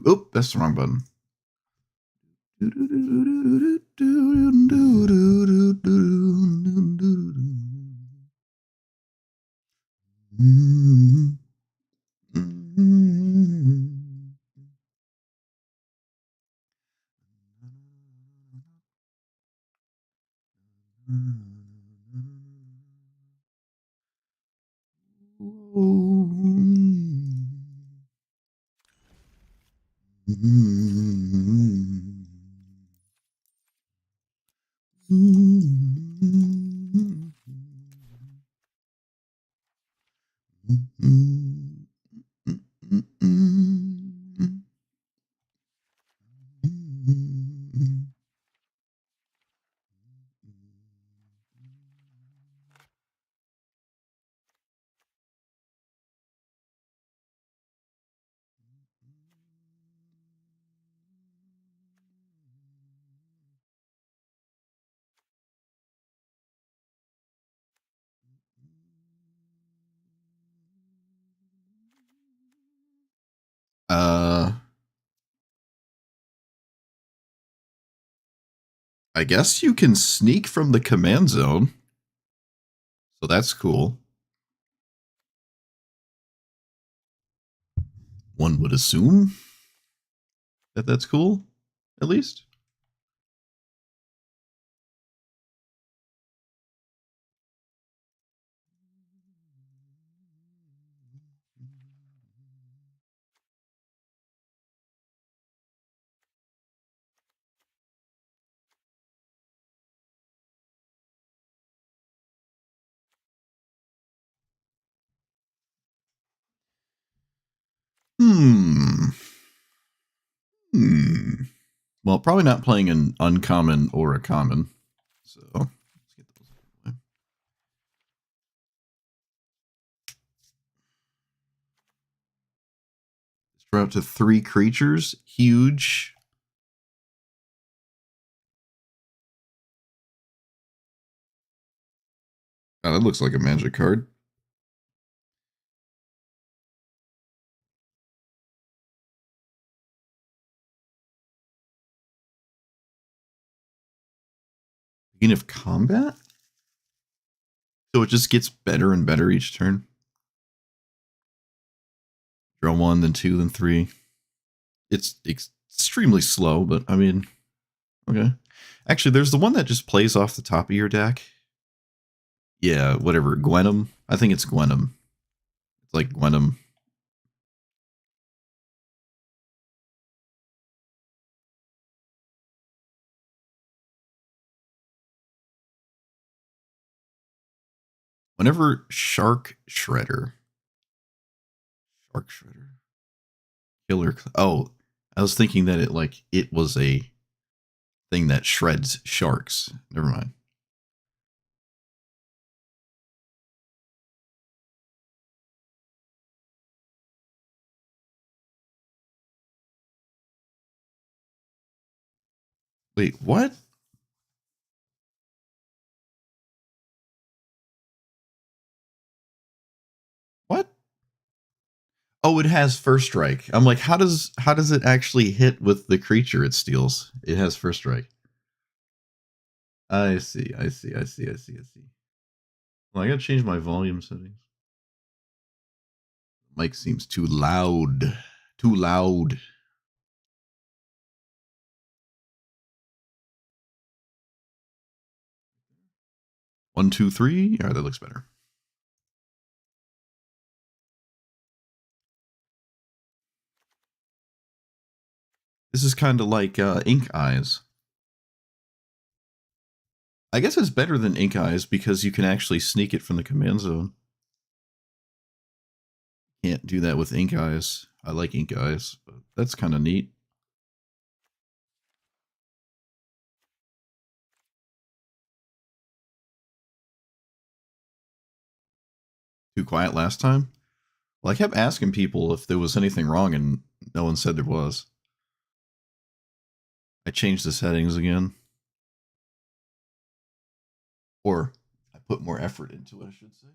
Oh, that's the wrong button. I guess you can sneak from the command zone. So that's cool. One would assume that that's cool, at least. Well, probably not playing an uncommon or a common. So let's get those out of the way. Draw out to 3 creatures. Huge. Oh, that looks like a magic card. Beginning of combat? So it just gets better and better each turn. Draw 1, then 2, then 3. It's extremely slow, but I mean, okay. Actually, there's the one that just plays off the top of your deck. Yeah, whatever. Gwenum. I think it's Gwenum. It's like Gwenum. Whenever Shark Shredder. Killer. Oh, I was thinking that it was a thing that shreds sharks. Never mind. Wait, what? What? Oh, it has first strike. I'm like, how does it actually hit with the creature it steals? It has first strike. I see. Well, I gotta change my volume settings. Mic seems too loud. Too loud. 1, 2, 3. All right, that looks better. This is kind of like Ink Eyes. I guess it's better than Ink Eyes because you can actually sneak it from the command zone. Can't do that with Ink Eyes. I like Ink Eyes, but that's kind of neat. Too quiet last time? Well, I kept asking people if there was anything wrong, and no one said there was. I changed the settings again. Or I put more effort into it, I should say.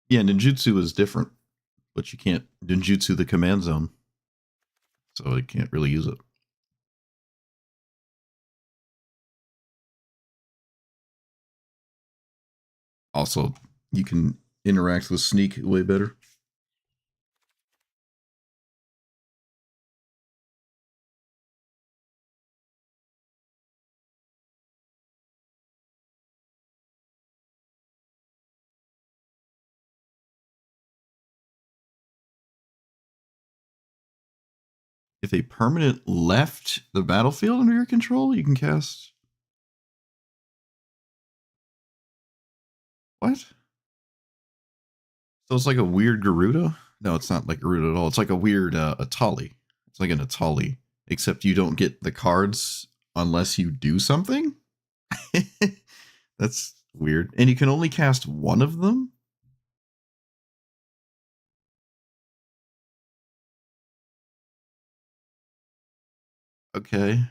Yeah, ninjutsu is different, but you can't ninjutsu the command zone, so I can't really use it. Also, you can interact with sneak way better. If a permanent left the battlefield under your control, you can cast. What? So it's like a weird Garuda? No, it's not like Garuda at all. It's like a weird Atali. It's like an Atali, except you don't get the cards unless you do something. That's weird. And you can only cast one of them? Okay.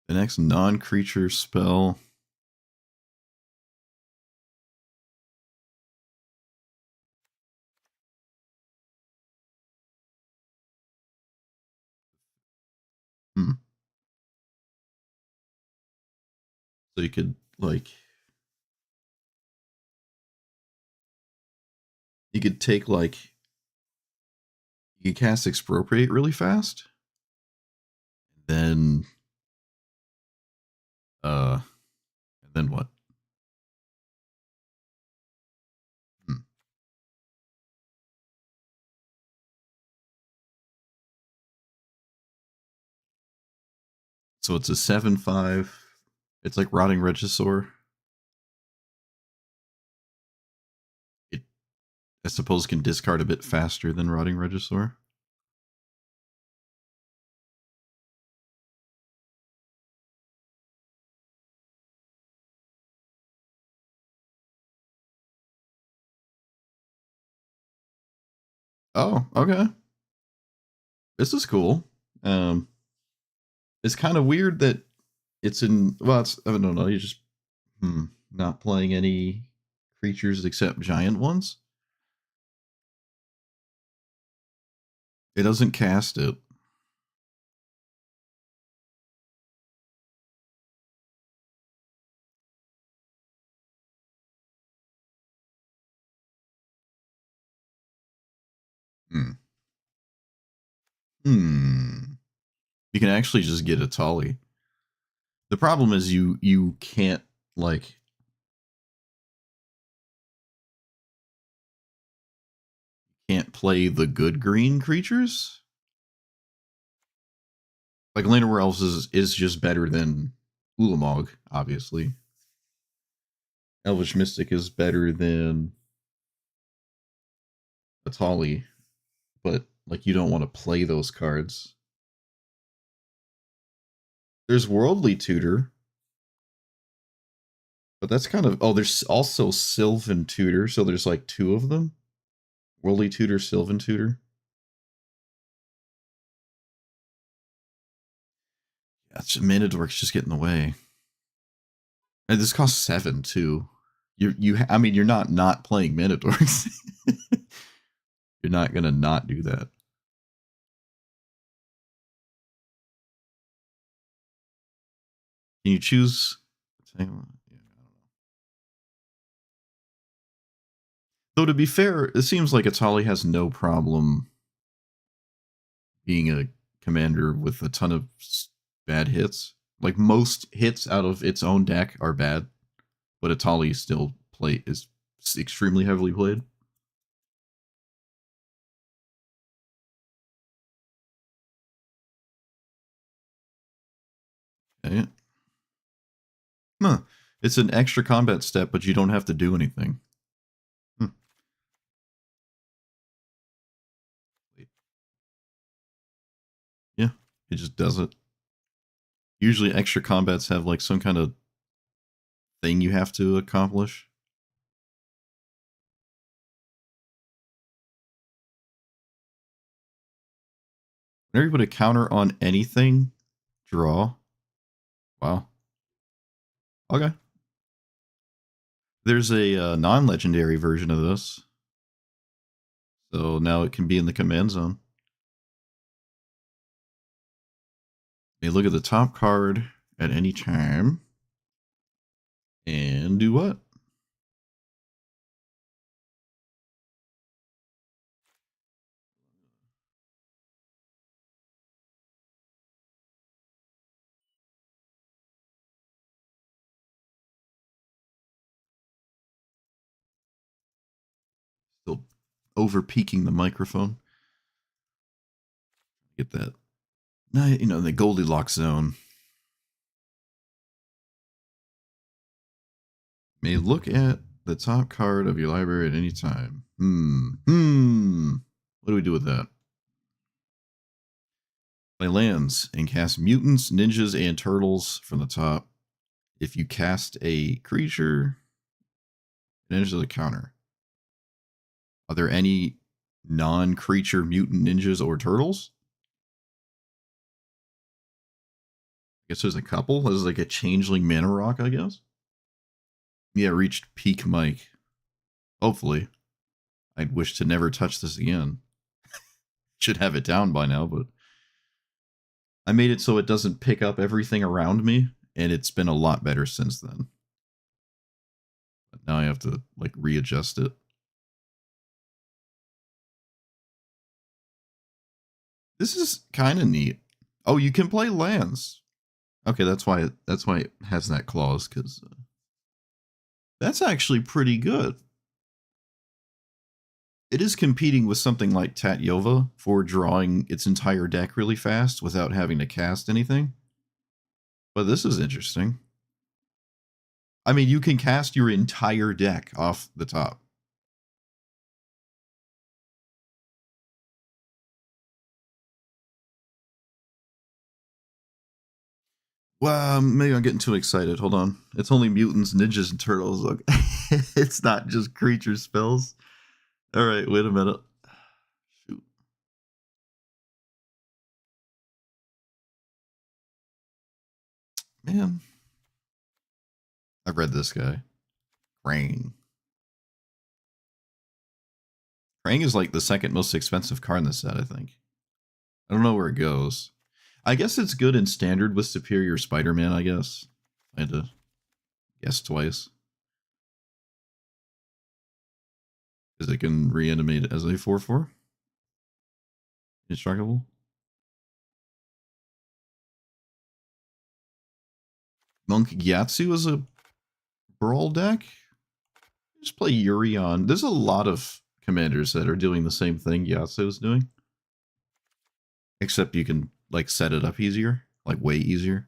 The next non-creature spell. Hmm. So you could like you could take like you could cast expropriate really fast. Then uh and then what? Hmm. So it's a 7/5. It's like Rotting Regisaur. It I suppose can discard a bit faster than Rotting Regisaur. Oh, okay. This is cool. Um it's kind of weird that it's in well, it's I don't know, you just not playing any creatures except giant ones. It doesn't cast it. Hmm. Hmm. You can actually just get a Tolly. The problem is you can't like can't play the good green creatures. Like Llanowar Elves is just better than Ulamog, obviously. Elvish Mystic is better than Atali, but like you don't want to play those cards. There's Worldly Tutor, but that's kind of there's also Sylvan Tutor, so there's like two of them. Worldly Tutor, Sylvan Tutor. Yeah, it's Mana Dorks just get in the way. And this costs 7 too. I mean you're not playing Mana Dorks. You're not gonna not do that. Can you choose? Though to be fair, it seems like Atali has no problem being a commander with a ton of bad hits. Like most hits out of its own deck are bad, but Atali still is extremely heavily played. Okay. Huh. It's an extra combat step, but you don't have to do anything. Hmm. Yeah, it just does it. Usually, extra combats have like some kind of thing you have to accomplish. Whenever you put a counter on anything, draw. Wow. Okay. There's a non-legendary version of this. So now it can be in the command zone. You look at the top card at any time. And do what? Still over peaking the microphone. Get that. You know, the Goldilocks zone. May look at the top card of your library at any time. What do we do with that? Play lands and cast mutants, ninjas, and turtles from the top. If you cast a creature, it enters the counter. Are there any non-creature mutant ninjas or turtles? I guess there's a couple. This is like a changeling mana rock, I guess. Yeah, reached peak mic. Hopefully. I'd wish to never touch this again. Should have it down by now, but I made it so it doesn't pick up everything around me, and it's been a lot better since then. But now I have to like readjust it. This is kind of neat. Oh, you can play lands. Okay, that's why it has that clause, because that's actually pretty good. It is competing with something like Tatyova for drawing its entire deck really fast without having to cast anything. But this is interesting. I mean, you can cast your entire deck off the top. Well, maybe I'm getting too excited. Hold on. It's only mutants, ninjas, and turtles. Look, it's not just creature spells. All right, wait a minute. Shoot. Man. I've read this guy. Krang. Krang is like the second most expensive card in the set, I think. I don't know where it goes. I guess it's good in standard with Superior Spider-Man, I guess. I had to guess twice. Because it can reanimate as a 4/4. Indestructible. Monk Gyatso is a brawl deck. Just play Yuri on. There's a lot of commanders that are doing the same thing Gyatso is doing. Except you can like set it up easier. Like way easier.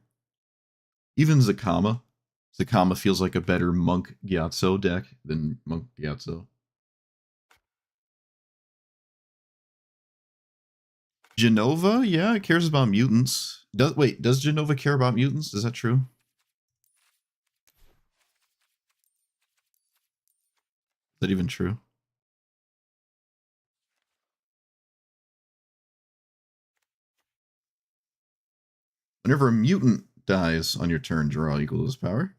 Even Zakama. Zakama feels like a better Monk Gyatso deck than Monk Gyatso. Genova, yeah, it cares about mutants. Does Genova care about mutants? Is that true? Is that even true? Whenever a mutant dies on your turn, draw equal to his power.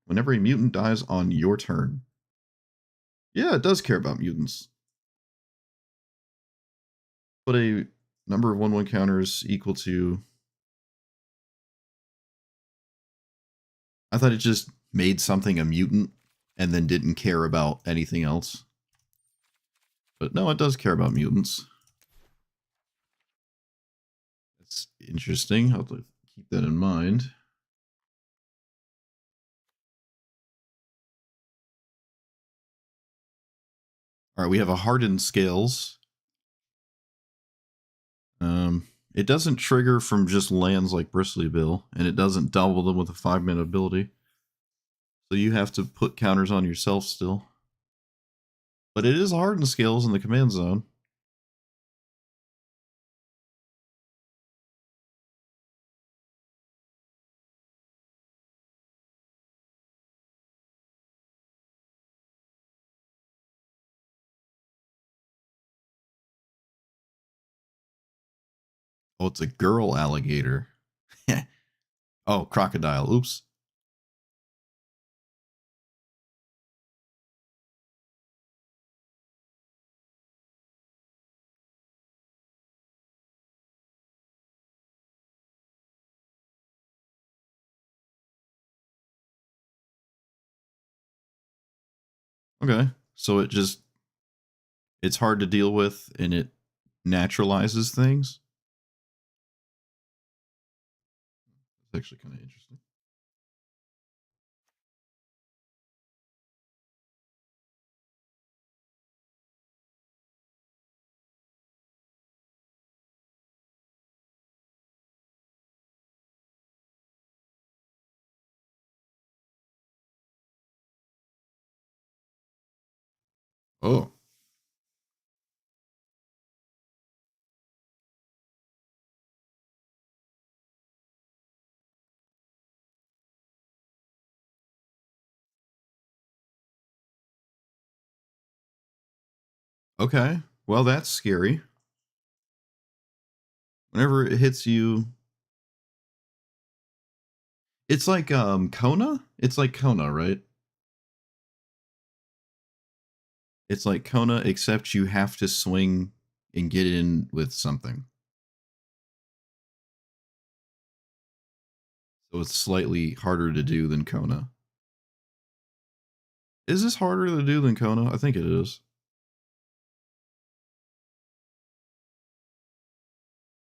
Whenever a mutant dies on your turn. Yeah, it does care about mutants. Put a number of 1/1 counters equal to... I thought it just made something a mutant and then didn't care about anything else. But no, it does care about mutants. That's interesting. I'll have to keep that in mind. All right, we have a Hardened Scales. It doesn't trigger from just lands like Bristly Bill, and it doesn't double them with a 5-mana ability. So you have to put counters on yourself still. But it is Hardened Scales in the command zone. Oh, it's a girl alligator. Oh, crocodile. Oops. Okay. So it's hard to deal with and it naturalizes things. It's actually kind of interesting. Oh, okay. Well, that's scary. Whenever it hits you, it's like Kona. It's like Kona, right? It's like Kona, except you have to swing and get in with something. So it's slightly harder to do than Kona. Is this harder to do than Kona? I think it is.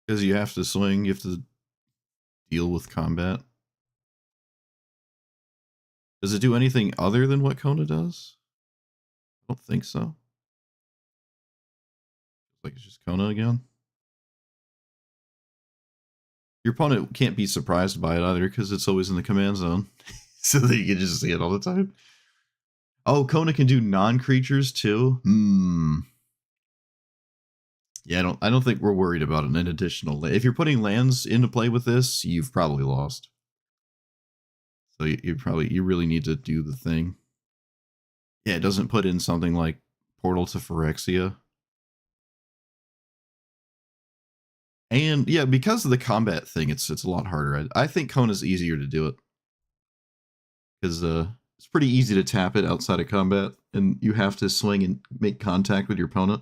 Because you have to swing, you have to deal with combat. Does it do anything other than what Kona does? I don't think so. Like it's just Kona again. Your opponent can't be surprised by it either because it's always in the command zone. So that you can just see it all the time. Oh, Kona can do non-creatures too? Yeah, I don't think we're worried about an additional. If you're putting lands into play with this, you've probably lost. So you really need to do the thing. Yeah, it doesn't put in something like Portal to Phyrexia. And yeah, because of the combat thing, it's a lot harder. I think Kona's easier to do it. Because it's pretty easy to tap it outside of combat, and you have to swing and make contact with your opponent.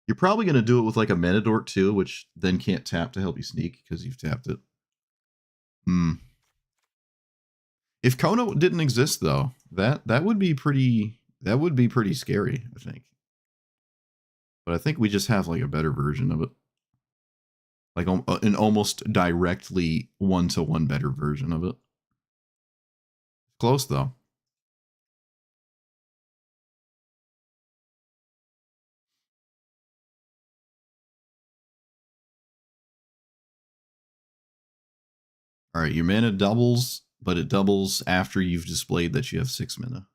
You're probably going to do it with like a Mana Dork too, which then can't tap to help you sneak because you've tapped it. If Kona didn't exist though, that would be pretty scary, I think. But I think we just have like a better version of it. Like an almost directly one-to-one better version of it. Close though. All right, your mana doubles, but it doubles after you've displayed that you have 6 mana.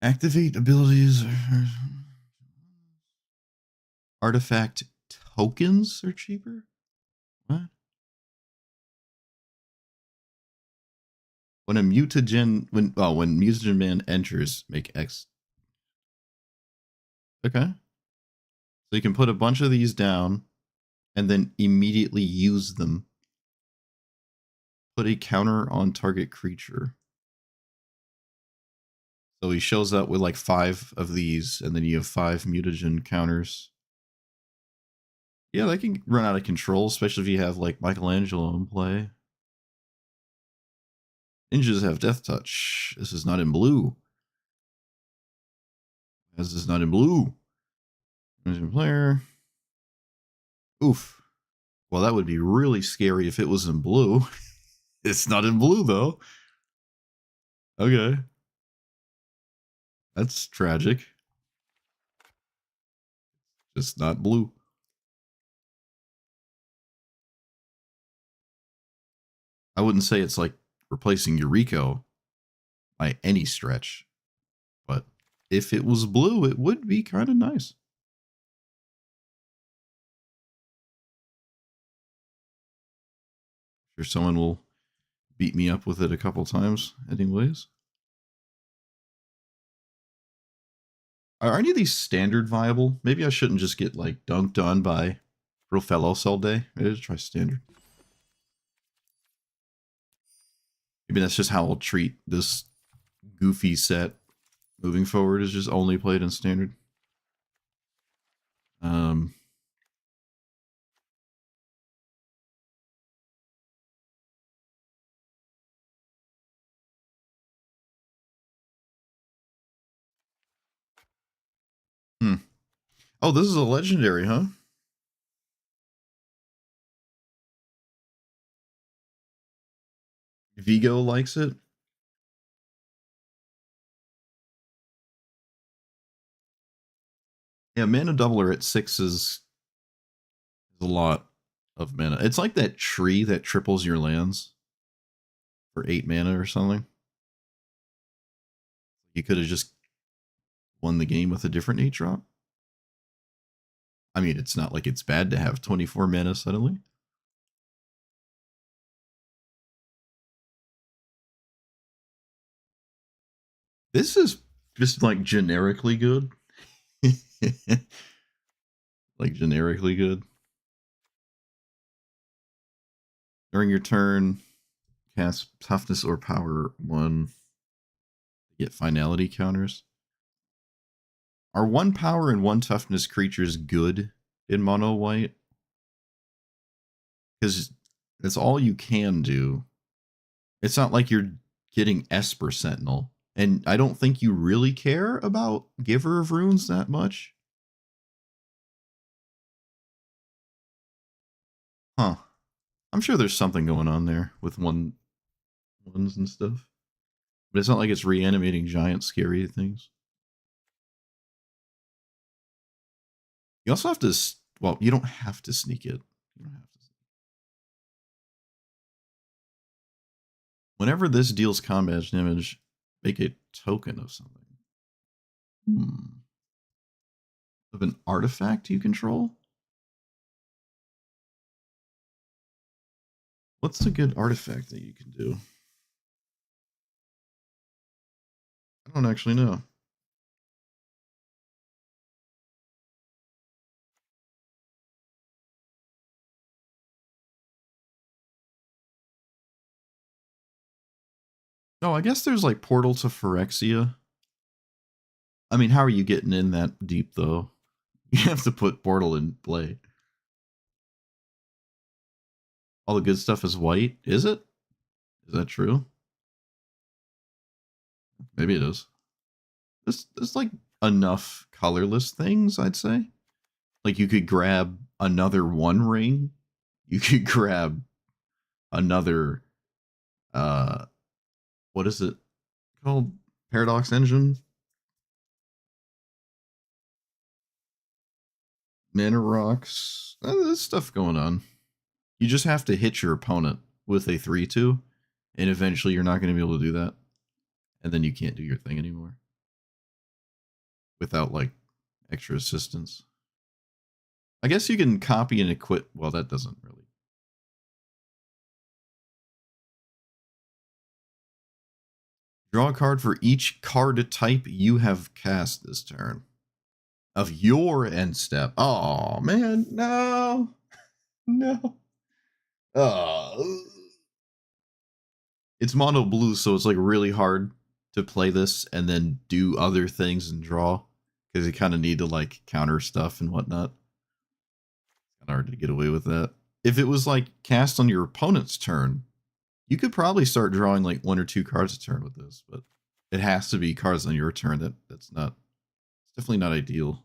Activate abilities. Artifact tokens are cheaper? What? When when mutagen man enters, make X. Okay. So you can put a bunch of these down and then immediately use them. Put a counter on target creature. So he shows up with like 5 of these, and then you have 5 mutagen counters. Yeah, that can run out of control, especially if you have like Michelangelo in play. Ninjas have death touch. This is not in blue. This is not in blue. Ninja player. Oof. Well, that would be really scary if it was in blue. It's not in blue though. Okay. That's tragic. Just not blue. I wouldn't say it's like replacing Yuriko by any stretch, but if it was blue, it would be kind of nice. Sure, someone will beat me up with it a couple times, anyways. Are any of these standard viable? Maybe I shouldn't just get like dunked on by Real fellows all day. Maybe just try standard. Maybe that's just how I'll treat this goofy set moving forward, is just only played in standard. Oh, this is a legendary, huh? Vigo likes it. Yeah, mana doubler at 6 is a lot of mana. It's like that tree that triples your lands for 8 mana or something. You could have just won the game with a different 8 drop. I mean, it's not like it's bad to have 24 mana suddenly. This is just like generically good. Like generically good. During your turn, cast toughness or power 1. Get finality counters. Are 1 power and 1 toughness creatures good in mono white? Because that's all you can do. It's not like you're getting Esper Sentinel. And I don't think you really care about Giver of Runes that much. Huh. I'm sure there's something going on there with ones and stuff. But it's not like it's reanimating giant scary things. You also have to, well, you don't have to sneak it. You don't have to. Whenever this deals combat damage, make a token of something. Of an artifact you control? What's a good artifact that you can do? I don't actually know. Oh, I guess there's like Portal to Phyrexia. I mean, how are you getting in that deep, though? You have to put Portal in play. All the good stuff is white, is it? Is that true? Maybe it is. There's like enough colorless things, I'd say. Like you could grab another One Ring. You could grab another, what is it called? Paradox Engine? Mana Rocks. There's stuff going on. You just have to hit your opponent with a 3-2, and eventually you're not going to be able to do that. And then you can't do your thing anymore. Without, like, extra assistance. I guess you can copy and equip. Well, that doesn't really. Draw a card for each card type you have cast this turn. Of your end step. Oh, man. No. No. It's mono blue, so it's like really hard to play this and then do other things and draw. Because you kind of need to like counter stuff and whatnot. It's kind of hard to get away with that. If it was like cast on your opponent's turn, you could probably start drawing like 1 or 2 cards a turn with this, but it has to be cards on your turn. That's not, it's definitely not ideal.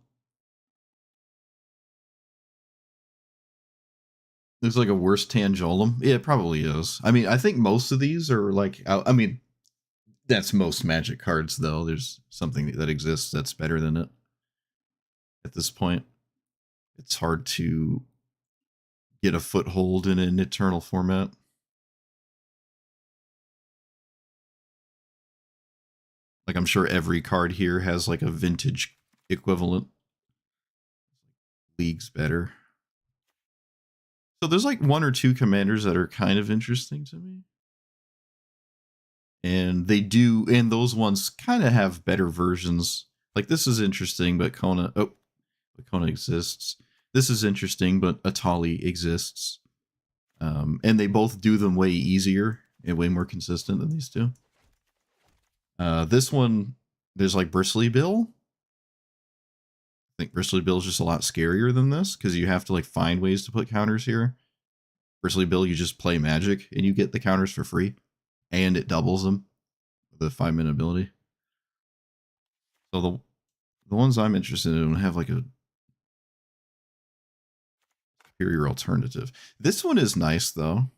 Looks like a worse Tangolum. Yeah, it probably is. I mean, I think most of these are like, I mean, that's most Magic cards, though. There's something that exists that's better than it. At this point, it's hard to get a foothold in an Eternal format. Like, I'm sure every card here has like a vintage equivalent. League's better. So there's like 1 or 2 commanders that are kind of interesting to me. And they do, and those ones kind of have better versions. Like this is interesting, but Kona exists. This is interesting, but Atali exists. And they both do them way easier and way more consistent than these two. This one, there's like Bristly Bill. I think Bristly Bill is just a lot scarier than this because you have to like find ways to put counters here. Bristly Bill, you just play magic and you get the counters for free, and it doubles them with a 5-minute ability. So the ones I'm interested in have like a superior alternative. This one is nice though.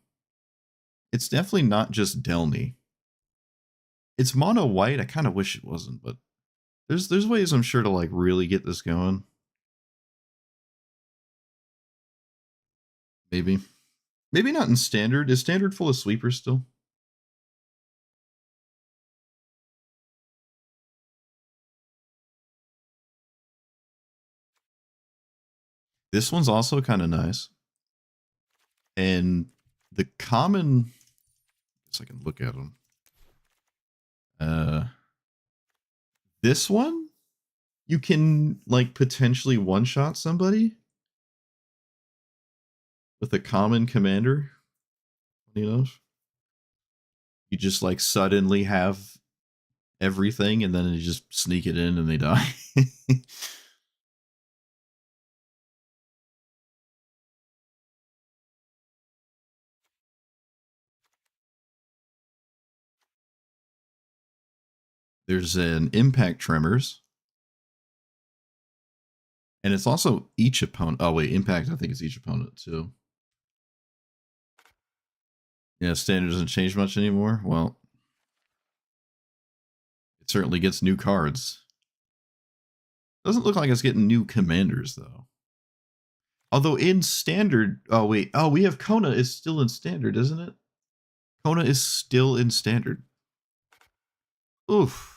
It's definitely not just Delny. It's mono white. I kind of wish it wasn't, but there's ways I'm sure to like really get this going. Maybe. Maybe not in standard. Is standard full of sweepers still? This one's also kind of nice. And the common, I guess I can look at them. This one, you can like potentially one-shot somebody with a common commander. You know, you just like suddenly have everything, and then you just sneak it in, and they die. There's an impact tremors, and it's also each opponent. Oh wait, impact. I think it's each opponent too. Yeah, standard doesn't change much anymore. Well, it certainly gets new cards. Doesn't look like it's getting new commanders though. Although in standard, oh wait, oh we have Kona is still in standard, isn't it? Kona is still in standard. Oof.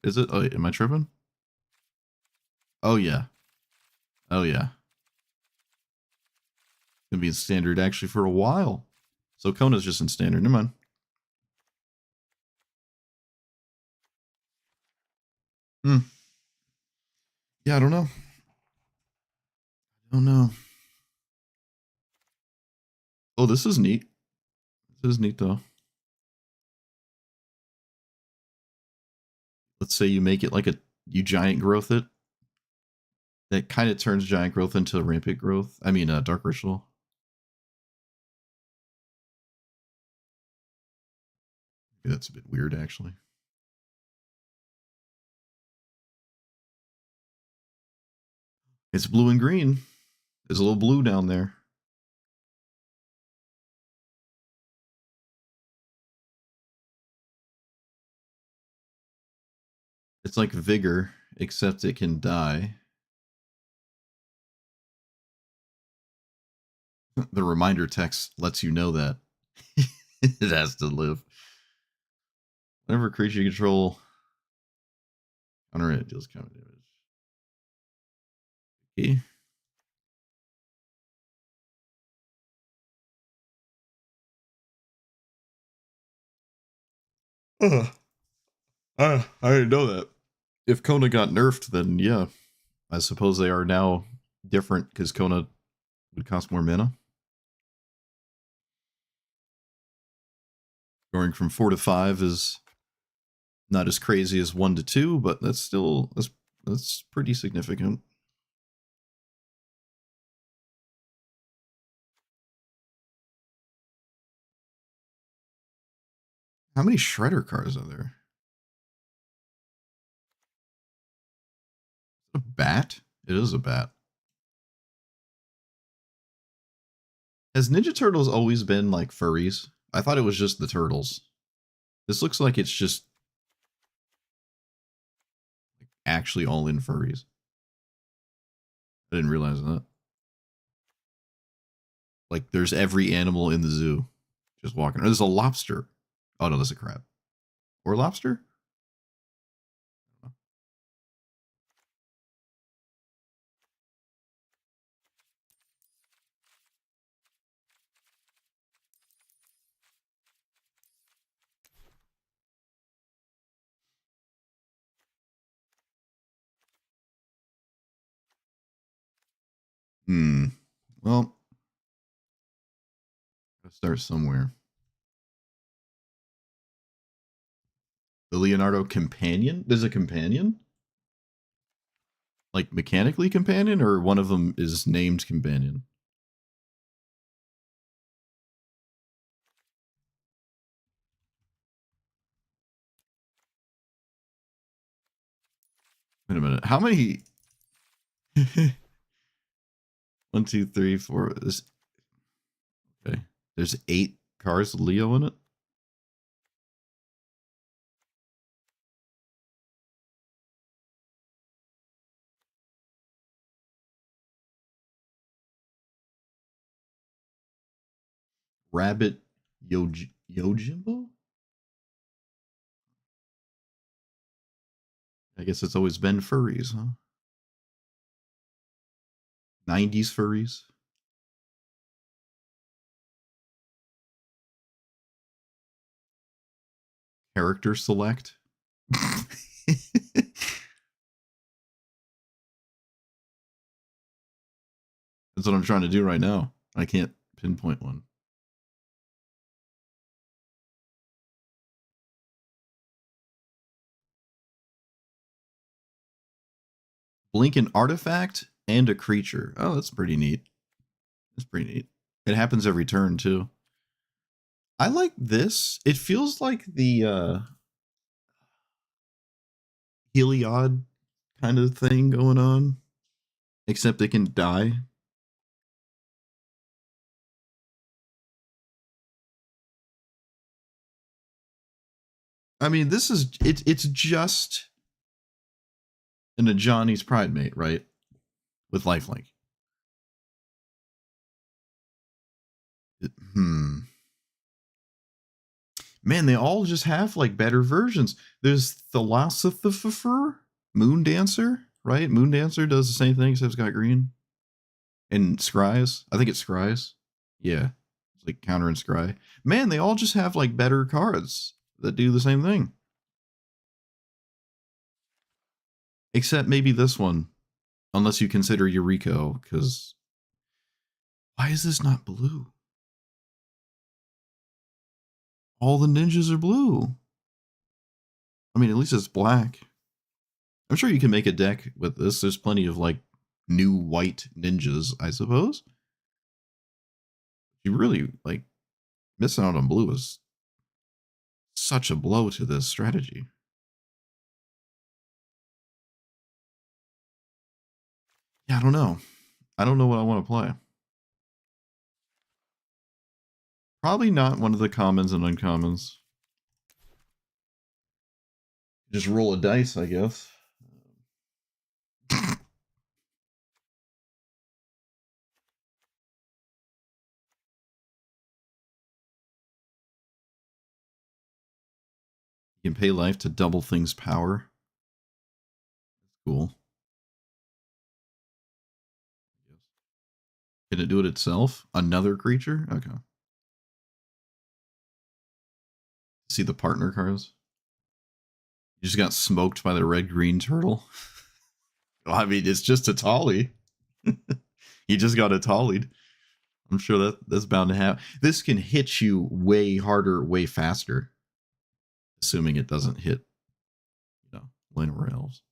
Is it? Oh, wait, am I tripping? Oh yeah. Oh yeah. Gonna be in standard actually for a while. So Kona's just in standard. Never mind. Hmm. Yeah, I don't know. I don't know. Oh, this is neat. This is neat though. Let's say you make it like you giant growth it. That kind of turns giant growth into rampant growth. I mean, dark ritual. Maybe that's a bit weird actually. It's blue and green. There's a little blue down there. It's like vigor, except it can die. The reminder text lets you know that it has to live. Whenever a creature you control counter it deals counter damage. Okay. I didn't know that. If Kona got nerfed, then yeah, I suppose they are now different because Kona would cost more mana. Going from 4 to 5 is not as crazy as 1 to 2, but that's still that's pretty significant. How many Shredder cards are there? A bat? It is a bat. Has Ninja Turtles always been like furries? I thought it was just the turtles. This looks like it's just actually all in furries. I didn't realize that. Like there's every animal in the zoo just walking. There's a lobster. Oh no, there's a crab. Or lobster? Well, gotta start somewhere. The Leonardo companion? There's a companion? Like mechanically companion, or one of them is named companion? Wait a minute. How many? 1, 2, 3, 4. This. Okay. There's 8 cars with Leo in it. Rabbit Yojimbo? I guess it's always been furries, huh? 90s furries. Character select. That's what I'm trying to do right now. I can't pinpoint one. Blink an artifact and a creature. Oh, that's pretty neat. That's pretty neat. It happens every turn too. I like this. It feels like the Heliod kind of thing going on, except it can die. I mean, this is it's just an Ajani's Pride Mate, right? With lifelink. Man, they all just have like better versions. There's Thalasopher, Moon Dancer, right? Moon Dancer does the same thing except it's got green. And Scries. I think it's Scries. Yeah. It's like counter and Scry. Man, they all just have like better cards that do the same thing. Except maybe this one. Unless you consider Eureka, because why is this not blue? All the ninjas are blue. I mean, at least it's black. I'm sure you can make a deck with this. There's plenty of like new white ninjas, I suppose. You really like missing out on blue is such a blow to this strategy. Yeah, I don't know. I don't know what I want to play. Probably not one of the commons and uncommons. Just roll a dice, I guess. You can pay life to double things power. That's cool. Can it do it itself? Another creature? Okay. See the partner cards? You just got smoked by the red-green turtle. Well, I mean, it's just a Tolly. You just got a Tollied. I'm sure that's bound to happen. This can hit you way harder, way faster. Assuming it doesn't hit, Llanowar Elves.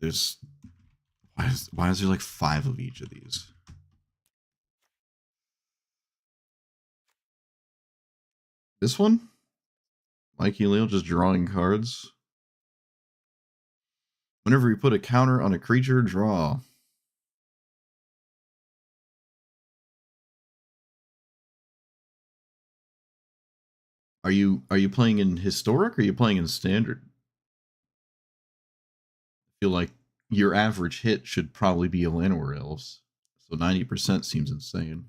There's why is there like 5 of each of these? This one? Mikey Leo just drawing cards. Whenever you put a counter on a creature, draw. Are you playing in historic or are you playing in standard? I feel like your average hit should probably be a Llanowar Elves. So 90% seems insane.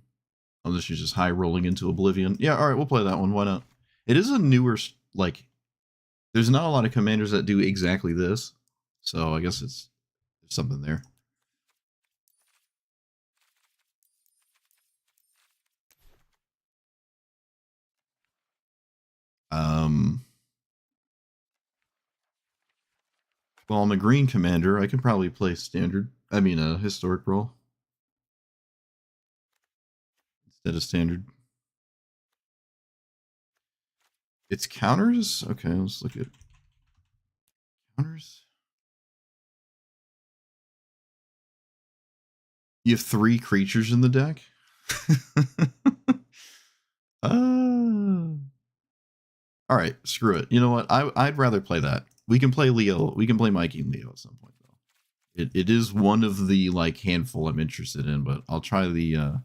Unless you're just high rolling into Oblivion. Yeah, alright, we'll play that one. Why not? It is a newer, like, there's not a lot of commanders that do exactly this. So I guess there's something there. Well, I'm a green commander. I can probably play standard. I mean, a historic role instead of standard. It's counters? Okay, let's look at counters. You have 3 creatures in the deck? All right, screw it. You know what? I'd rather play that. We can play Leo. We can play Mikey and Leo at some point, though. It is one of the like handful I'm interested in, but I'll try the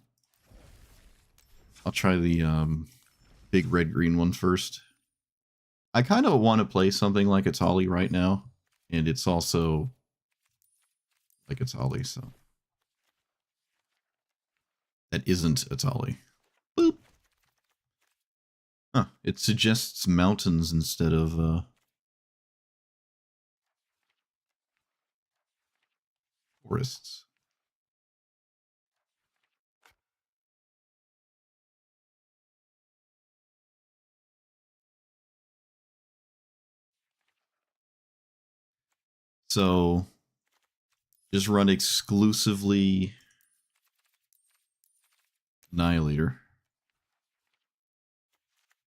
big red green one first. I kind of want to play something like Atali right now, and it's also like Atali, so that isn't Atali. Boop. Huh. It suggests mountains instead of forests. So just run exclusively Annihilator.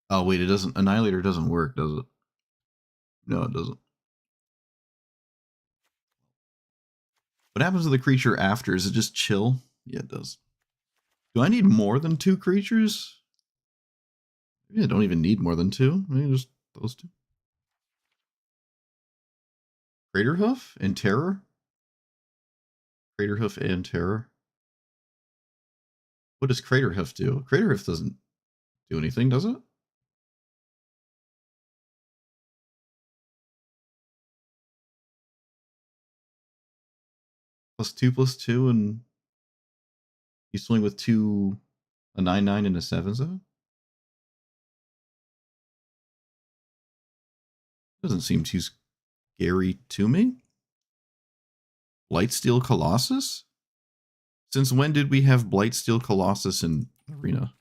Oh wait, it doesn't. Annihilator doesn't work, does it? No, it doesn't. What happens to the creature after? Is it just chill? Yeah, it does. Do I need more than 2 creatures? Maybe I don't even need more than 2. Maybe just those 2. Craterhoof and Terror? Craterhoof and Terror? What does Craterhoof do? Craterhoof doesn't do anything, does it? +2/+2, and you swing with 2, a 9/9 and a 7/7? Doesn't seem too scary to me. Blightsteel Colossus? Since when did we have Blightsteel Colossus in Arena?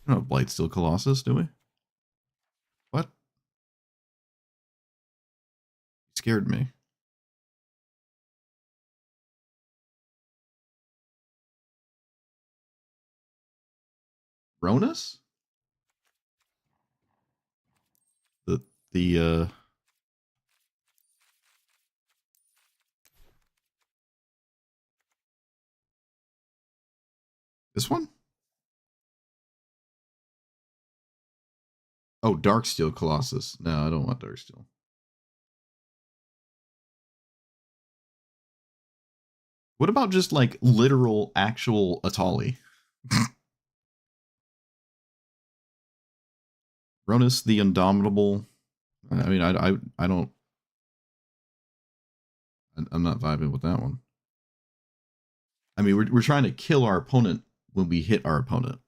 I don't have Blightsteel Colossus, do we? What? You scared me. Ronus? The this one? Oh, Darksteel Colossus. No, I don't want Darksteel. What about just like literal, actual Atali? Ronus the Indomitable. I mean, I don't. I'm not vibing with that one. I mean, we're trying to kill our opponent when we hit our opponent.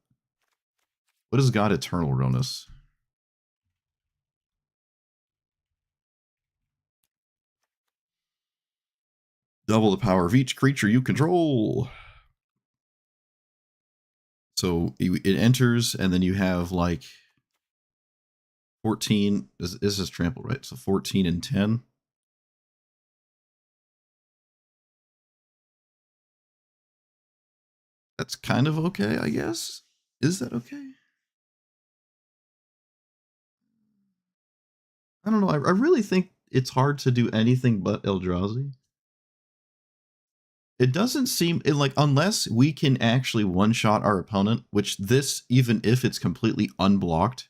What is God Eternal Ronus? Double the power of each creature you control. So it enters, and then you have like 14. This is trample, right? So 14 and 10. That's kind of okay, I guess. Is that okay? I don't know. I really think it's hard to do anything but Eldrazi. It doesn't seem like, unless we can actually one-shot our opponent, which this, even if it's completely unblocked,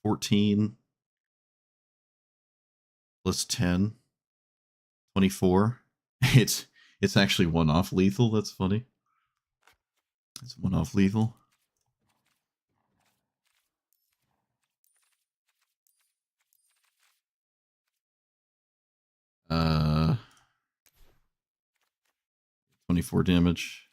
14 plus 10, 24. It's actually one-off lethal. That's funny. It's one-off lethal. Uh, 24 damage.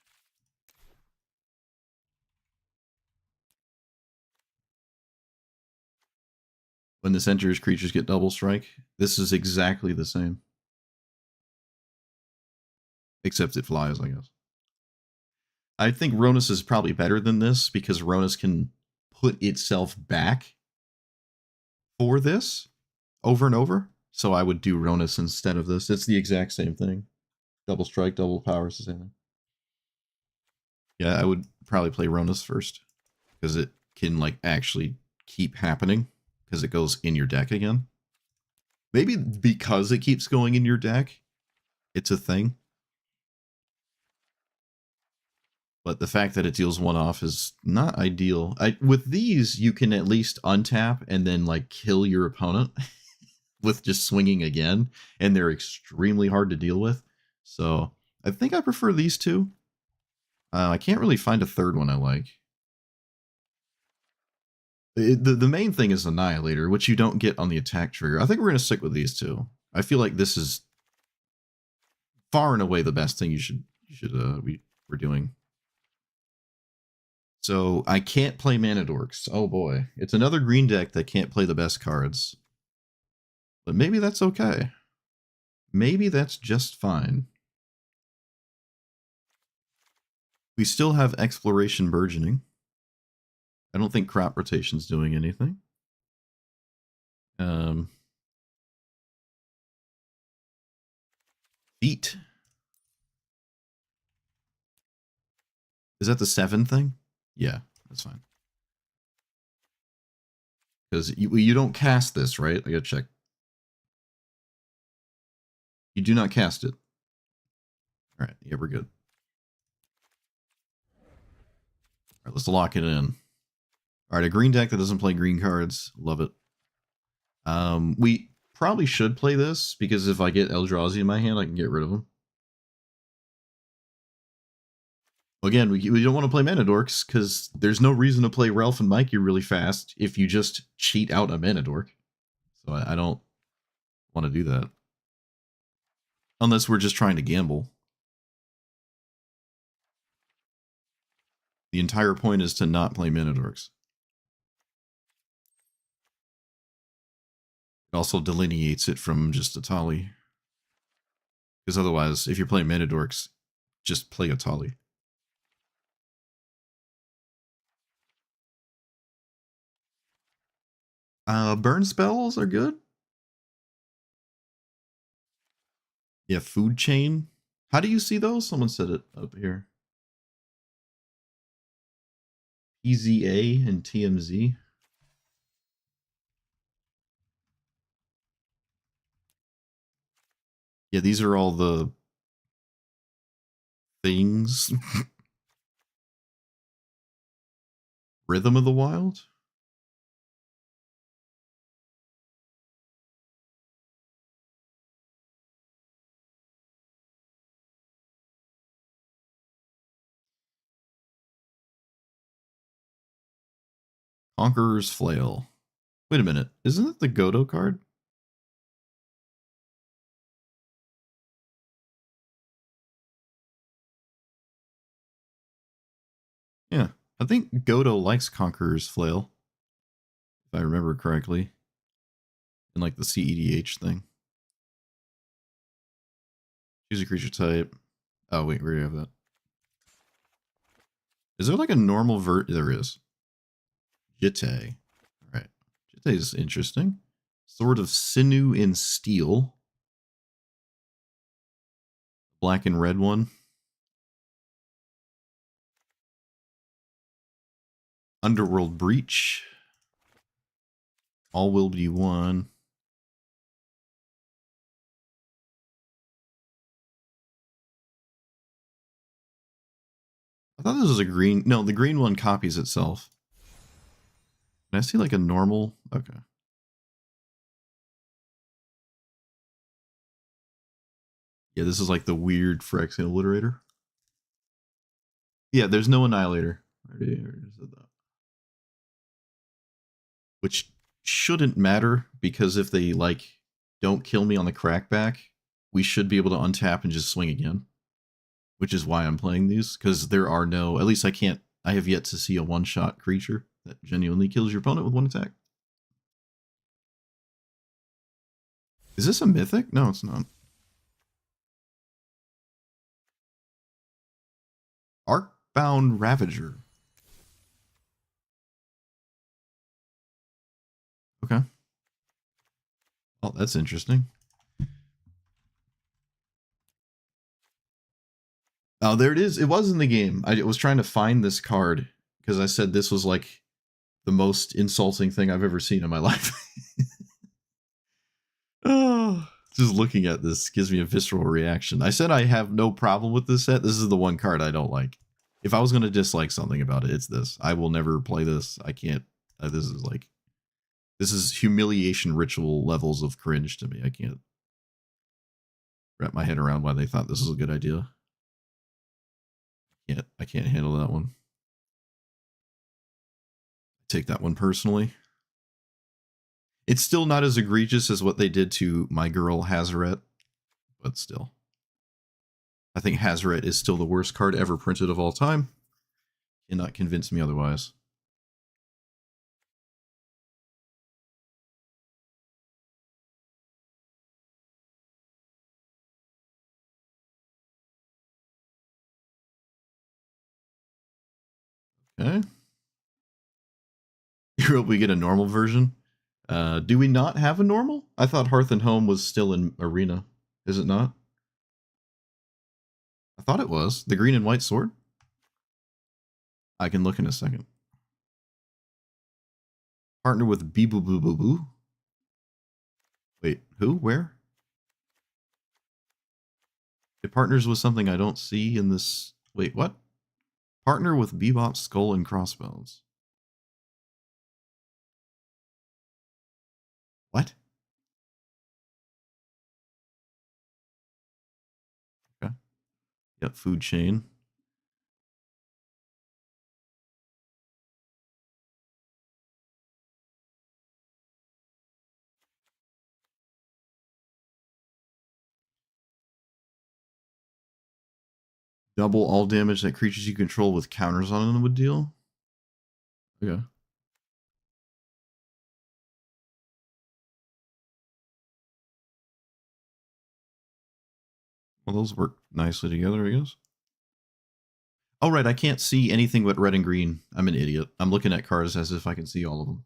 When this enters, creatures get double strike. This is exactly the same. Except it flies, I guess. I think Ronus is probably better than this because Ronus can put itself back for this over and over. So I would do Ronus instead of this. It's the exact same thing. Double strike, double power is the same thing. Yeah, I would probably play Ronus first because it can like actually keep happening because it goes in your deck again. Maybe because it keeps going in your deck, it's a thing. But the fact that it deals one off is not ideal. With these, you can at least untap and then like kill your opponent with just swinging again, and they're extremely hard to deal with. So I think I prefer these two. I can't really find a third one I like. The main thing is Annihilator, which you don't get on the attack trigger. I think we're going to stick with these two. I feel like this is far and away the best thing we're doing. So I can't play Mana Dorks. Oh boy. It's another green deck that can't play the best cards. But maybe that's okay. Maybe that's just fine. We still have Exploration Burgeoning. I don't think Crop Rotation's doing anything. Feet. Is that the 7 thing? Yeah, that's fine. Because you don't cast this, right? I gotta check. You do not cast it. All right, yeah, we're good. All right, let's lock it in. All right, a green deck that doesn't play green cards. Love it. We probably should play this because if I get Eldrazi in my hand, I can get rid of them. Again, we don't want to play Mana Dorks because there's no reason to play Ralph and Mikey really fast if you just cheat out a Mana Dork. So I don't want to do that. Unless we're just trying to gamble. The entire point is to not play Mana Dorks. It also delineates it from just Atali. Because otherwise, if you're playing Mana Dorks, just play Atali. Burn spells are good. Yeah, Food Chain. How do you see those? Someone said it up here. PZA and TMZ. Yeah, these are all the things. Rhythm of the Wild? Conqueror's Flail. Wait a minute. Isn't it the Godo card? Yeah. I think Godo likes Conqueror's Flail. If I remember correctly. In like the CEDH thing. Choose a creature type. Oh, wait, we already have that. Is there like a normal There is. Jitte. Alright. Jitte is interesting. Sword of Sinew in Steel. Black and red one. Underworld Breach. All will be one. I thought this was a green. No, the green one copies itself. Can I see like a normal? Okay. Yeah, this is like the weird Phyrexian Obliterator. Yeah, there's no Annihilator. I already said that. Which shouldn't matter because if they like don't kill me on the crackback, we should be able to untap and just swing again. Which is why I'm playing these, because there are no, at least I have yet to see a one-shot creature that genuinely kills your opponent with one attack. Is this a mythic? No, it's not. Arcbound Ravager. Okay. Oh, that's interesting. Oh, there it is. It was in the game. I was trying to find this card because I said this was like the most insulting thing I've ever seen in my life. Oh, just looking at this gives me a visceral reaction. I said I have no problem with this set. This is the one card I don't like. If I was going to dislike something about it, it's this. I will never play this. I can't. This is humiliation ritual levels of cringe to me. I can't wrap my head around why they thought this was a good idea. I can't handle that one. Take that one personally. It's still not as egregious as what they did to my girl Hazaret, but still. I think Hazaret is still the worst card ever printed of all time. Cannot convince me otherwise. Okay. You hope we get a normal version. Do we not have a normal? I thought Hearth and Home was still in Arena. Is it not? I thought it was. The green and white sword? I can look in a second. Partner with Bee Boo Boo Boo Boo. Wait, who? Where? It partners with something I don't see in this. Wait, what? Partner with Bebop's Skull and Crossbones. What? Okay. Yep, food chain. Double all damage that creatures you control with counters on them would deal. Okay. Well, those work nicely together, I guess. Oh, right. I can't see anything but red and green. I'm an idiot. I'm looking at cards as if I can see all of them.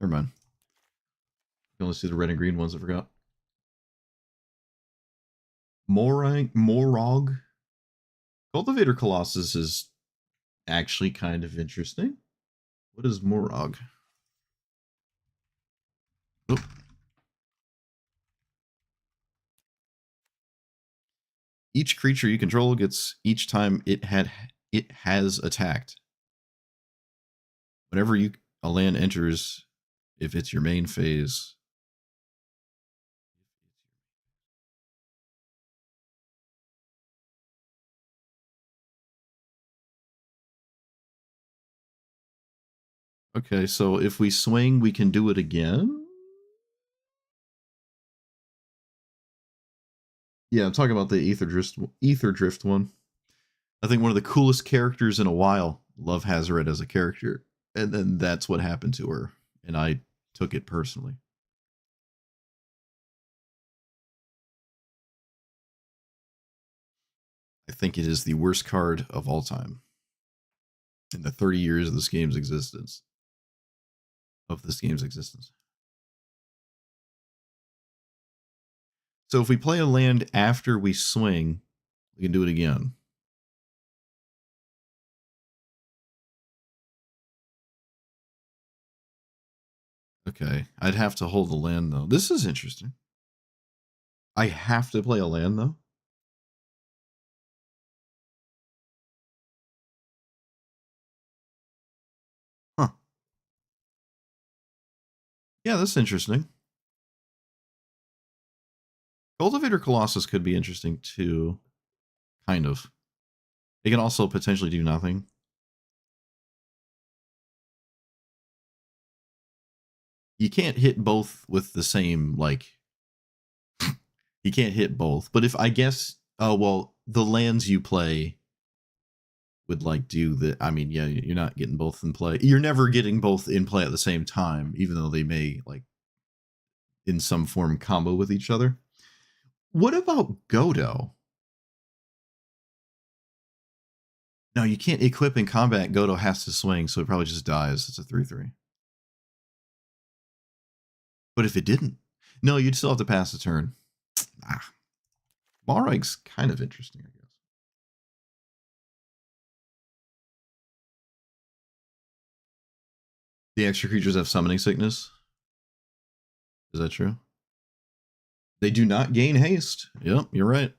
Never mind. I can only see the red and green ones. I forgot. Morog. Cultivator Colossus is actually kind of interesting. What is Morog? Oh. Each creature you control gets each time it has attacked. Whenever a land enters, if it's your main phase. Okay, so if we swing, we can do it again? Yeah, I'm talking about the Ether Drift one. I think one of the coolest characters in a while. Love Hazaret as a character. And then that's what happened to her. And I took it personally. I think it is the worst card of all time. In the 30 years of this game's existence. So if we play a land after we swing, we can do it again. Okay, I'd have to hold the land, though. This is interesting. I have to play a land, though? Huh. Yeah, that's interesting. Cultivator Colossus could be interesting, too. Kind of. It can also potentially do nothing. You can't hit both with the same, like... you can't hit both. But if, I guess... Oh, well, the lands you play would, like, do the... I mean, yeah, you're not getting both in play. You're never getting both in play at the same time, even though they may, like... in some form combo with each other. What about Godo? No, you can't equip in combat. Godo has to swing, so it probably just dies. It's a 3/3. But if it didn't, no, you'd still have to pass the turn. Ah, Marag's kind of interesting, I guess. The extra creatures have summoning sickness. Is that true? They do not gain haste. Yep, you're right.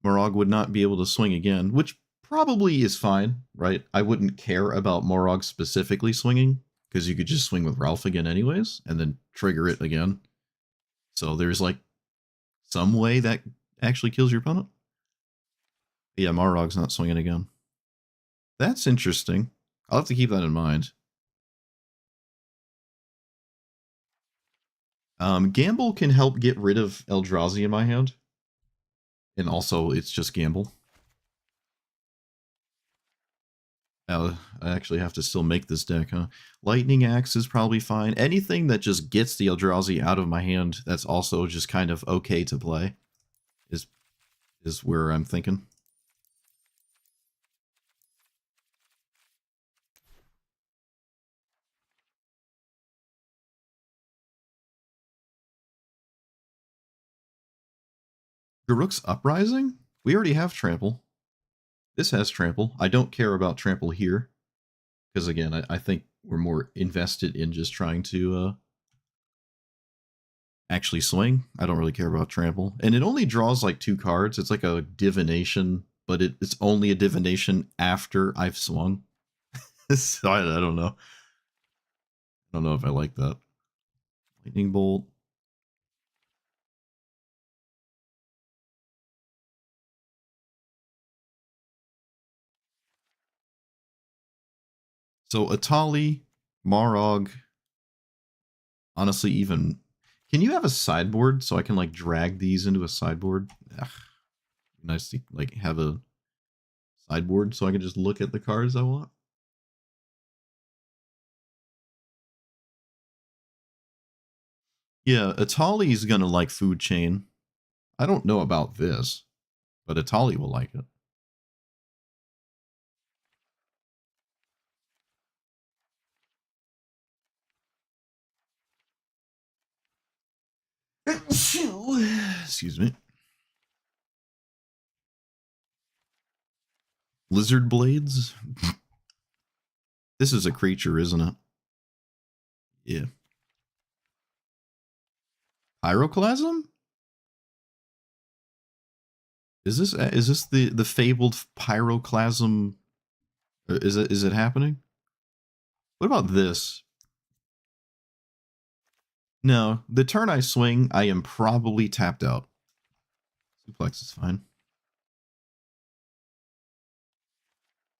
Morag would not be able to swing again, which probably is fine, right? I wouldn't care about Morag specifically swinging, because you could just swing with Ralph again anyways, and then trigger it again. So there's like some way that actually kills your opponent. Yeah, Morag's not swinging again. That's interesting. I'll have to keep that in mind. Gamble can help get rid of Eldrazi in my hand. And also, it's just Gamble. I actually have to still make this deck, huh? Lightning Axe is probably fine. Anything that just gets the Eldrazi out of my hand that's also just kind of okay to play is where I'm thinking. Garruk's Uprising? We already have Trample. This has Trample. I don't care about Trample here. Because again, I think we're more invested in just trying to actually swing. I don't really care about Trample. And it only draws like 2 cards. It's like a Divination, but it's only a Divination after I've swung. So I don't know. I don't know if I like that. Lightning Bolt. So Atali, Marog, honestly, even... Can you have a sideboard so I can like drag these into a sideboard? Ugh. Nice to like have a sideboard so I can just look at the cards I want. Yeah, Atali's gonna like Food Chain. I don't know about this, but Atali will like it. Excuse me. Lizard Blades? This is a creature, isn't it? Yeah. Pyroclasm? Is this the fabled Pyroclasm? Is it happening? What about this? No, the turn I swing, I am probably tapped out. Suplex is fine.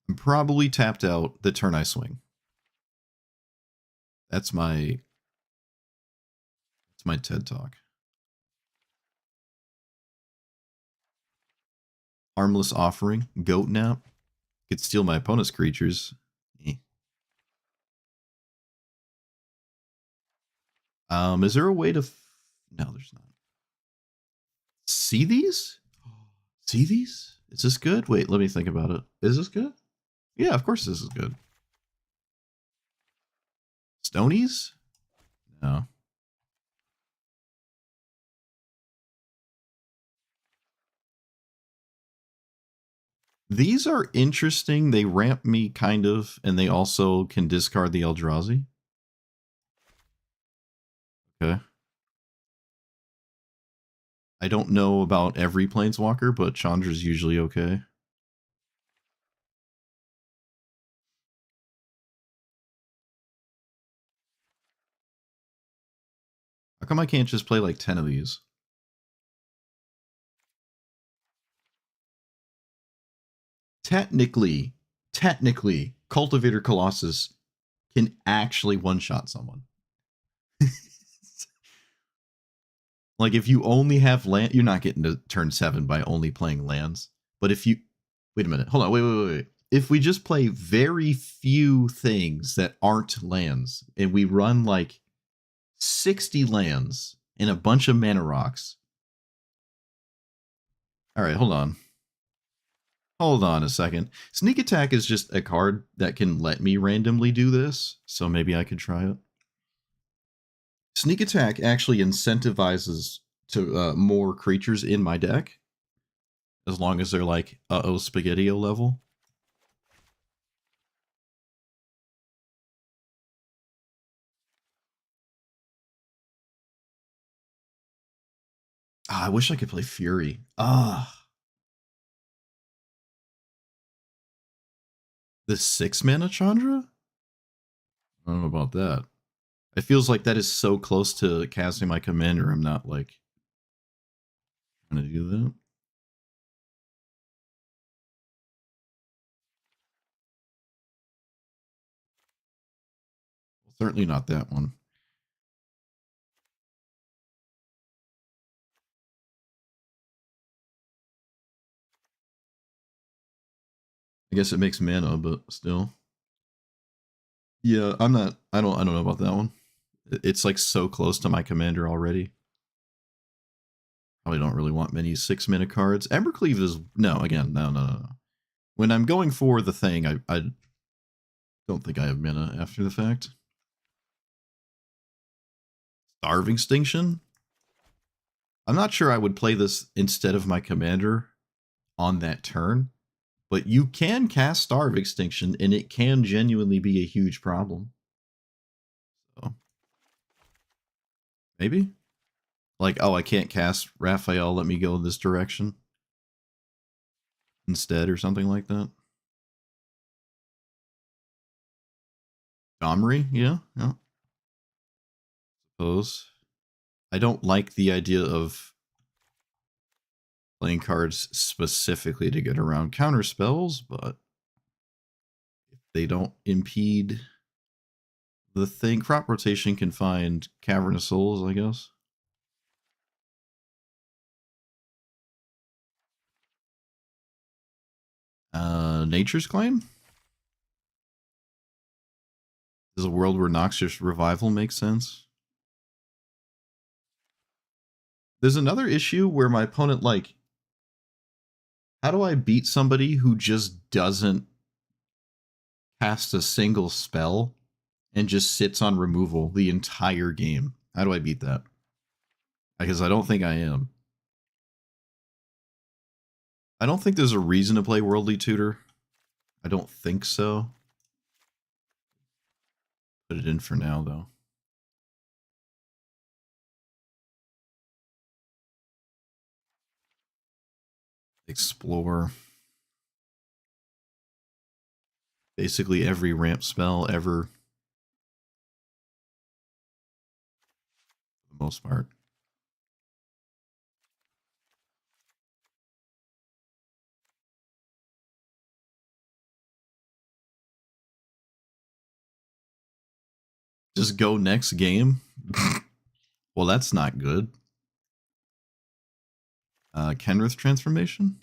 I'm probably tapped out the turn I swing. That's my TED Talk. Harmless Offering, Goat Nap. Could steal my opponent's creatures. Is there a way to... No, there's not. See these? See these? Is this good? Wait, let me think about it. Is this good? Yeah, of course this is good. Stonies? No. These are interesting. They ramp me, kind of, and they also can discard the Eldrazi. Okay. I don't know about every Planeswalker, but Chandra's usually okay. How come I can't just play like 10 of these? Technically, Cultivator Colossus can actually one-shot someone. Like, if you only have land, you're not getting to turn 7 by only playing lands. But if you... Wait a minute. Hold on. Wait. If we just play very few things that aren't lands, and we run, like, 60 lands, and a bunch of mana rocks. Alright, hold on. Hold on a second. Sneak Attack is just a card that can let me randomly do this, so maybe I could try it. Sneak Attack actually incentivizes to more creatures in my deck, as long as they're like Spaghetti-O level. I wish I could play Fury. The 6 mana Chandra? I don't know about that. It feels like that is so close to casting my commander, I'm not like trying to do that. Well, certainly not that one. I guess it makes mana, but still. Yeah, I don't know about that one. It's like so close to my commander already. Probably don't really want many 6 mana cards. Embercleave is no. When I'm going for the thing, I don't think I have mana after the fact. Starve Extinction? I'm not sure I would play this instead of my commander on that turn, but you can cast Starve Extinction, and it can genuinely be a huge problem. So, maybe? Like, oh, I can't cast Raphael, let me go in this direction instead, or something like that. Domri, yeah. Suppose. I don't like the idea of playing cards specifically to get around counter spells, but if they don't impede the thing, crop rotation can find Cavernous Souls, I guess. Nature's Claim? Does a world where Noxious Revival makes sense? There's another issue where my opponent, like, how do I beat somebody who just doesn't cast a single spell and just sits on removal the entire game? How do I beat that? Because I don't think I am. I don't think there's a reason to play Worldly Tutor. I don't think so. Put it in for now, though. Explore. Basically every ramp spell ever. For the most part. Just go next game? Well, that's not good. Kenrith Transformation?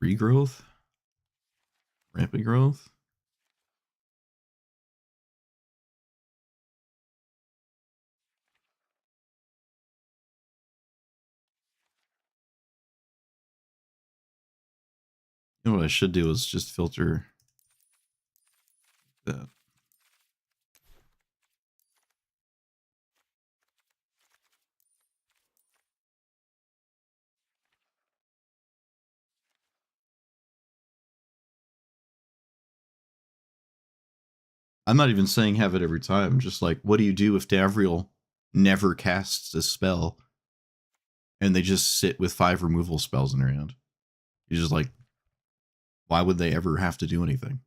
Regrowth? Rampant Growth? You know what I should do is just filter that. I'm not even saying have it every time. Just like, what do you do if Davriel never casts a spell and they just sit with 5 removal spells in their hand? You're just like, why would they ever have to do anything?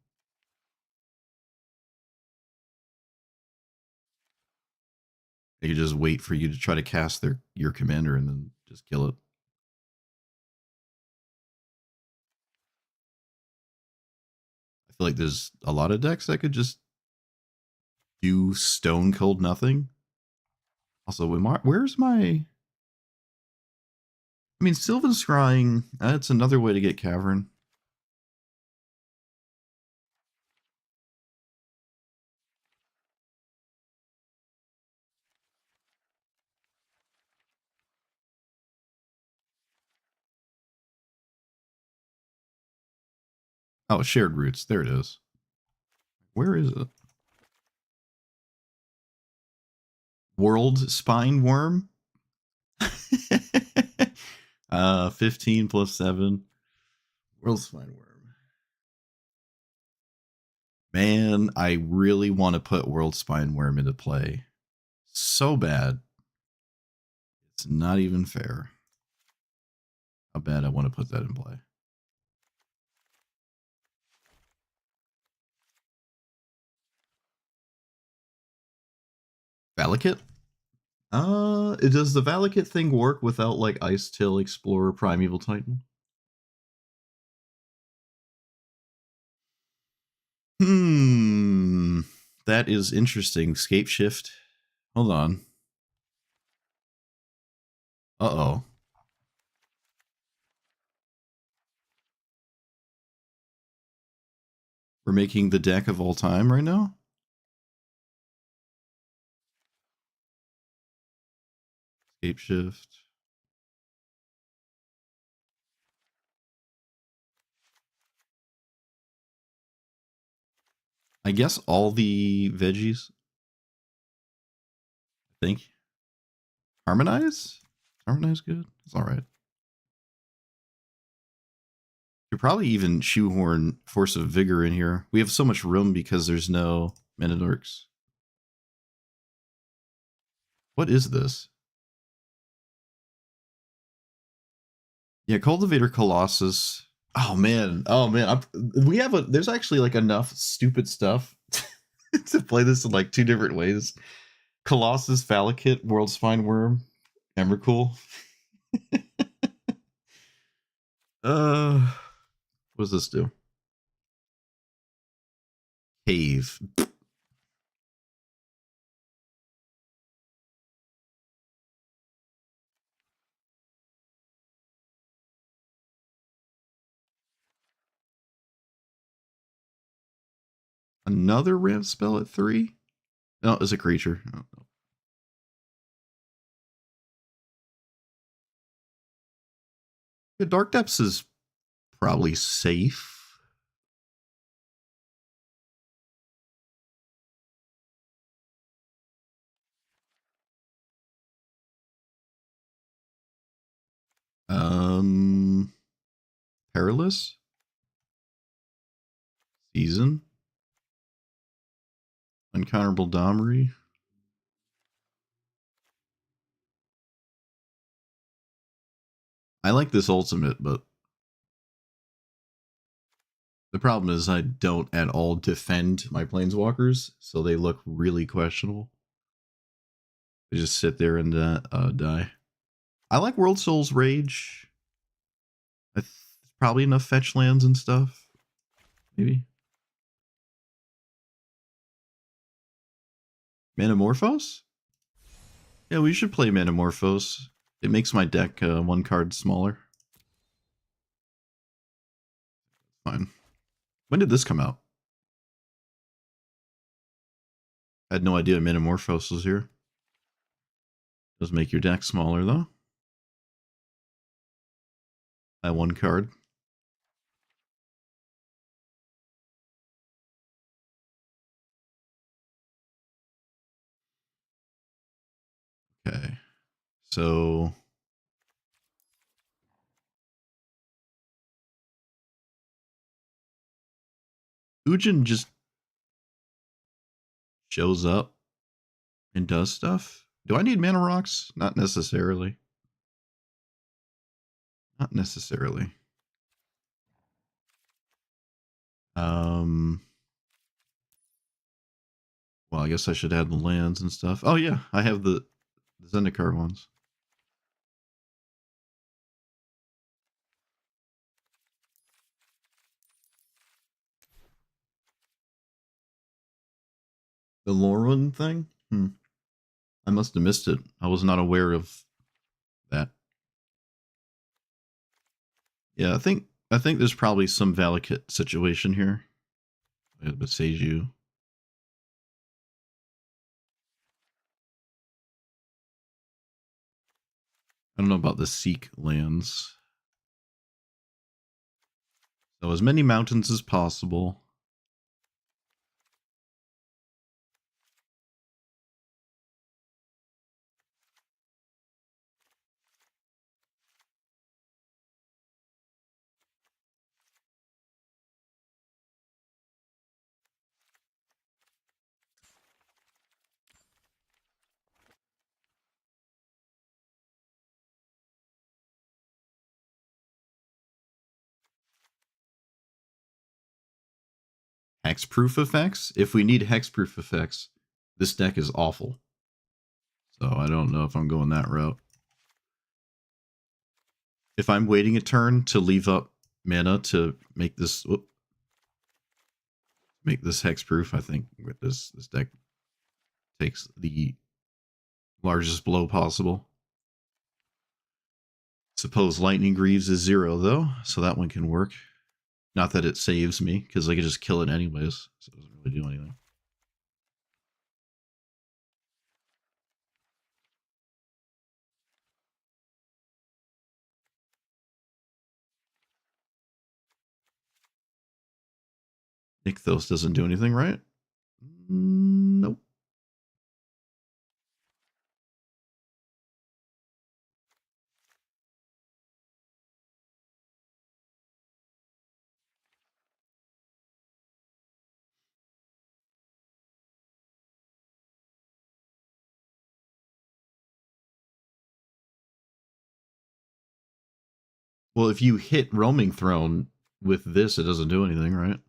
They could just wait for you to try to cast your commander and then just kill it. I feel like there's a lot of decks that could just do stone cold nothing. Also, where's my... I mean, Sylvan Scrying, that's another way to get Cavern. Oh, shared roots. There it is. Where is it? World spine worm? 15 plus 7. World spine worm. Man, I really want to put World spine worm into play. So bad. It's not even fair. How bad I want to put that in play. Valakut? Does the Valakut thing work without like Ice Tail Explorer Primeval Titan? That is interesting. Scape shift. Hold on. Uh-oh. We're making the deck of all time right now? Scape shift. I guess all the veggies. I think. Harmonize? Harmonize good? It's alright. Could probably even shoehorn Force of Vigor in here. We have so much room because there's no Menadorks. What is this? Yeah, Cultivator Colossus. Oh man, we have a. There's actually like enough stupid stuff to play this in like two different ways. Colossus, Valakut, World Spine Worm, Emrakul. What does this do? Cave. Another ramp spell at 3? No, it's a creature. Oh, no. The Dark Depths is probably safe. Perilous? Season? Uncounterable Domri? I like this ultimate, but the problem is I don't at all defend my planeswalkers, so they look really questionable. They just sit there and die. I like World Soul's Rage. Probably enough fetch lands and stuff. Maybe. Manamorphose? Yeah, we should play Manamorphose. It makes my deck one card smaller. Fine. When did this come out? I had no idea Manamorphose was here. Does make your deck smaller though. By one card. Okay. So Ujin just shows up and does stuff. Do I need mana rocks? Not necessarily. Not necessarily. Well, I guess I should add the lands and stuff. Oh yeah, I have the Zendikar ones. The Lorwyn thing? I must have missed it. I was not aware of that. Yeah, I think there's probably some Valakut situation here. But Seiju. I don't know about the Seek lands. So as many mountains as possible. Hexproof effects? If we need hexproof effects, this deck is awful. So I don't know if I'm going that route. If I'm waiting a turn to leave up mana to make this hexproof, I think this deck takes the largest blow possible. Suppose Lightning Greaves is 0 though, so that one can work. Not that it saves me, because I could just kill it anyways, so it doesn't really do anything. Nykthos doesn't do anything, right? Nope. Well, if you hit Roaming Throne with this, it doesn't do anything, right?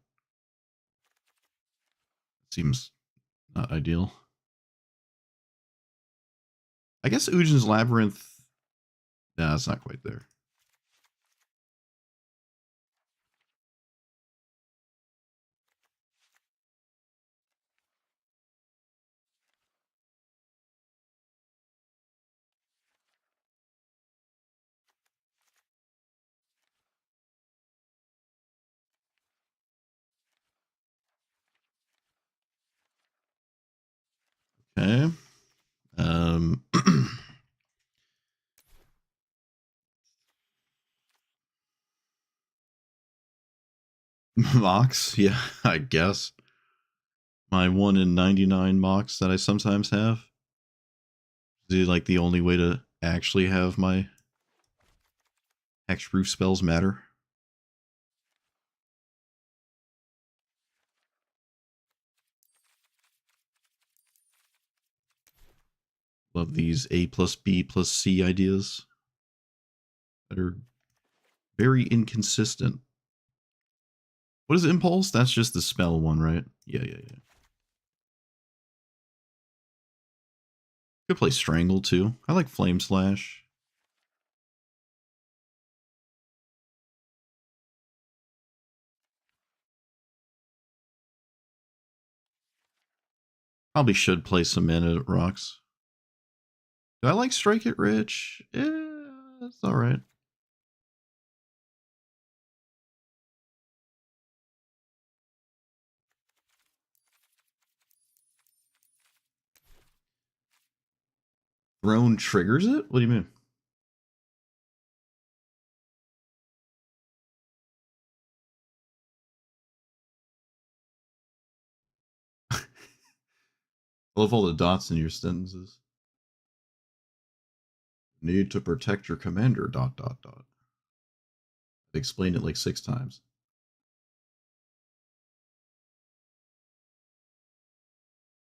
Seems not ideal. I guess Ujin's Labyrinth... Nah, it's not quite there. Okay. Mox? Yeah, I guess. My 1 in 99 Mox that I sometimes have. Is it like the only way to actually have my hexproof spells matter? Love these A plus B plus C ideas that are very inconsistent. What is Impulse? That's just the spell one, right? Yeah. Could play Strangle too. I like Flame Slash. Probably should play some Mana Rocks. Do I like Strike It Rich? It's alright. Throne triggers it? What do you mean? I love all the dots in your sentences. Need to protect your commander, ... I explained it like 6 times.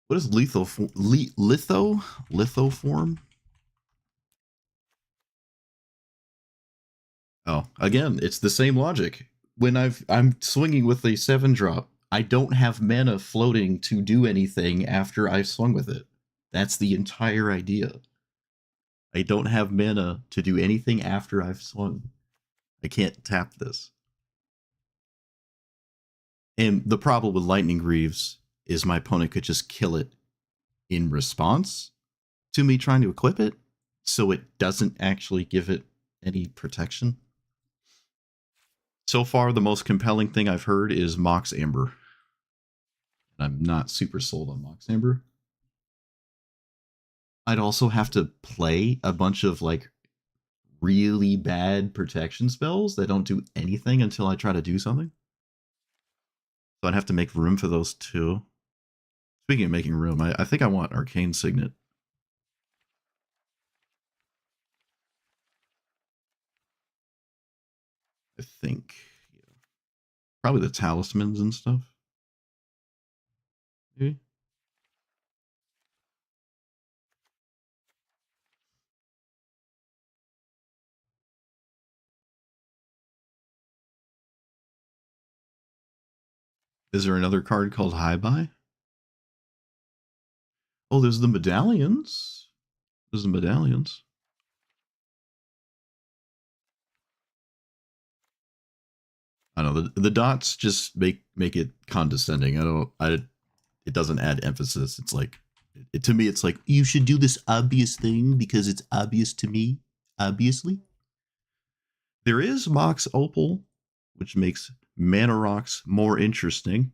What is lithoform? Oh, again, it's the same logic. When I'm swinging with a 7-drop, I don't have mana floating to do anything after I've swung with it. That's the entire idea. I don't have mana to do anything after I've swung. I can't tap this. And the problem with Lightning Greaves is my opponent could just kill it in response to me trying to equip it, so it doesn't actually give it any protection. So far, the most compelling thing I've heard is Mox Amber. I'm not super sold on Mox Amber. I'd also have to play a bunch of like really bad protection spells that don't do anything until I try to do something. So I'd have to make room for those two. Speaking of making room, I think I want Arcane Signet. I think. Yeah. Probably the talismans and stuff. Maybe. Is there another card called High Buy? Oh, there's the medallions. There's the medallions. I don't know, the dots just make it condescending. It doesn't add emphasis. It's like to me it's like you should do this obvious thing because it's obvious to me, obviously. There is Mox Opal, which makes mana rocks more interesting,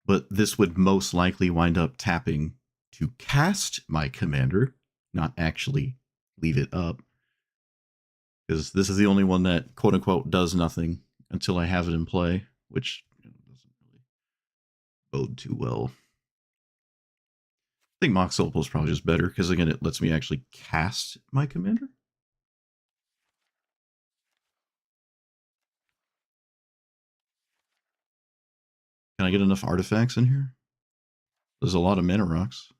but this would most likely wind up tapping to cast my commander, not actually leave it up. Because this is the only one that quote unquote does nothing until I have it in play, which doesn't really bode too well. I think Mox Opal is probably just better because again it lets me actually cast my commander. Can I get enough artifacts in here? There's a lot of mana rocks.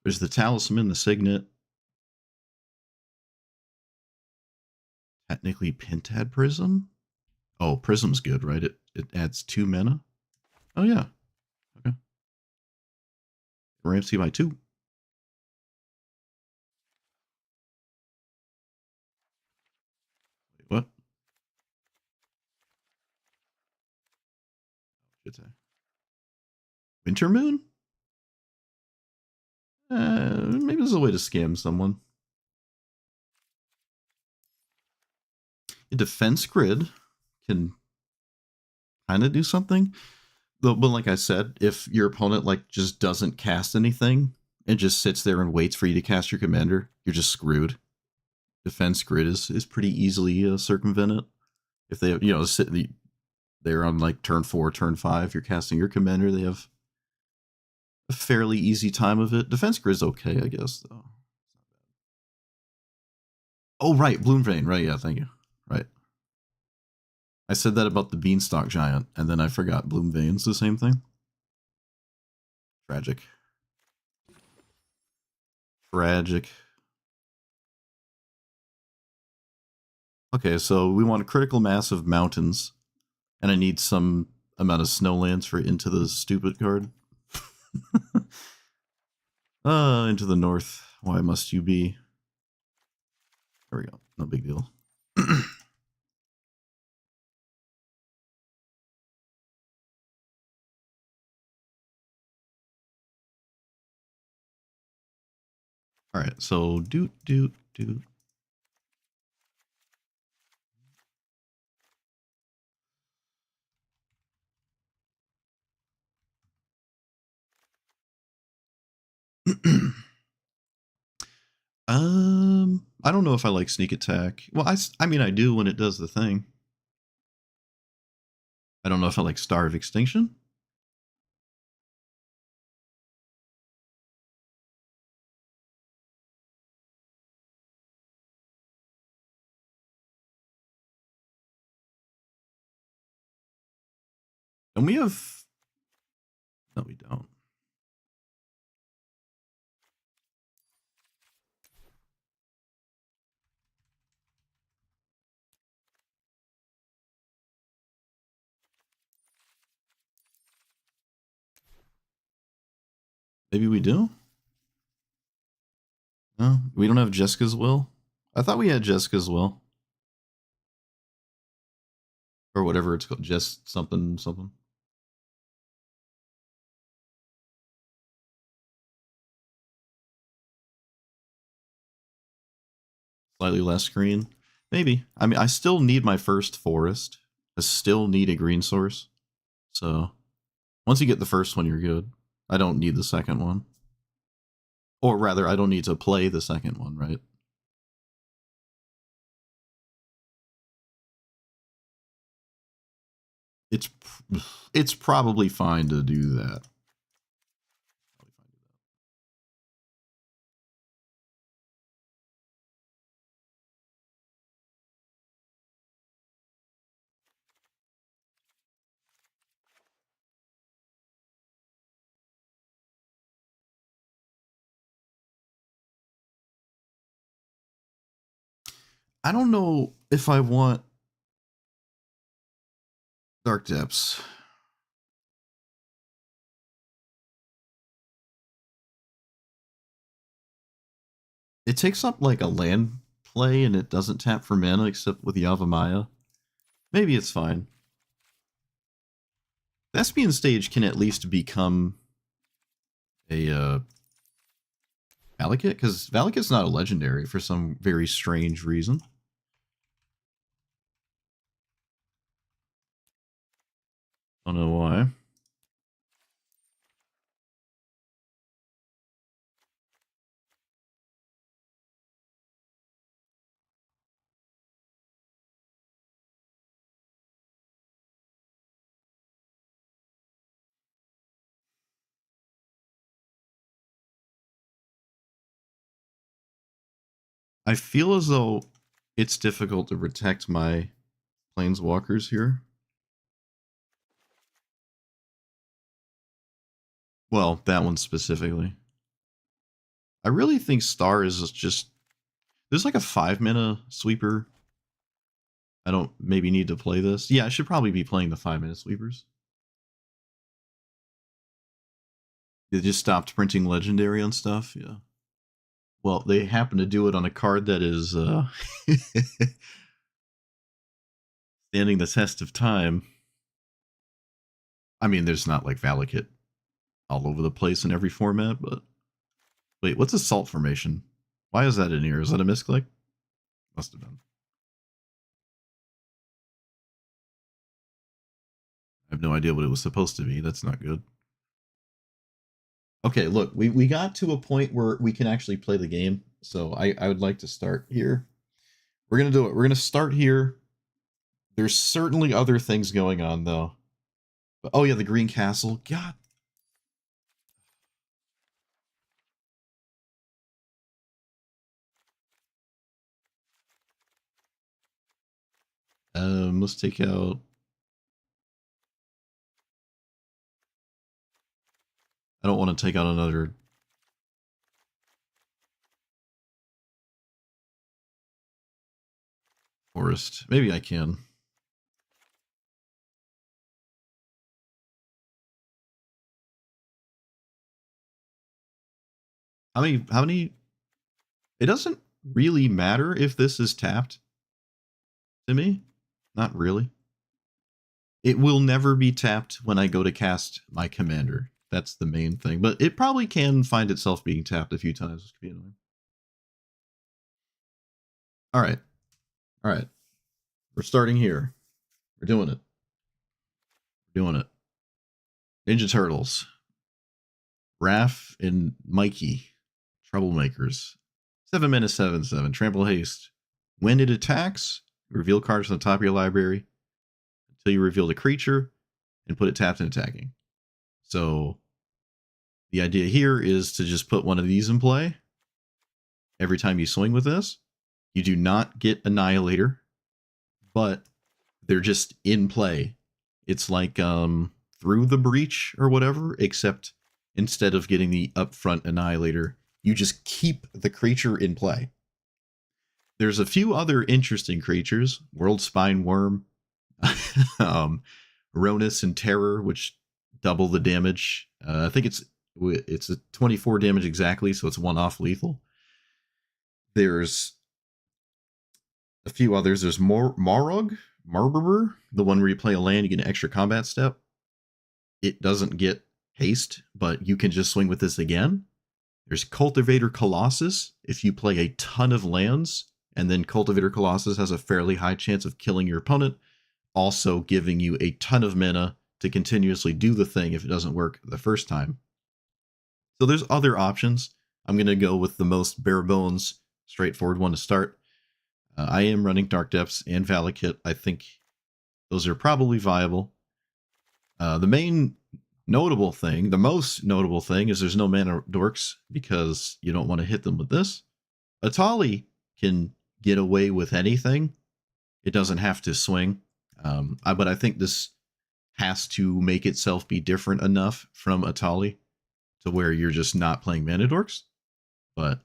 There's the talisman, the signet. Technically Pentad Prism. Oh, Prism's good, right? It adds 2 mana. Oh yeah. Okay. Ramps you by 2. Wait, what? Winter Moon? Maybe there's a way to scam someone. A defense grid can kind of do something. But like I said, if your opponent like just doesn't cast anything and just sits there and waits for you to cast your commander, you're just screwed. Defense grid is pretty easily circumvented. If they, they're on like turn 4, turn 5, you're casting your commander, they have a fairly easy time of it. Defense grid's okay, I guess, though. Oh, right, Bloomvein, right, yeah, thank you. Right. I said that about the Beanstalk Giant, and then I forgot Bloomvein's the same thing. Tragic. Tragic. Okay, so we want a critical mass of mountains, and I need some amount of snowlands for Into the Stupid card. Into the north. Why must you be? There we go. No big deal. All right, so doot. I don't know if I like sneak attack. Well, I mean, I do when it does the thing. I don't know if I like Star of Extinction. And we have... No, we don't. Maybe we do? No, we don't have Jessica's Will? I thought we had Jessica's Will. Or whatever it's called. Just something. Slightly less green. Maybe. I mean, I still need my first forest. I still need a green source. So, once you get the first one, you're good. I don't need the second one. Or rather, I don't need to play the second one, right? It's probably fine to do that. I don't know if I want Dark Depths. It takes up like a land play and it doesn't tap for mana except with Yavimaya. Maybe it's fine. Thespian Stage can at least become a Valakut, because Valakut's not a legendary for some very strange reason. Don't know why. I feel as though it's difficult to protect my planeswalkers here. Well, that one specifically. I really think Star is just... There's like a 5-mana sweeper. I don't maybe need to play this. Yeah, I should probably be playing the 5-mana sweepers. They just stopped printing legendary on stuff, yeah. Well, they happen to do it on a card that is standing the test of time. I mean, there's not like Valakut all over the place in every format, but... Wait, what's Assault Formation? Why is that in here? Is that a misclick? Must have been. I have no idea what it was supposed to be. That's not good. Okay, look, we got to a point where we can actually play the game, so I would like to start here. We're going to do it. We're going to start here. There's certainly other things going on, though. But, oh, yeah, the Green Castle. God. Let's take out... I don't want to take out another... forest. Maybe I can. How many... It doesn't really matter if this is tapped to me. Not really. It will never be tapped when I go to cast my commander. That's the main thing. But it probably can find itself being tapped a few times, which could be annoying. Alright. Alright. We're starting here. We're doing it. We're doing it. Ninja Turtles. Raph and Mikey. Troublemakers. 7 mana 7/7. Trample haste. When it attacks, reveal cards from the top of your library until you reveal the creature and put it tapped and attacking. So the idea here is to just put one of these in play every time you swing with this. You do not get Annihilator, but they're just in play. It's like Through the Breach or whatever, except instead of getting the upfront Annihilator, you just keep the creature in play. There's a few other interesting creatures. World Spine Worm, Ronus and Terror, which double the damage. I think it's a 24 damage exactly, so it's one-off lethal. There's a few others. There's Marburger, the one where you play a land, you get an extra combat step. It doesn't get haste, but you can just swing with this again. There's Cultivator Colossus. If you play a ton of lands, and then Cultivator Colossus has a fairly high chance of killing your opponent, also giving you a ton of mana to continuously do the thing if it doesn't work the first time. So there's other options. I'm going to go with the most bare bones, straightforward one to start. I am running Dark Depths and Valakut. I think those are probably viable. The most notable thing is there's no mana dorks because you don't want to hit them with this. Atali can get away with anything. It doesn't have to swing. But I think this has to make itself be different enough from Atali to where you're just not playing mana dorks. But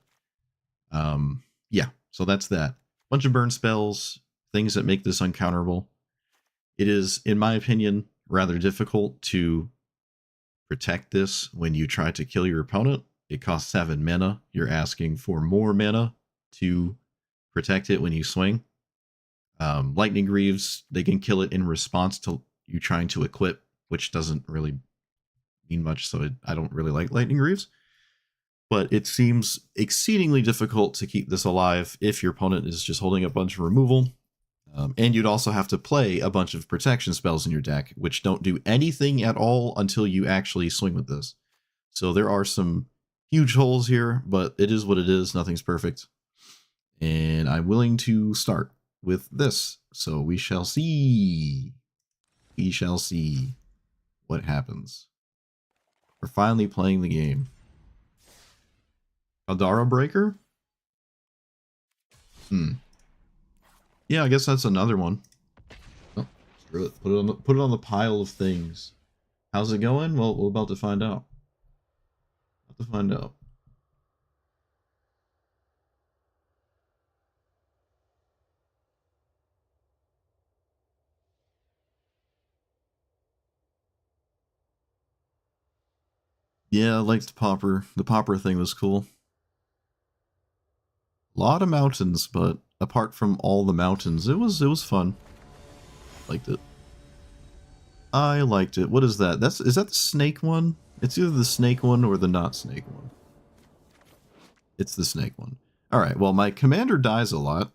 yeah, so that's that. Bunch of burn spells, things that make this uncounterable. It is, in my opinion, rather difficult to protect this when you try to kill your opponent. It costs 7 mana. You're asking for more mana to protect it when you swing. Lightning Greaves, they can kill it in response to you trying to equip, which doesn't really mean much, so I don't really like Lightning Greaves. But it seems exceedingly difficult to keep this alive if your opponent is just holding a bunch of removal. And you'd also have to play a bunch of protection spells in your deck, which don't do anything at all until you actually swing with this. So there are some huge holes here, but it is what it is. Nothing's perfect. And I'm willing to start with this. So we shall see. We shall see what happens. We're finally playing the game. Adara Breaker? Yeah, I guess that's another one. Oh, screw it. Put it on the pile of things. How's it going? Well, we're about to find out. Yeah, I liked the popper. The popper thing was cool. A lot of mountains, but apart from all the mountains, it was fun. Liked it. I liked it. What is that? Is that the snake one? It's either the snake one or the not snake one. It's the snake one. Alright, well, my commander dies a lot.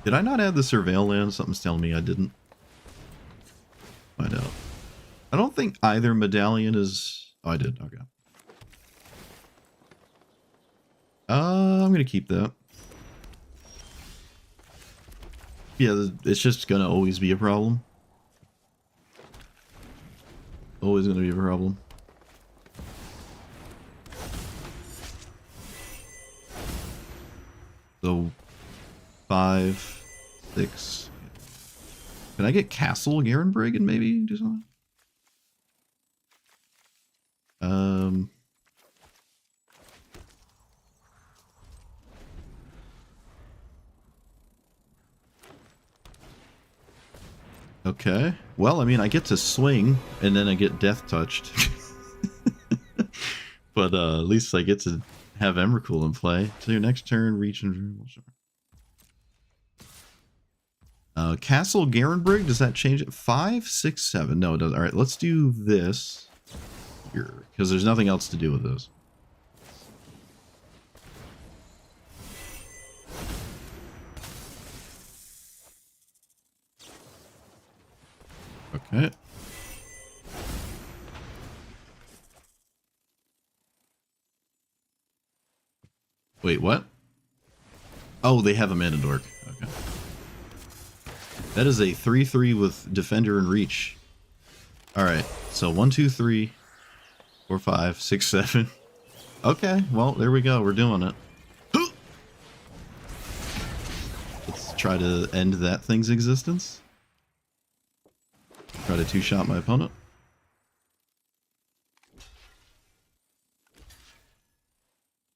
Did I not add the Surveil land? Something's telling me I didn't. Find out. I don't think either medallion is... Oh, I did. Okay. I'm gonna keep that. Yeah, it's just gonna always be a problem. Always gonna be a problem. So, 5, 6. Can I get Castle Garenbrigg and maybe do something? Okay. Well, I mean, I get to swing, and then I get death touched. But at least I get to have Emrakul in play. So your next turn, reach and... Castle Garenbrigg, does that change it? 5, 6, 7. No, it doesn't. Alright, let's do this here, because there's nothing else to do with this. Okay. Wait, what? Oh, they have a mana dork. Okay. That is a 3/3 with Defender and Reach. Alright, so 1, 2, 3, 4, 5, 6, 7. Okay, well, there we go. We're doing it. Let's try to end that thing's existence. Try to two-shot my opponent.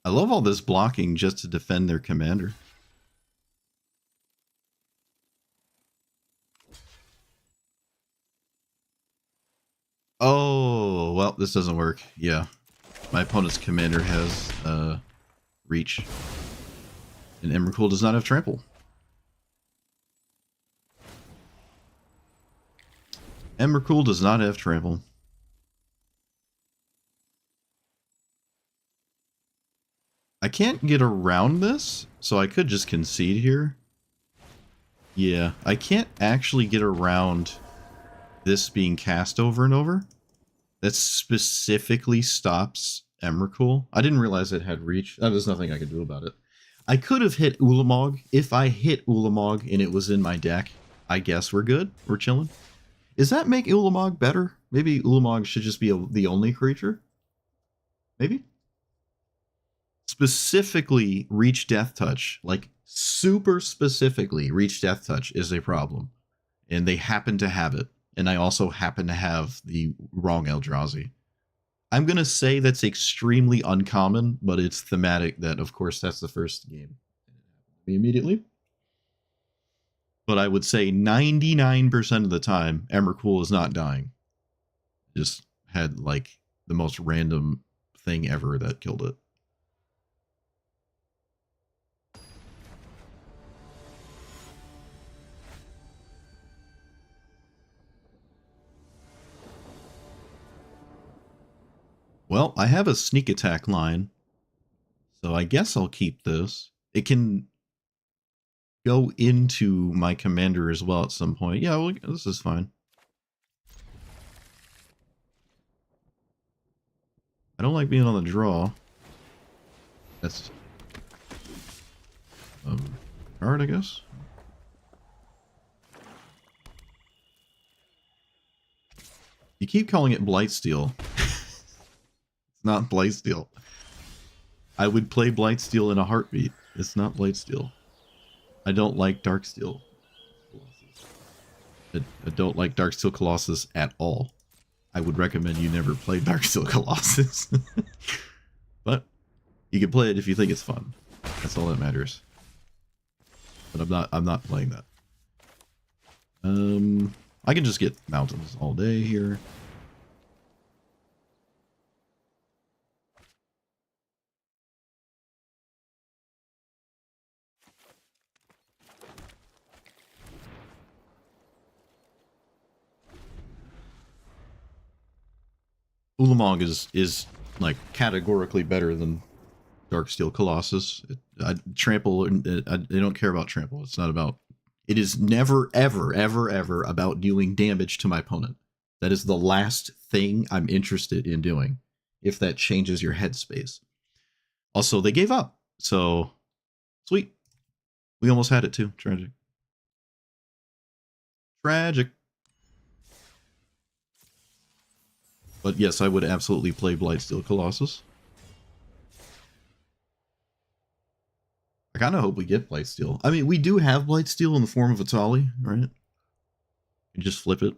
I love all this blocking just to defend their commander. Oh, well, this doesn't work. Yeah. My opponent's commander has reach. And Emrakul does not have trample. Emrakul does not have trample. I can't get around this, so I could just concede here. Yeah, I can't actually get around this being cast over and over. That specifically stops Emrakul. I didn't realize it had reach. There's nothing I could do about it. I could have hit Ulamog. If I hit Ulamog and it was in my deck, I guess we're good. We're chilling. Does that make Ulamog better? Maybe Ulamog should just be the only creature? Maybe? Specifically, Reach Death Touch, like super specifically, Reach Death Touch is a problem. And they happen to have it. And I also happen to have the wrong Eldrazi. I'm going to say that's extremely uncommon, but it's thematic that, of course, that's the first game. Immediately. But I would say 99% of the time, Emrakul is not dying. Just had, like, the most random thing ever that killed it. Well, I have a sneak attack line, so I guess I'll keep this. It can go into my commander as well at some point. Yeah, well, this is fine. I don't like being on the draw. That's card, I guess. You keep calling it Blightsteel. It's not Blightsteel. I would play Blightsteel in a heartbeat. It's not Blightsteel. I don't like Darksteel Colossus. I don't like Darksteel Colossus at all. I would recommend you never play Darksteel Colossus. But you can play it if you think it's fun. That's all that matters. But I'm not playing that. I can just get mountains all day here. Ulamog is like categorically better than Darksteel Colossus. Trample, they don't care about trample. It's not about. It is never, ever, ever, ever about doing damage to my opponent. That is the last thing I'm interested in doing. If that changes your headspace. Also, they gave up. So, sweet. We almost had it too. Tragic. Tragic. But yes, I would absolutely play Blightsteel Colossus. I kind of hope we get Blightsteel. I mean, we do have Blightsteel in the form of Atali, right? You just flip it.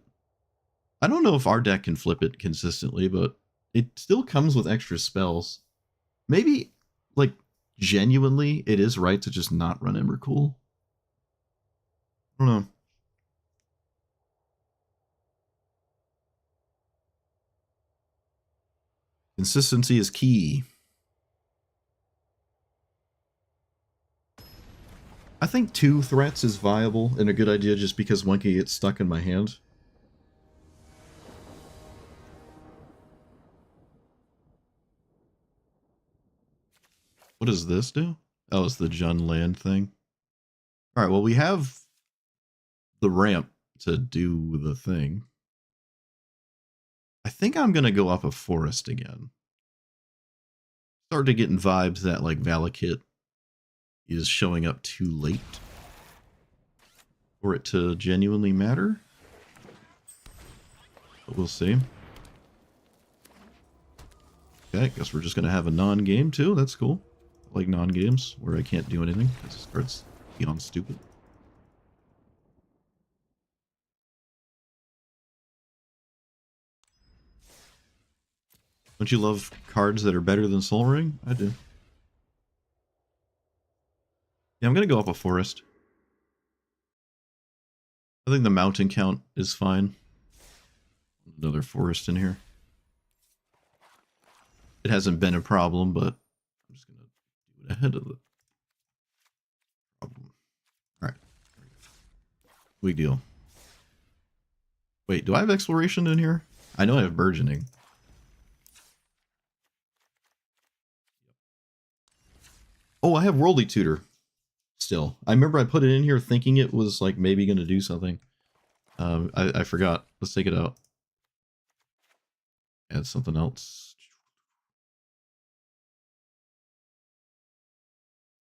I don't know if our deck can flip it consistently, but it still comes with extra spells. Maybe, like, genuinely, it is right to just not run Emrakul. I don't know. Consistency is key. I think 2 threats is viable and a good idea just because one can get stuck in my hand. What does this do? Oh, it's the Jun land thing. Alright, well, we have the ramp to do the thing. I think I'm going to go up a forest again. Started getting vibes that, like, Valakut is showing up too late for it to genuinely matter. But we'll see. Okay, I guess we're just going to have a non-game too. That's cool. I like non-games where I can't do anything because this card's beyond stupid. Don't you love cards that are better than Soul Ring? I do. Yeah, I'm going to go up a forest. I think the mountain count is fine. Another forest in here. It hasn't been a problem, but I'm just going to do it ahead of the problem. Alright. Big deal. Wait, do I have exploration in here? I know I have burgeoning. Oh, I have Worldly Tutor. Still, I remember I put it in here thinking it was like maybe going to do something. I forgot. Let's take it out. Add something else.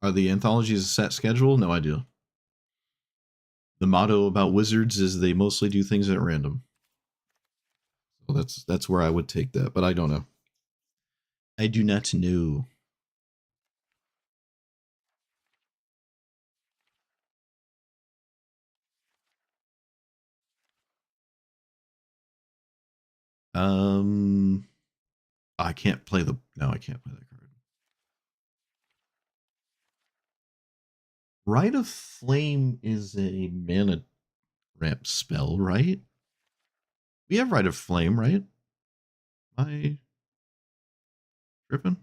Are the anthologies a set schedule? No idea. The motto about wizards is they mostly do things at random. So that's where I would take that, but I don't know. I do not know. I can't play the... No, I can't play that card. Rite of Flame is a mana ramp spell, right? We have Rite of Flame, right? Am I tripping?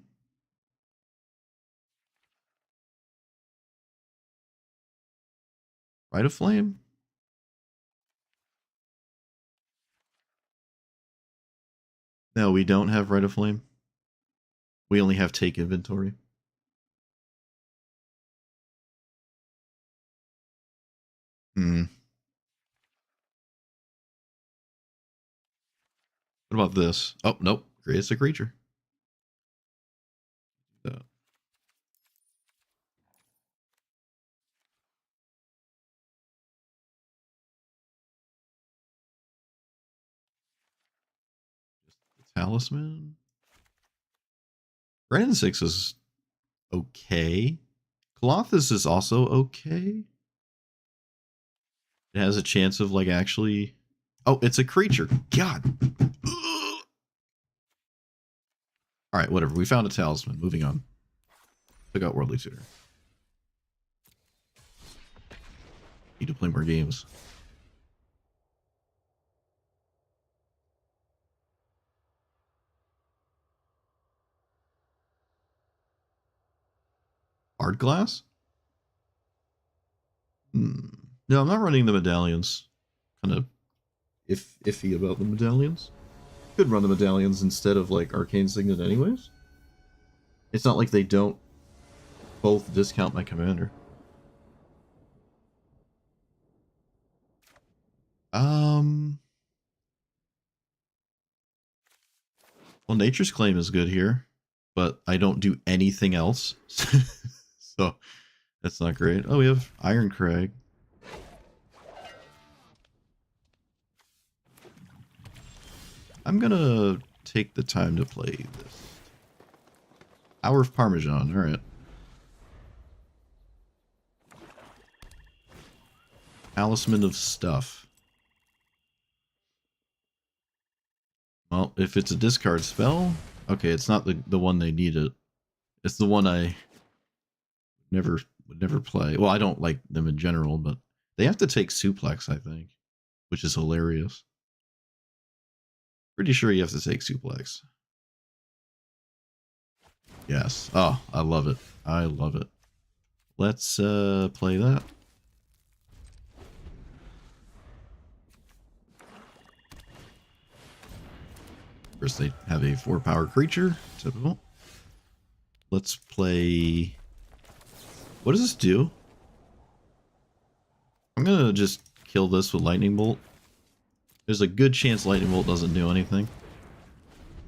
Rite of Flame? No, we don't have Rite of Flame. We only have Take Inventory. Hmm. What about this? Oh, nope. Creates a creature. Just the Talisman. Brandon 6 is okay. Colossus is also okay. It has a chance of like actually... Oh, it's a creature. God. Alright, whatever. We found a talisman. Moving on. Took out Worldly Tutor. Need to play more games. Hard Glass? No, I'm not running the medallions. Kind of iffy about the medallions. Could run the medallions instead of like Arcane Signet anyways. It's not like they don't both discount my commander. Well, Nature's Claim is good here, but I don't do anything else. So that's not great. Oh, we have Iron Crag. I'm gonna take the time to play this. Hour of Parmesan, alright. Talisman of Stuff. Well, if it's a discard spell, okay, it's not the one they needed. It's the one I would never play. Well, I don't like them in general, but they have to take Suplex, I think, which is hilarious. Pretty sure you have to take Suplex. Yes. Oh, I love it. I love it. Let's play that. First, they have a 4-power creature. Typical. Let's play... What does this do? I'm gonna just kill this with Lightning Bolt. There's a good chance Lightning Bolt doesn't do anything.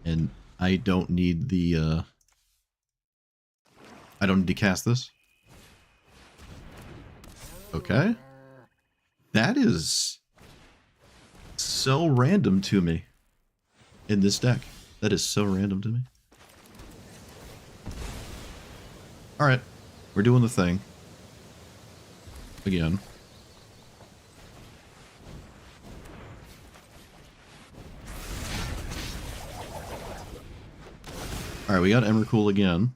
And I don't need the... I don't need to cast this. Okay. That is so random to me in this deck. That is so random to me. Alright. We're doing the thing. Again. Alright, we got Emrakul again.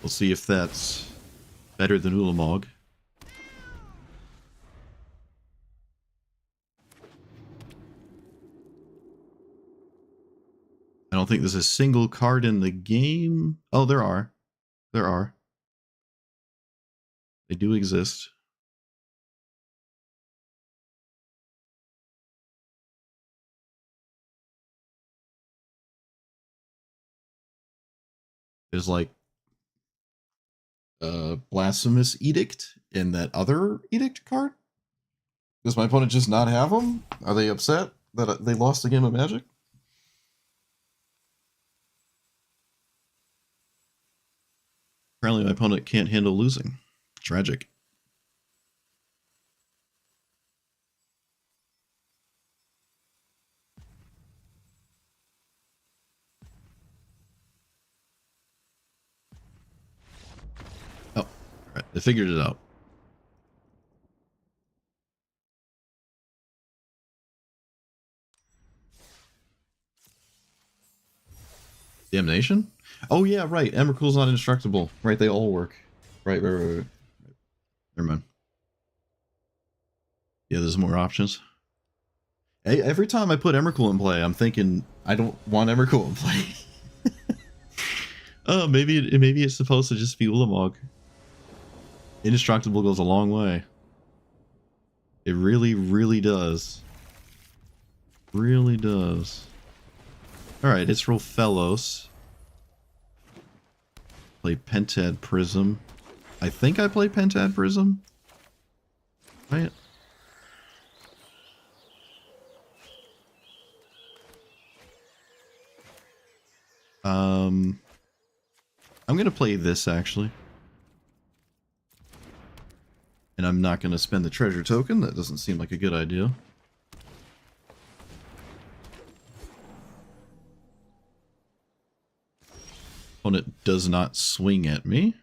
We'll see if that's better than Ulamog. I don't think there's a single card in the game. Oh, there are. There are. They do exist. There's like Blasphemous Edict in that other Edict card. Does my opponent just not have them? Are they upset that they lost the game of Magic? Apparently my opponent can't handle losing. Tragic. Oh, alright, they figured it out. Damnation? Oh yeah, right. Emrakul's not indestructible. Right, they all work. Right. Never mind. Yeah, there's more options. Hey, every time I put Emrakul in play, I'm thinking I don't want Emrakul in play. Oh, maybe it's supposed to just be Ulamog. Indestructible goes a long way. It really, really does. Really does. Alright, it's Rofellos. Play Pentad Prism. I think I play Pentad Prism. Right? I'm gonna play this actually. And I'm not gonna spend the treasure token. That doesn't seem like a good idea. Opponent does not swing at me.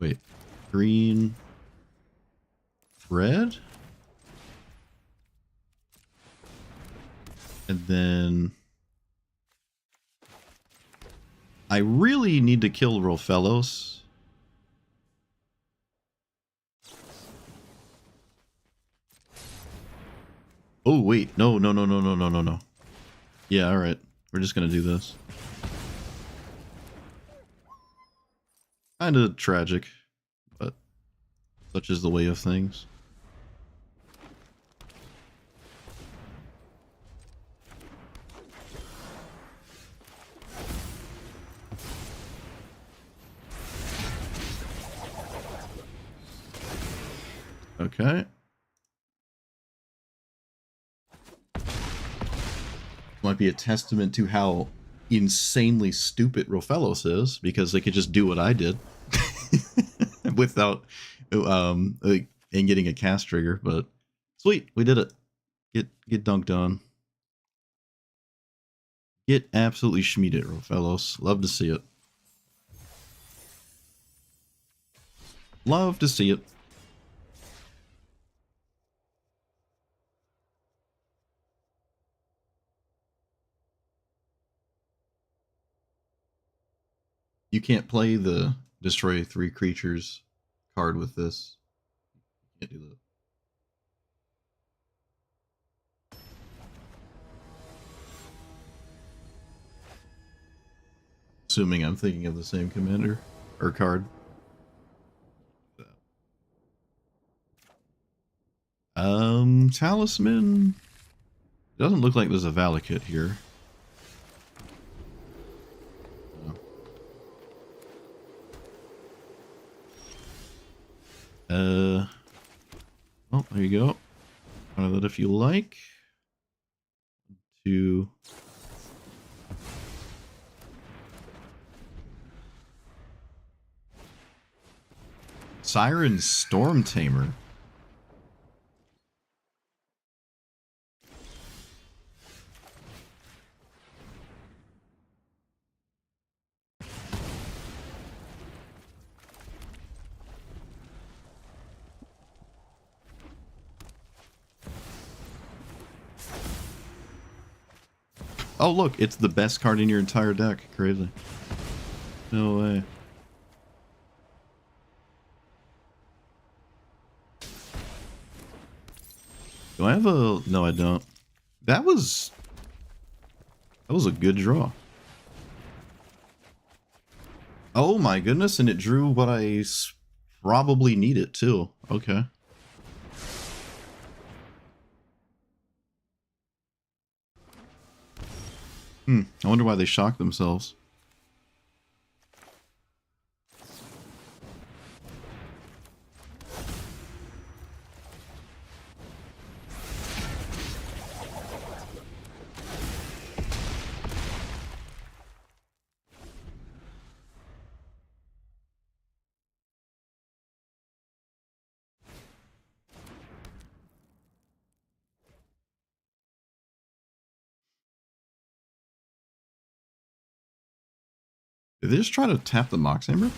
Wait, green, red? And then I really need to kill Rofellos. Oh wait, no. Yeah, alright. We're just gonna do this. Kinda tragic, but such is the way of things. Okay. Might be a testament to how insanely stupid Rofellos is, because they could just do what I did without and getting a cast trigger. But sweet, we did it. Get dunked on. Get absolutely schmeeded, Rofellos. Love to see it. Love to see it. You can't play the destroy 3 creatures card with this. You can't do that. Assuming I'm thinking of the same commander or card. Talisman. Doesn't look like there's a Valakut here. Oh, there you go. One of that if you like. 2. Siren Storm Tamer. Oh look, it's the best card in your entire deck. Crazy. No way. Do I have a... No, I don't. That was a good draw. Oh my goodness, and it drew what I probably needed too. Okay. I wonder why they shocked themselves. Did they just try to tap the Mox Hammer?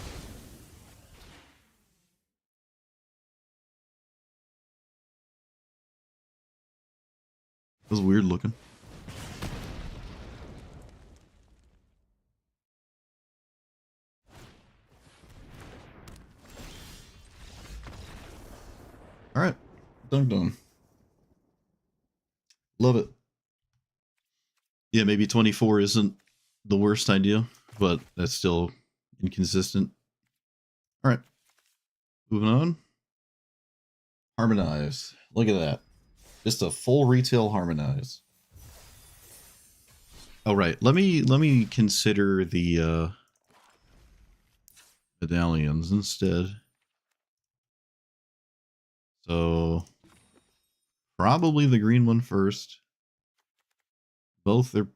That was weird looking. Alright. Done. Love it. Yeah, maybe 24 isn't the worst idea, but that's still inconsistent. Alright. Moving on. Harmonize. Look at that. Just a full retail harmonize. Oh right. Let me consider the medallions instead. So probably the green one first. Both are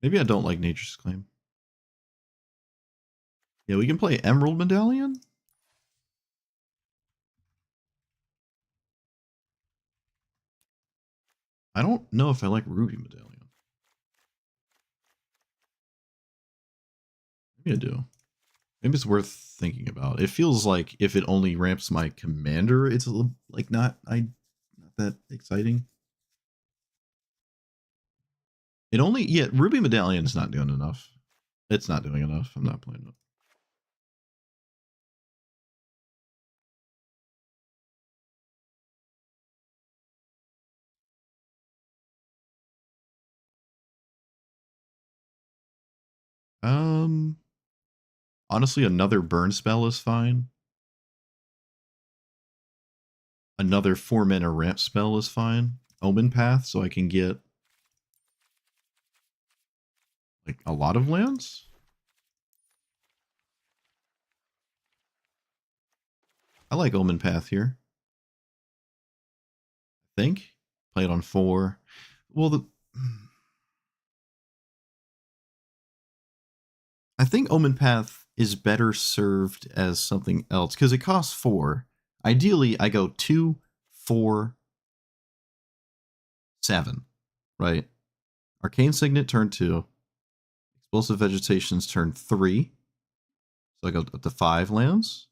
maybe I don't like Nature's Claim. Yeah, we can play Emerald Medallion. I don't know if I like Ruby Medallion. Maybe I do. Maybe it's worth thinking about. It feels like if it only ramps my commander, it's a little, like not that exciting. It only Ruby Medallion's not doing enough. It's not doing enough. I'm not playing it. Honestly, another burn spell is fine. Another 4-mana ramp spell is fine. Omen Path, so I can get like a lot of lands. I like Omen Path here. I think. Play it on 4. Well, I think Omen Path is better served as something else because it costs 4. Ideally, I go 2, 4, 7, right? Arcane Signet turn 2. Explosive Vegetation's turn 3. So I go up to 5 lands.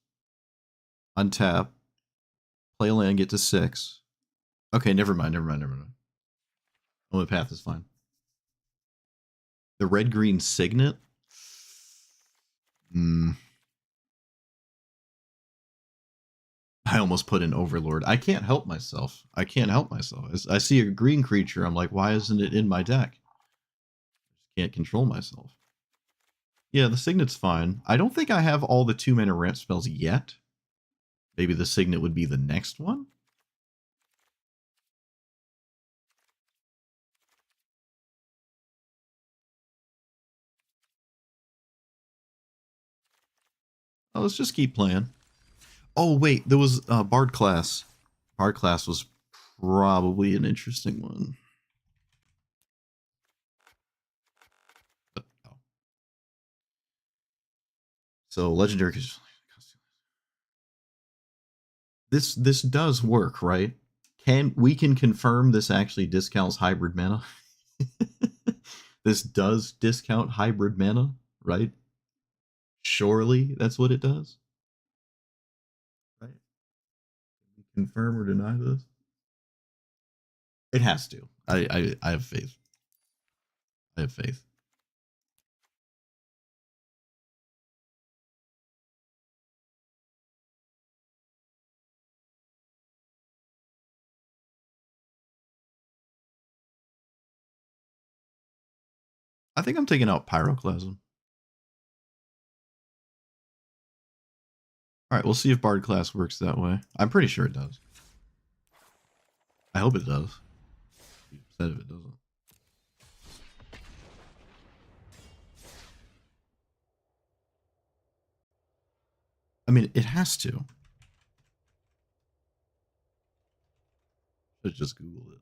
Untap. Play a land, get to 6. Okay, never mind. Omen Path is fine. The red-green Signet? I almost put in Overlord. I can't help myself. I see a green creature. I'm like, why isn't it in my deck? Can't control myself. Yeah, the Signet's fine. I don't think I have all the 2-mana ramp spells yet. Maybe the Signet would be the next one? Oh, let's just keep playing. Oh, wait, there was Bard class. Bard class was probably an interesting one. But, oh. So, Legendary... This does work, right? We can confirm this actually discounts hybrid mana? This does discount hybrid mana, right? Surely that's what it does, right? Confirm or deny this? It has to. I have faith. I have faith. I think I'm taking out Pyroclasm. Alright, we'll see if Bard class works that way. I'm pretty sure it does. I hope it does. Be upset if it doesn't. I mean, it has to. Let's just Google it.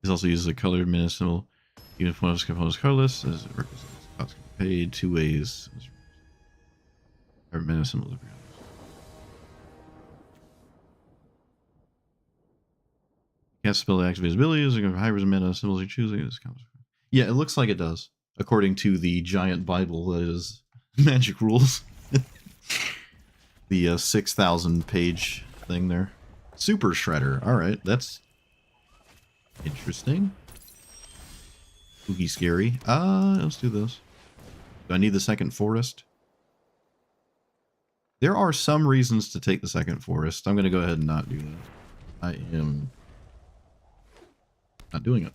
This also uses a colored medicinal. Even if one of its components is colorless, as it represents cost paid 2 ways. Or medicinal. Cast spell activates abilities, and hybrids and mana symbols you're choosing. This counts. Yeah, it looks like it does, according to the giant Bible that is Magic Rules. The 6,000 page thing there. Super Shredder. Alright, that's interesting. Spooky scary. Let's do this. Do I need the second forest? There are some reasons to take the second forest. I'm going to go ahead and not do that. I am not doing it.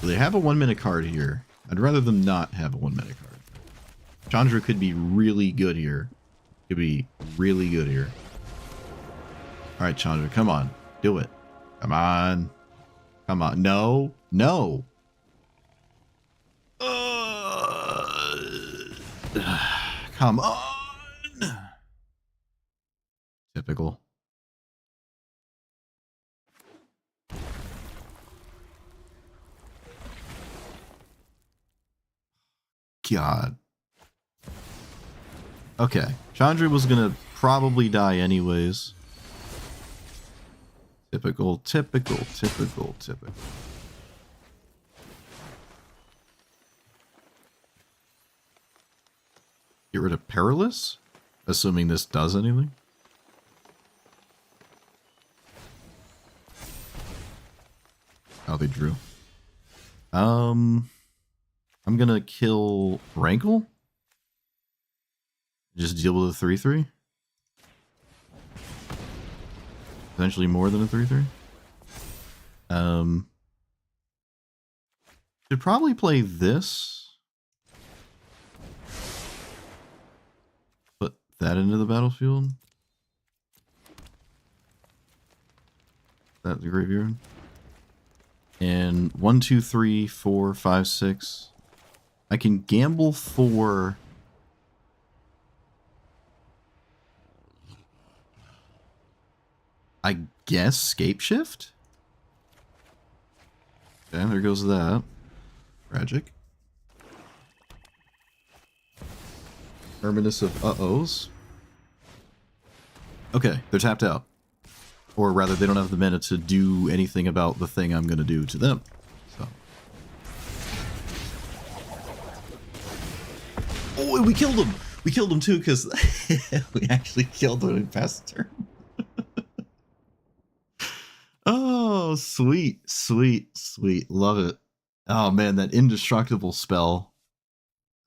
So they have a 1-mana card here. I'd rather them not have a 1-mana card. Chandra could be really good here. Could be really good here. Alright, Chandra, come on. Do it. Come on. Come on. No. No. Come on. Typical. God. Okay. Chandra was gonna probably die anyways. Typical, typical, typical, typical. Get rid of Perilous? Assuming this does anything. Oh, they drew. I'm gonna kill Rankle. Just deal with a 3/3. Potentially more than a 3/3. Should probably play this. Put that into the battlefield. That's the graveyard. And 1, 2, 3, 4, 5, 6. I can gamble for I guess Scapeshift? Okay, there goes that. Tragic. Terminus of uh-ohs. Okay, they're tapped out. Or rather, they don't have the mana to do anything about the thing I'm going to do to them. So. Oh, we killed him! We killed him too, because we actually killed him in past turn. Oh, sweet, sweet, sweet. Love it. Oh, man, that indestructible spell.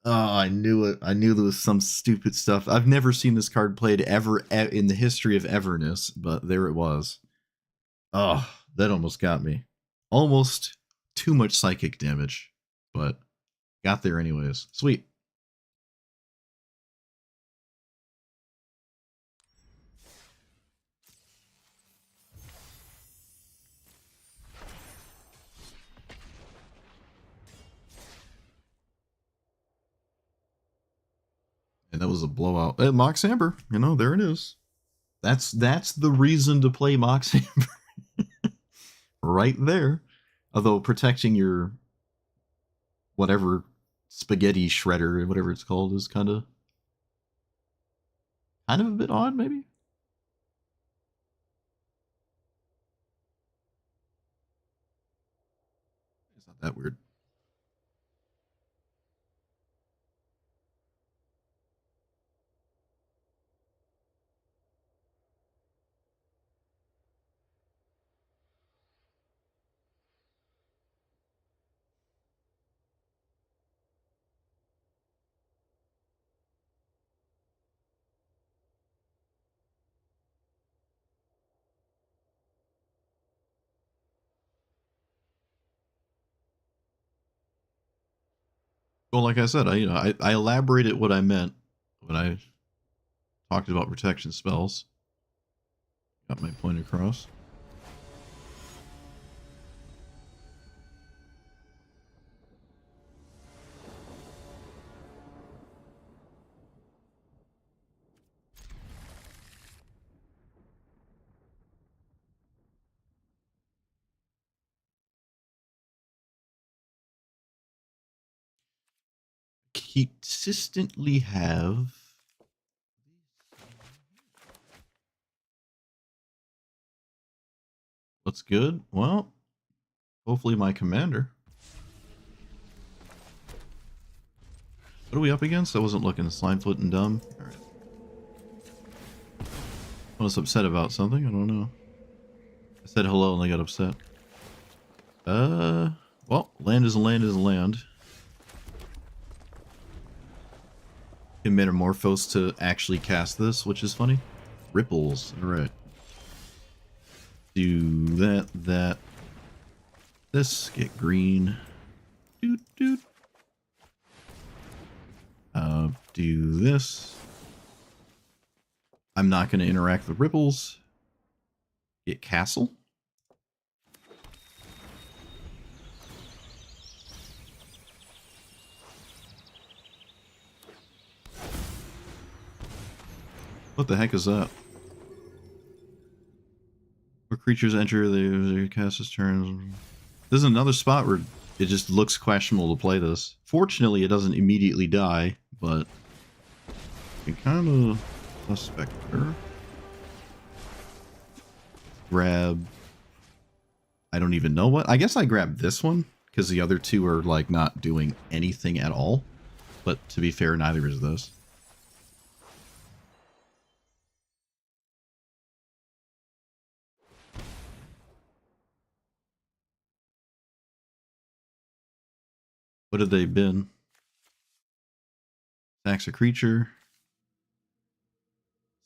Oh, I knew it. I knew there was some stupid stuff. I've never seen this card played ever in the history of Everness, but there it was. Oh, that almost got me. Almost too much psychic damage, but got there anyways. Sweet. And that was a blowout. Mox Amber, you know, there it is. That's the reason to play Mox Amber. Right there. Although protecting your whatever spaghetti shredder, whatever it's called, is kind of a bit odd, maybe. Not that weird. Well, like I said, I elaborated what I meant when I talked about protection spells. Got my point across. Consistently have what's good? Well, hopefully my commander. What are we up against? I wasn't looking. Slimefoot and Dumb. Alright. I was upset about something. I don't know. I said hello and they got upset. Well, land is a land is a land. Can Metamorphose to actually cast this, which is funny. Ripples. Alright. Do that. This. Get green. Doot doot. Do this. I'm not going to interact with ripples. Get castle. What the heck is that? Where creatures enter, they cast its turns. This is another spot where it just looks questionable to play this. Fortunately, it doesn't immediately die, but you kind of suspect her. Grab. I don't even know what. I guess I grabbed this one because the other two are like not doing anything at all. But to be fair, neither is this. What have they been? Attacks a creature.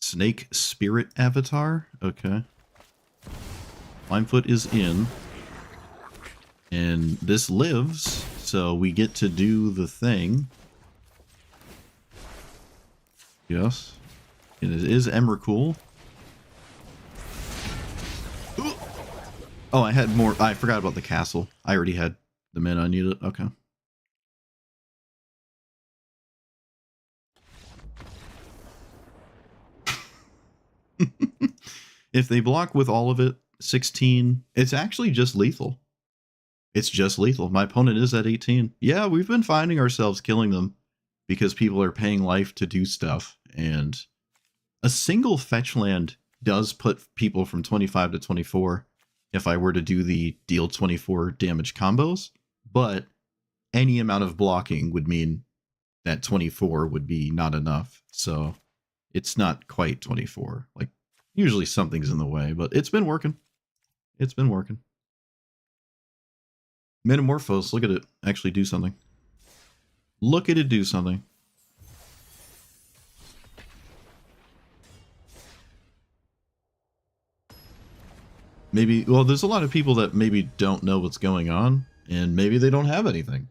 Snake Spirit Avatar. Okay. Limefoot is in. And this lives, so we get to do the thing. Yes. And it is Emrakul. Oh, I had more. I forgot about the castle. I already had the mana I needed. Okay. If they block with all of it, 16, it's actually just lethal. It's just lethal. My opponent is at 18. Yeah, we've been finding ourselves killing them because people are paying life to do stuff. And a single fetch land does put people from 25 to 24 if I were to do the deal 24 damage combos. But any amount of blocking would mean that 24 would be not enough. So it's not quite 24. Like, usually something's in the way, but it's been working. It's been working. Metamorphose, look at it actually do something. Look at it do something. Maybe, well, there's a lot of people that maybe don't know what's going on, and maybe they don't have anything.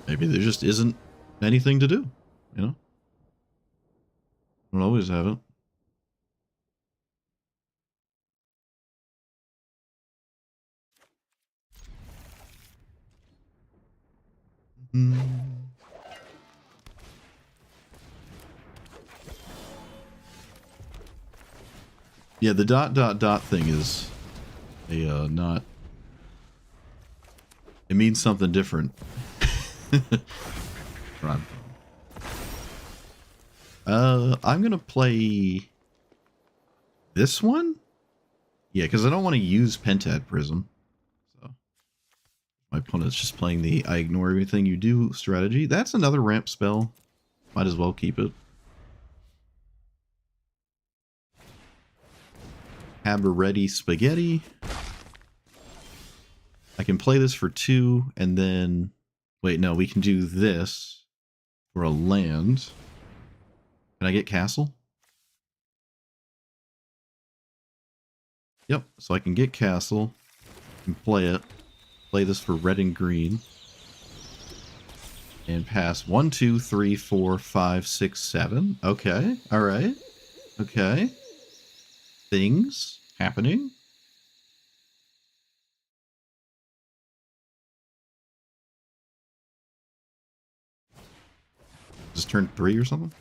Maybe there just isn't anything to do, you know? Don't always have it. Yeah, the ... thing is a not. It means something different. I'm gonna play this one. Yeah, because I don't want to use Pentad Prism. So My opponent's just playing the I ignore everything you do strategy. That's another ramp spell. Might as well keep it. Ready spaghetti. I can play this for 2 and then... Wait, no, we can do this for a land. Can I get castle? Yep, so I can get castle and play it. Play this for red and green. And pass 1, 2, 3, 4, 5, 6, 7. Okay, alright. Okay. Things happening. Is this turn 3 or something?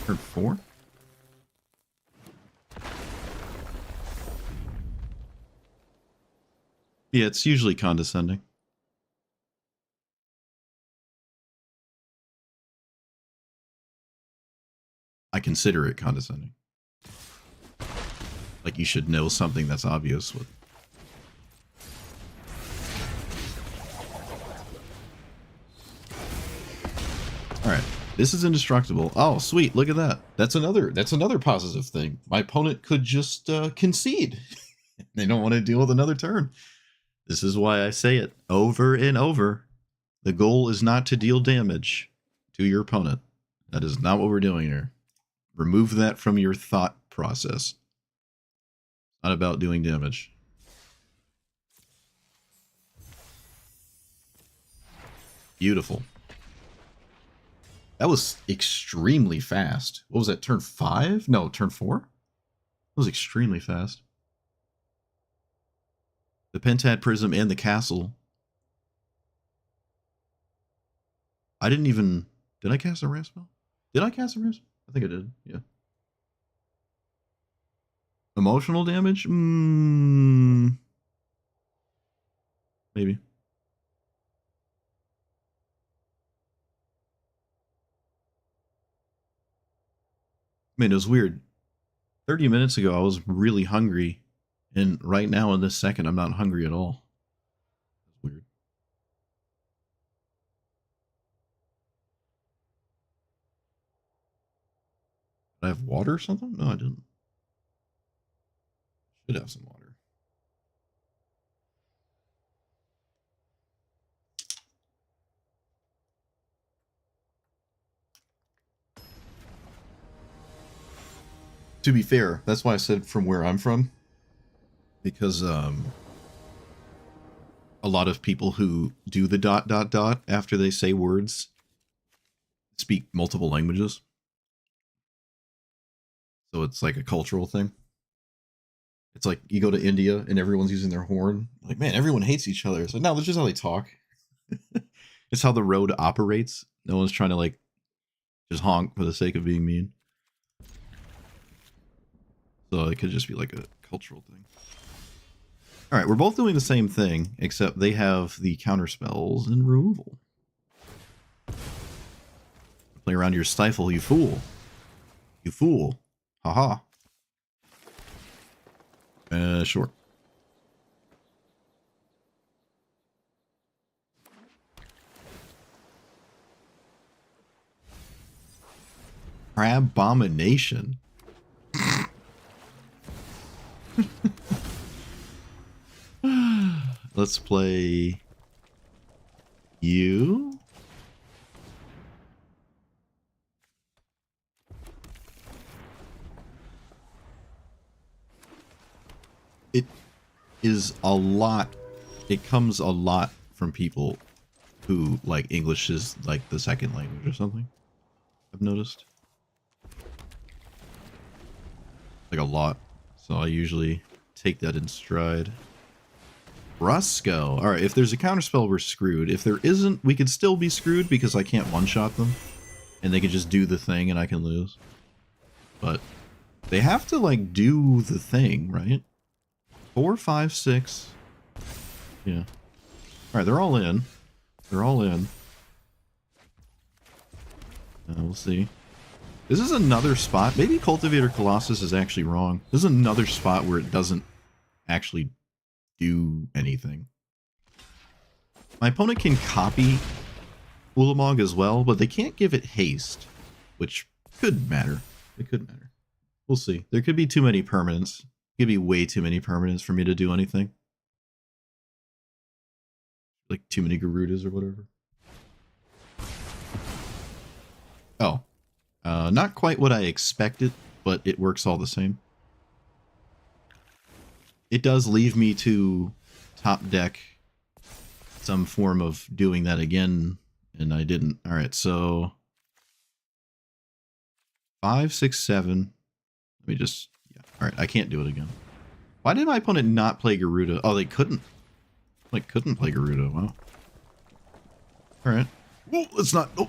Turn 4? Yeah, it's usually condescending. I consider it condescending. Like you should know something that's obvious with. Alright. This is indestructible. Oh, sweet. Look at that. That's another positive thing. My opponent could just concede. They don't want to deal with another turn. This is why I say it over and over. The goal is not to deal damage to your opponent. That is not what we're doing here. Remove that from your thought process. Not about doing damage. Beautiful. That was extremely fast. What was that, turn 5? No, turn 4? That was extremely fast. The Pentad Prism and the Castle. I didn't even... Did I cast a ramp spell? Did I cast a ramp spell? I think I did, yeah. Emotional damage? Maybe. Man, it was weird. 30 minutes ago, I was really hungry. And right now, in this second, I'm not hungry at all. That's weird. Did I have water or something? No, I didn't. Should have some water. To be fair, that's why I said from where I'm from. Because a lot of people who do the ... after they say words speak multiple languages. So it's like a cultural thing. It's like you go to India and everyone's using their horn. Like, man, everyone hates each other. So no, that's just how they talk. It's how the road operates. No one's trying to like just honk for the sake of being mean. So it could just be like a cultural thing. All right, we're both doing the same thing, except they have the counter spells and removal. Play around your stifle, you fool. You fool. Haha. Sure. Crabomination. Let's play you. It is a lot. It comes a lot from people who like English is like the second language or something. I've noticed. Like a lot. So I usually take that in stride. Brusco. Alright, if there's a counterspell, we're screwed. If there isn't, we could still be screwed because I can't one-shot them. And they can just do the thing and I can lose. But they have to, like, do the thing, right? 4, 5, 6. Yeah. Alright, they're all in. They're all in. We'll see. This is another spot. Maybe Cultivator Colossus is actually wrong. This is another spot where it doesn't actually do anything. My opponent can copy Ulamog as well, but they can't give it haste, which could matter. It could matter. We'll see. There could be too many permanents. It could be way too many permanents for me to do anything. Like too many Garudas or whatever. Oh. Not quite what I expected, but it works all the same. It does leave me to top deck some form of doing that again, and I didn't. Alright, so 5, 6, 7. Let me just... Yeah. Alright, I can't do it again. Why did my opponent not play Garuda? Oh, they couldn't. Like, couldn't play Garuda. Wow. Alright. Whoa, let's not... Oh,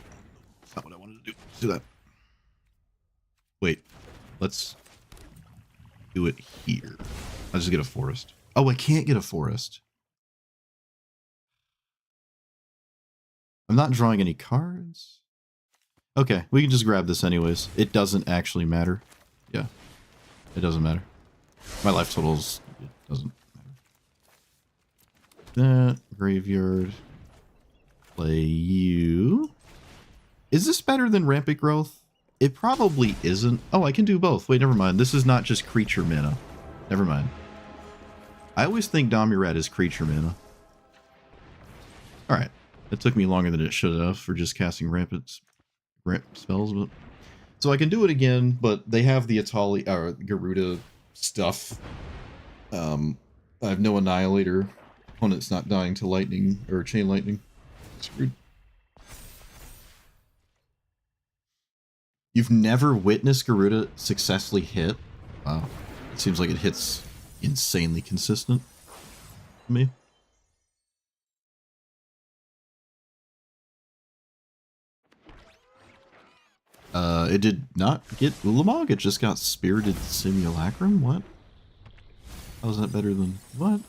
that's not what I wanted to do. Let's do that. Wait. Let's do it here. I'll just get a forest. Oh, I can't get a forest. I'm not drawing any cards. Okay, we can just grab this anyways. It doesn't actually matter. Yeah, it doesn't matter. My life totals, it doesn't matter. That, graveyard. Play you. Is this better than Rampant Growth? It probably isn't. Oh, I can do both. Wait, never mind. This is not just creature mana. Never mind. I always think Domurat is creature mana. Alright. It took me longer than it should have for just casting ramp spells, but so I can do it again, but they have the Atali or Garuda stuff. I have no Annihilator. Opponent's not dying to lightning or chain lightning. Screwed. You've never witnessed Garuda successfully hit? Wow. It seems like it hits insanely consistent to me. It did not get Ulamog, it just got Spirited Simulacrum? What? How is that better than... What?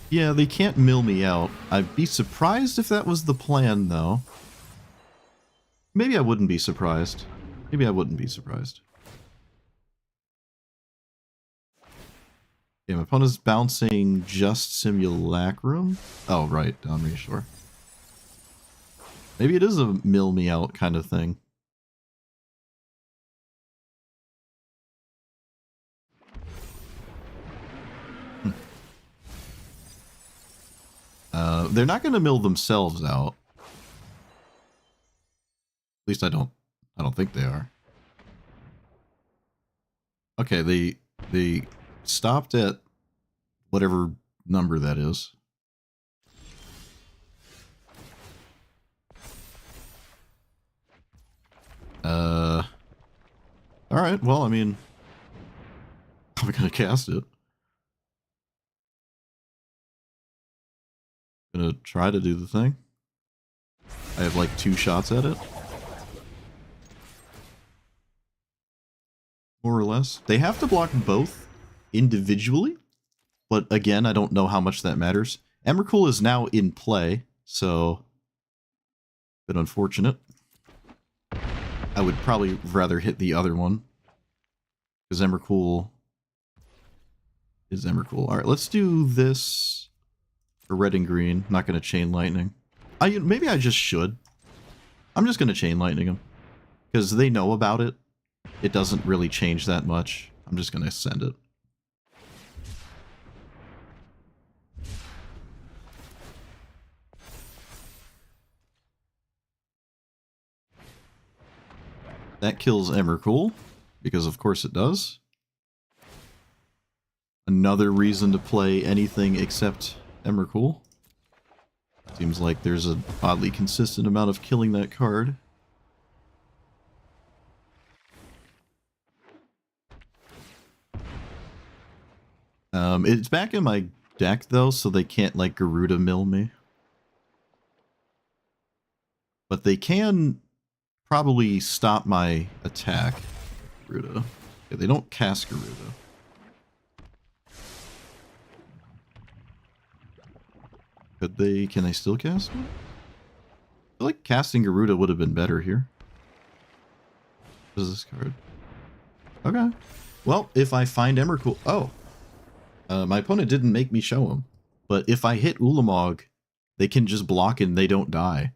Yeah, they can't mill me out. I'd be surprised if that was the plan, though. Maybe I wouldn't be surprised. Maybe I wouldn't be surprised. Yeah, my opponent's bouncing just Simulacrum. Oh, right, Domri, sure. Maybe it is a mill me out kind of thing. They're not going to mill themselves out. At least I don't think they are. Okay, they stopped at whatever number that is. Alright, well, I mean, I'm gonna cast it. Gonna try to do the thing. I have like 2 shots at it. More or less. They have to block both individually, but again, I don't know how much that matters. Emrakul is now in play, so a bit unfortunate. I would probably rather hit the other one, because Emrakul is Emrakul. Alright, let's do this for red and green. Not going to chain lightning. Maybe I just should. I'm just going to chain lightning them, because they know about it. It doesn't really change that much. I'm just going to send it. That kills Emrakul, because of course it does. Another reason to play anything except Emrakul. Seems like there's an oddly consistent amount of killing that card. It's back in my deck though, so they can't like Garuda mill me. But they can probably stop my attack. Garuda. Yeah, they don't cast Garuda. Could they? Can they still cast it? I feel like casting Garuda would have been better here. What is this card? Okay. Well, if I find Emrakul... Oh. My opponent didn't make me show him. But if I hit Ulamog, they can just block and they don't die.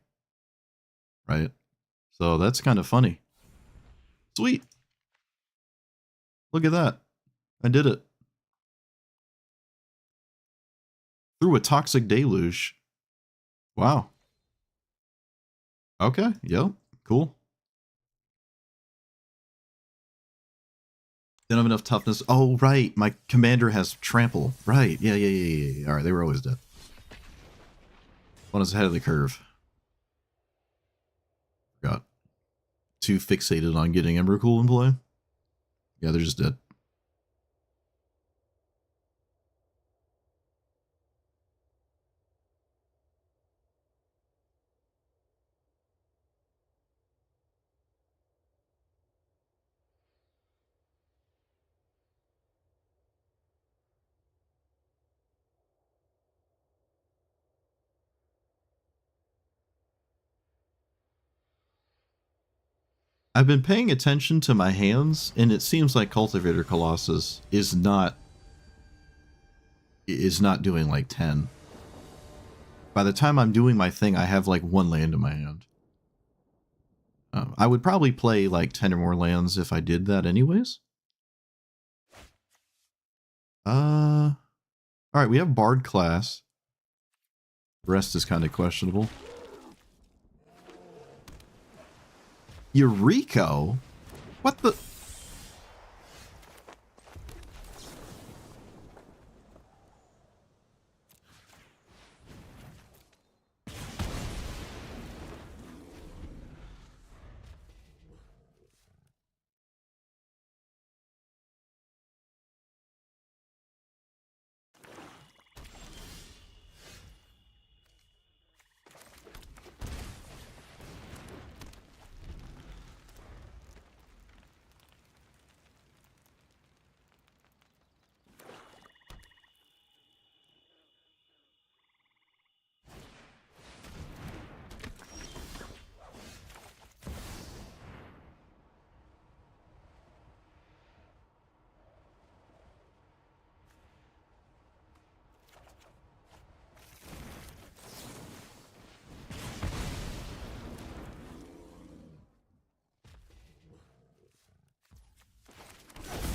Right? So that's kind of funny. Sweet. Look at that. I did it. Through a toxic deluge. Wow. Okay. Yep. Cool. Didn't have enough toughness. Oh, right. My commander has trample. Right. Yeah. All right. They were always dead. One is ahead of the curve. Got too fixated on getting Embercool in play. Yeah, they're just dead. I've been paying attention to my hands, and it seems like Cultivator Colossus is not doing like 10. By the time I'm doing my thing, I have like 1 land in my hand. I would probably play like 10 or more lands if I did that anyways. Alright, we have Bard class. The rest is kind of questionable. Eureka? What the...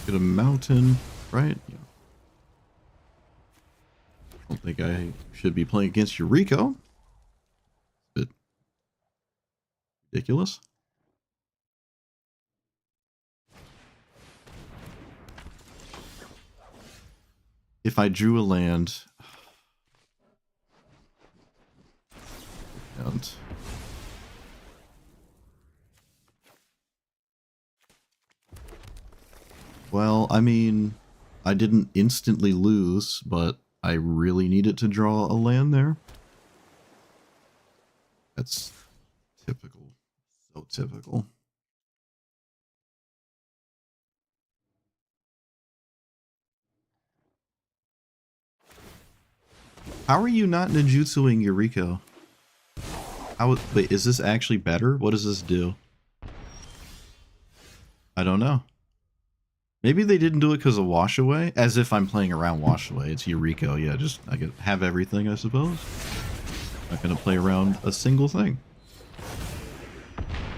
Get a mountain, right? Yeah. I don't think I should be playing against Eureka. Bit ridiculous. If I drew a land... And... Well, I mean, I didn't instantly lose, but I really needed to draw a land there. That's typical. So typical. How are you not ninjutsuing Eureka? Wait, is this actually better? What does this do? I don't know. Maybe they didn't do it because of Wash Away, as if I'm playing around Wash Away. It's Eureka, yeah, just I could have everything, I suppose. Not gonna play around a single thing.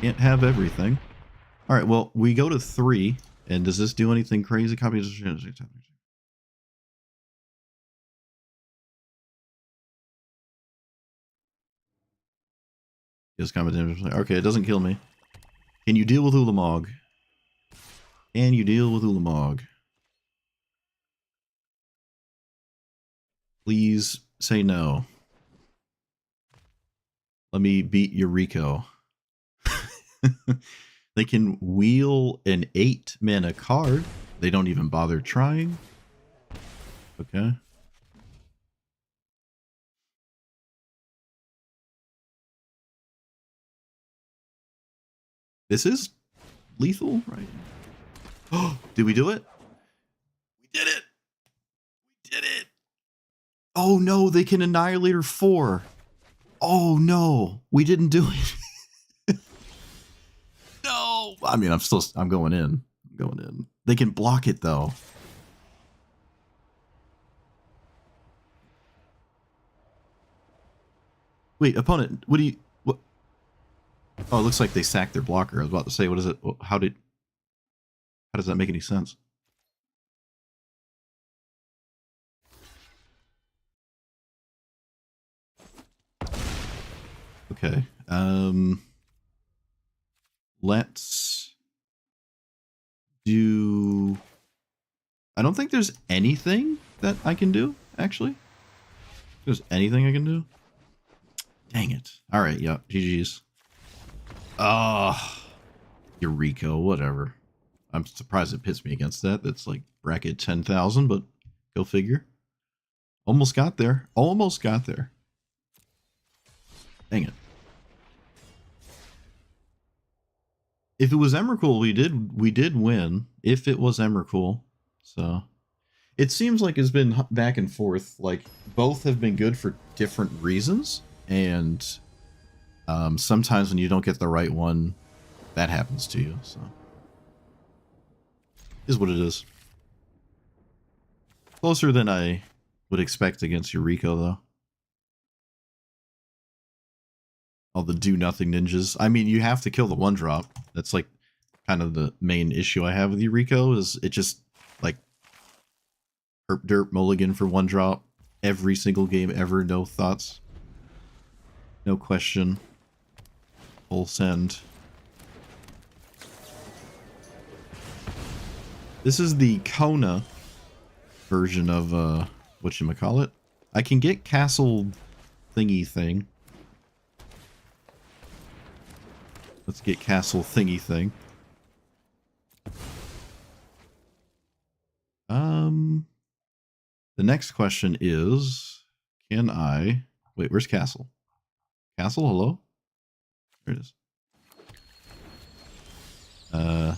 Can't have everything. Alright, well, we go to 3, and does this do anything crazy? Copy. Yes, combat damage. Okay, it doesn't kill me. Can you deal with Ulamog? Can you deal with Ulamog? Please say no. Let me beat Eureka. They can wheel an 8-mana card. They don't even bother trying. Okay. This is lethal, right? Oh, did we do it? We did it! We did it! Oh no, they can Annihilator 4. Oh no, we didn't do it. No! I mean, I'm going in. I'm going in. They can block it though. Wait, opponent, what do you... What? Oh, it looks like they sacked their blocker. I was about to say, what is it? How does that make any sense? Okay. Let's do... I don't think there's anything that I can do, actually. If there's anything I can do. Dang it. Alright, yeah, GG's. Eureka, whatever. I'm surprised it pits me against that. That's like bracket 10,000, but go figure. Almost got there. Almost got there. Dang it. If it was Emrakul, we did win. If it was Emrakul. So it seems like it's been back and forth. Like both have been good for different reasons, and sometimes when you don't get the right one, that happens to you. So is what it is. Closer than I would expect against Eureka, though. All the do-nothing ninjas. I mean, you have to kill the one-drop. That's, like, kind of the main issue I have with Eureka, is it just, like, herp derp mulligan for one-drop every single game ever, no thoughts. No question. Full send. This is the Kona version of, whatchamacallit. I can get castle thingy thing. Let's get castle thingy thing. The next question is, can I... Wait, where's castle? Castle, hello? There it is. I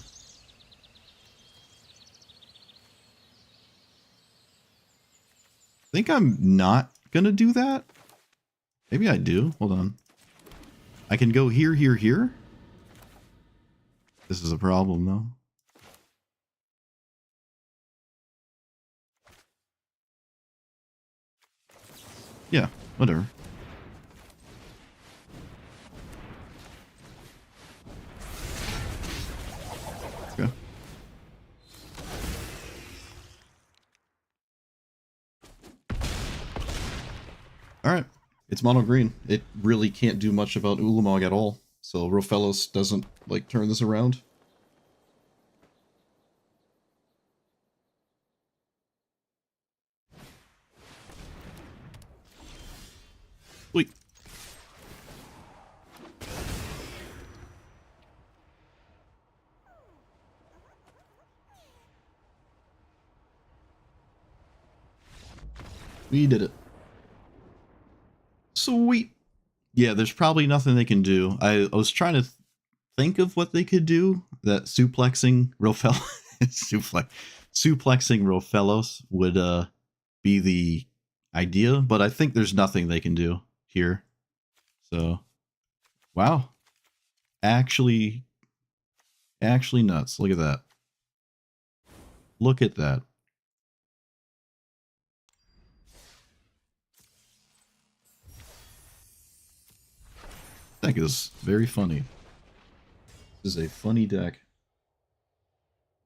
think I'm not gonna do that. Maybe I do. Hold on. I can go here, here, here. This is a problem, though. Yeah, whatever. Okay. Alright. It's mono green. It really can't do much about Ulamog at all. So Rofellos doesn't, like, turn this around. Wait. We did it. Sweet. Yeah, there's probably nothing they can do. I was trying to think of what they could do. That suplexing suplexing Rofellos would be the idea, but I think there's nothing they can do here. So, wow. Actually nuts. Look at that. Look at that. Deck is very funny. This is a funny deck.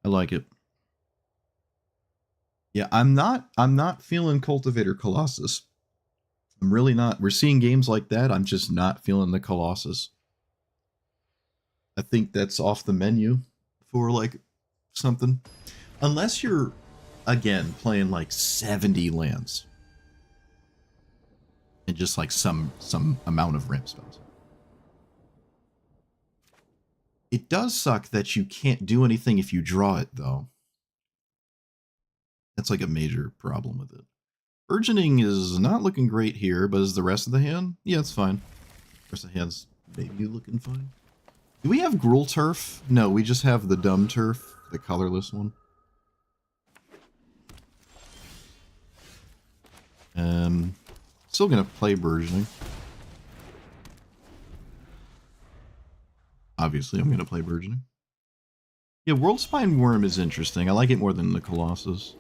I like it. Yeah, I'm not feeling Cultivator Colossus. I'm really not. We're seeing games like that. I'm just not feeling the Colossus. I think that's off the menu for like something. Unless you're, again, playing like 70 lands. And just like some amount of ramp spells. It does suck that you can't do anything if you draw it, though. That's like a major problem with it. Burgeoning is not looking great here, but is the rest of the hand? Yeah, it's fine. The rest of the hand's maybe looking fine. Do we have Gruul Turf? No, we just have the Dumb Turf, the colorless one. Still gonna play Burgeoning. Obviously, I'm gonna play Burgeoning. Yeah, World Spine Worm is interesting. I like it more than the Colossus.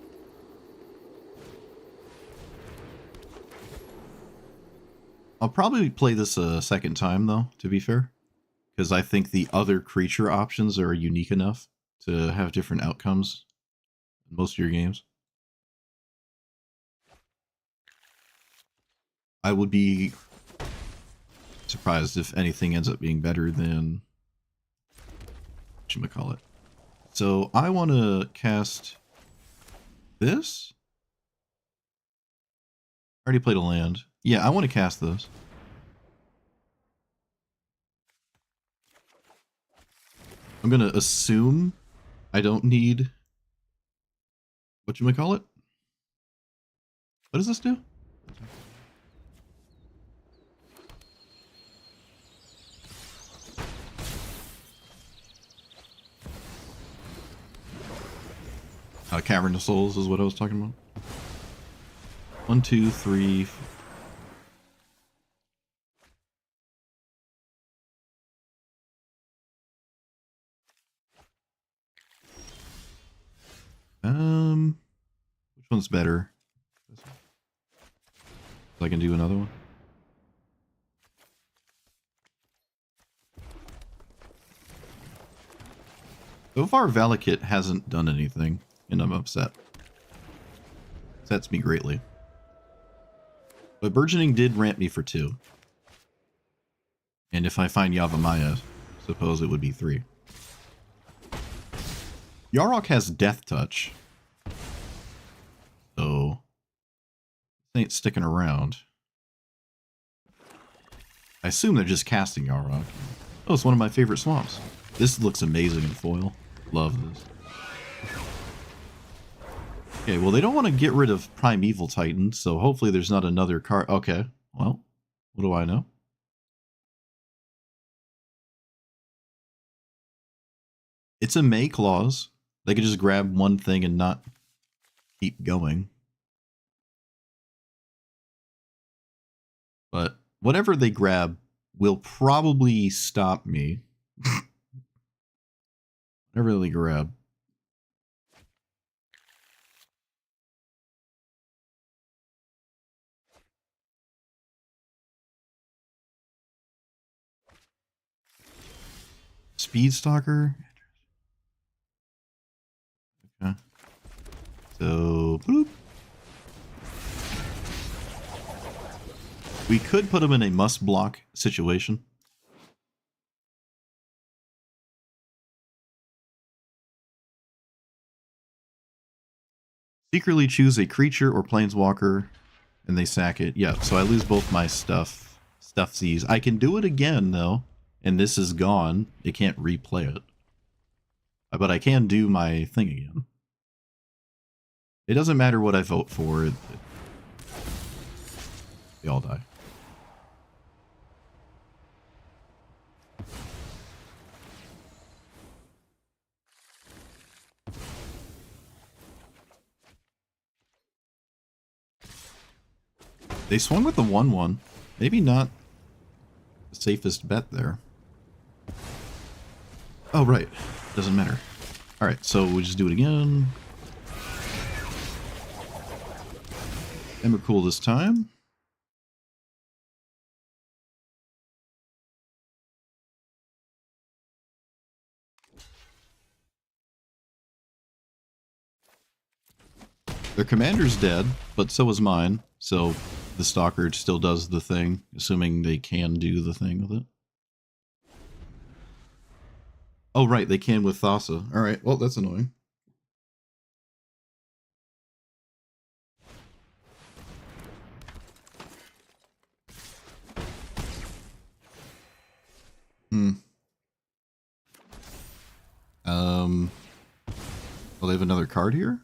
I'll probably play this a second time, though, to be fair. Because I think the other creature options are unique enough to have different outcomes in most of your games. I would be surprised if anything ends up being better than whatchamacallit. So I want to cast this. I already played a land. Yeah, I want to cast this. I'm going to assume I don't need whatchamacallit. What does this do? Cavern of Souls is what I was talking about. 1, 2, 3, 4. Which one's better? This one. So I can do another one. So far, Valakut hasn't done anything, and I'm upset. Upsets me greatly. But Burgeoning did ramp me for 2. And if I find Yavimaya, suppose it would be 3. Yarok has Death Touch. So, this ain't sticking around. I assume they're just casting Yarok. Oh, it's one of my favorite swamps. This looks amazing in foil. Love this. Okay, well, they don't want to get rid of Primeval Titan, so hopefully there's not another card. Okay, well, what do I know? It's a May clause. They could just grab one thing and not keep going. But whatever they grab will probably stop me. Whatever they grab. Speedstalker. Okay. So, bloop. We could put him in a must block situation. Secretly choose a creature or planeswalker and they sack it. Yeah, so I lose both my stuffsies. I can do it again though, and this is gone. It can't replay it. But I can do my thing again. It doesn't matter what I vote for. They all die. They swung with the 1/1. Maybe not the safest bet there. Oh, right. Doesn't matter. Alright, so we'll just do it again. Emrakul this time. Their commander's dead, but so is mine. So the Stalker still does the thing, assuming they can do the thing with it. Oh, right, they can with Thassa. Alright, well, that's annoying. Well, they have another card here?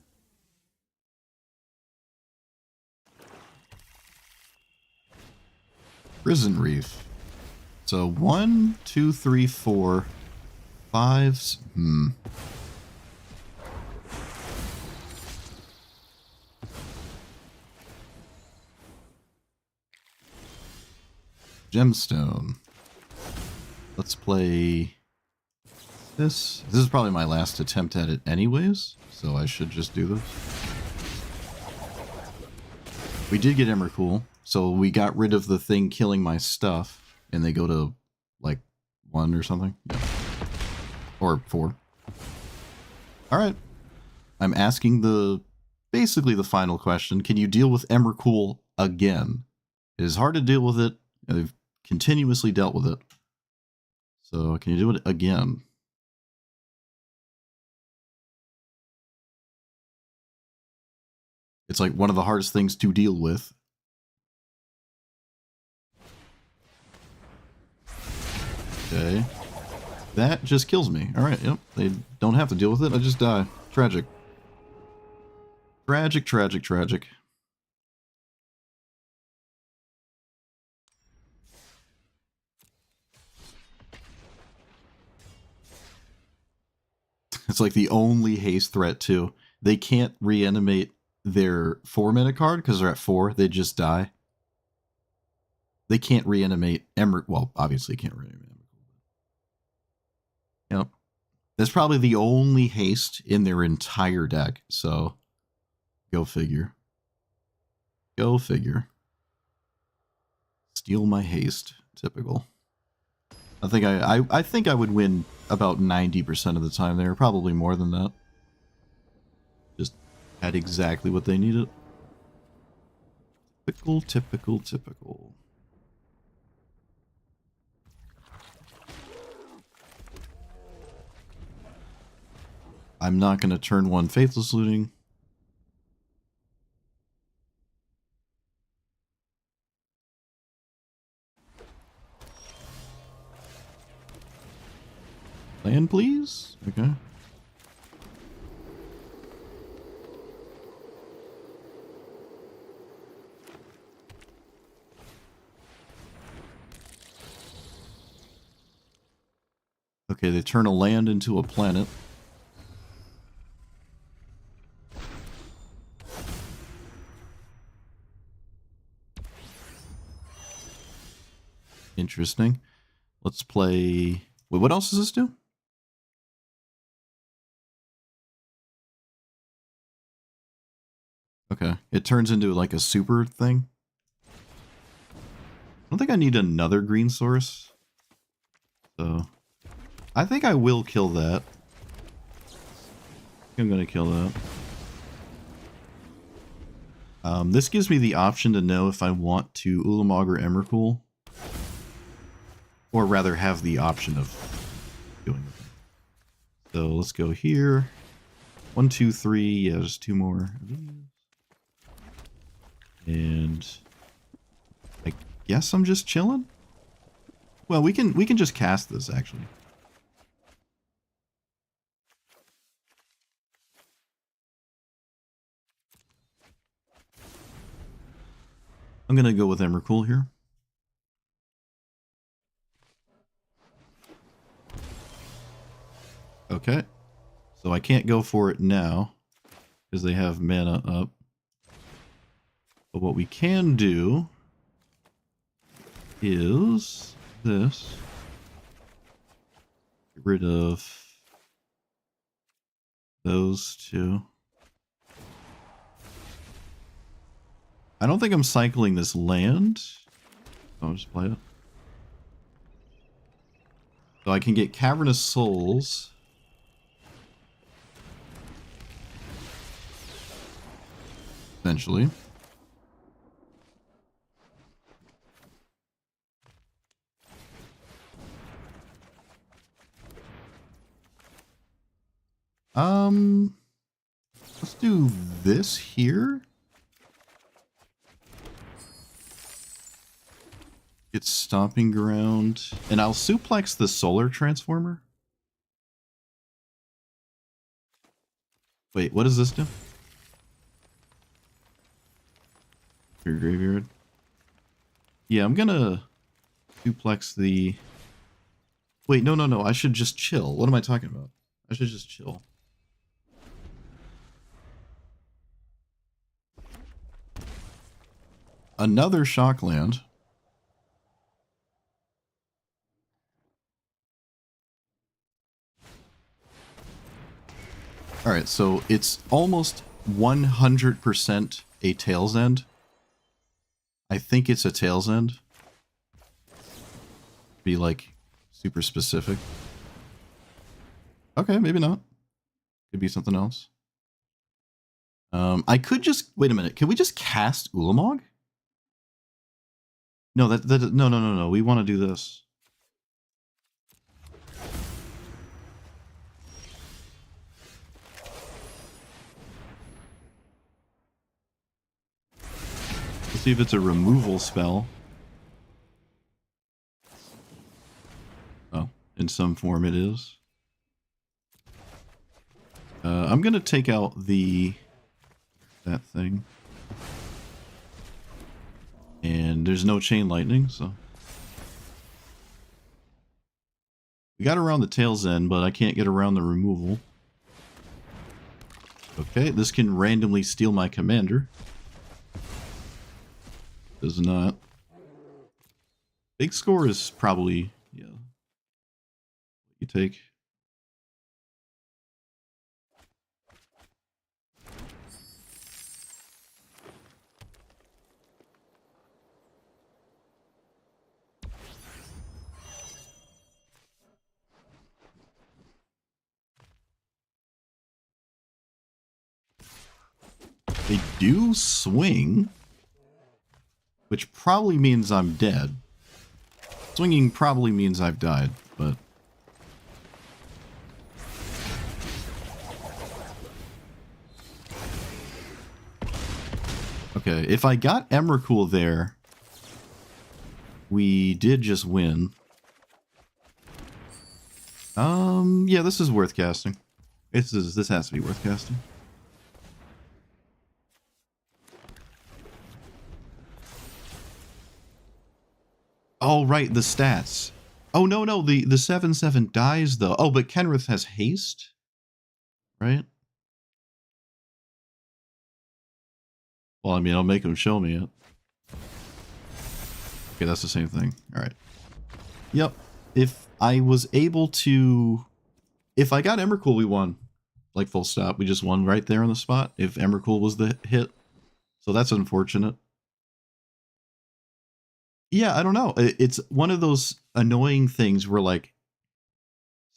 Prison Reef. So 1, 2, 3, 4, 5. Gemstone. Let's play this. This is probably my last attempt at it anyways, so I should just do this. We did get Emrakul. So we got rid of the thing killing my stuff, and they go to, like, 1 or something? Yeah. Or 4. Alright. I'm asking basically the final question. Can you deal with Emrakul again? It is hard to deal with it, and they've continuously dealt with it. So, can you do it again? It's like one of the hardest things to deal with. Okay. That just kills me. Alright, yep. They don't have to deal with it. I just die. Tragic. Tragic, tragic, tragic. It's like the only haste threat, too. They can't reanimate their 4-mana card because they're at 4. They just die. They can't reanimate Emrakul. Well, obviously can't reanimate Emrakul. Yep. That's probably the only haste in their entire deck, so go figure. Go figure. Steal my haste. Typical. I think I would win about 90% of the time there, probably more than that. Just had exactly what they needed. Typical, typical, typical. I'm not going to turn 1 Faithless Looting. Land, please? Okay. Okay, they turn a land into a planet. Interesting. Let's play... Wait, what else does this do? Okay, it turns into like a super thing. I don't think I need another green source. So, I think I will kill that. I'm gonna kill that. This gives me the option to know if I want to Ulamog or Emrakul. Or rather have the option of doing it. So let's go here. 1, 2, 3. Yeah, just 2 more of these. And I guess I'm just chilling. Well, we can just cast this actually. I'm gonna go with Emrakul here. Okay. So I can't go for it now because they have mana up. But what we can do is this. Get rid of those 2. I don't think I'm cycling this land. I'll just play it. So I can get Cavernous Souls. Essentially. Let's do this here. Get Stomping Ground. And I'll suplex the Solar Transformer. Wait, what does this do? Your graveyard. Yeah, I'm gonna suplex the... Wait, no. I should just chill. What am I talking about? I should just chill. Another Shockland. Alright, so it's almost 100% a Tail's End. I think it's a Tail's End. Be like super specific. Okay, maybe not. Could be something else. I could just wait a minute. Can we just cast Ulamog? No, no. We want to do this. Let's see if it's a removal spell. Oh, in some form it is. I'm gonna take out that thing. And there's no chain lightning, so we got around the Tail's End, but I can't get around the removal. Okay, this can randomly steal my commander. Does not. Big score is probably, yeah, what you take. They do swing, which probably means I'm dead. Swinging probably means I've died, but... Okay, if I got Emrakul there, we did just win. Yeah, this is worth casting. This has to be worth casting. Oh, right, the stats. Oh, no, the 7/7 dies, though. Oh, but Kenrith has haste? Right? Well, I mean, I'll make him show me it. Okay, that's the same thing. Alright. Yep. If I was able to... If I got Emrakul, we won. Like, full stop. We just won right there on the spot, if Emrakul was the hit. So that's unfortunate. Yeah, I don't know. It's one of those annoying things where, like,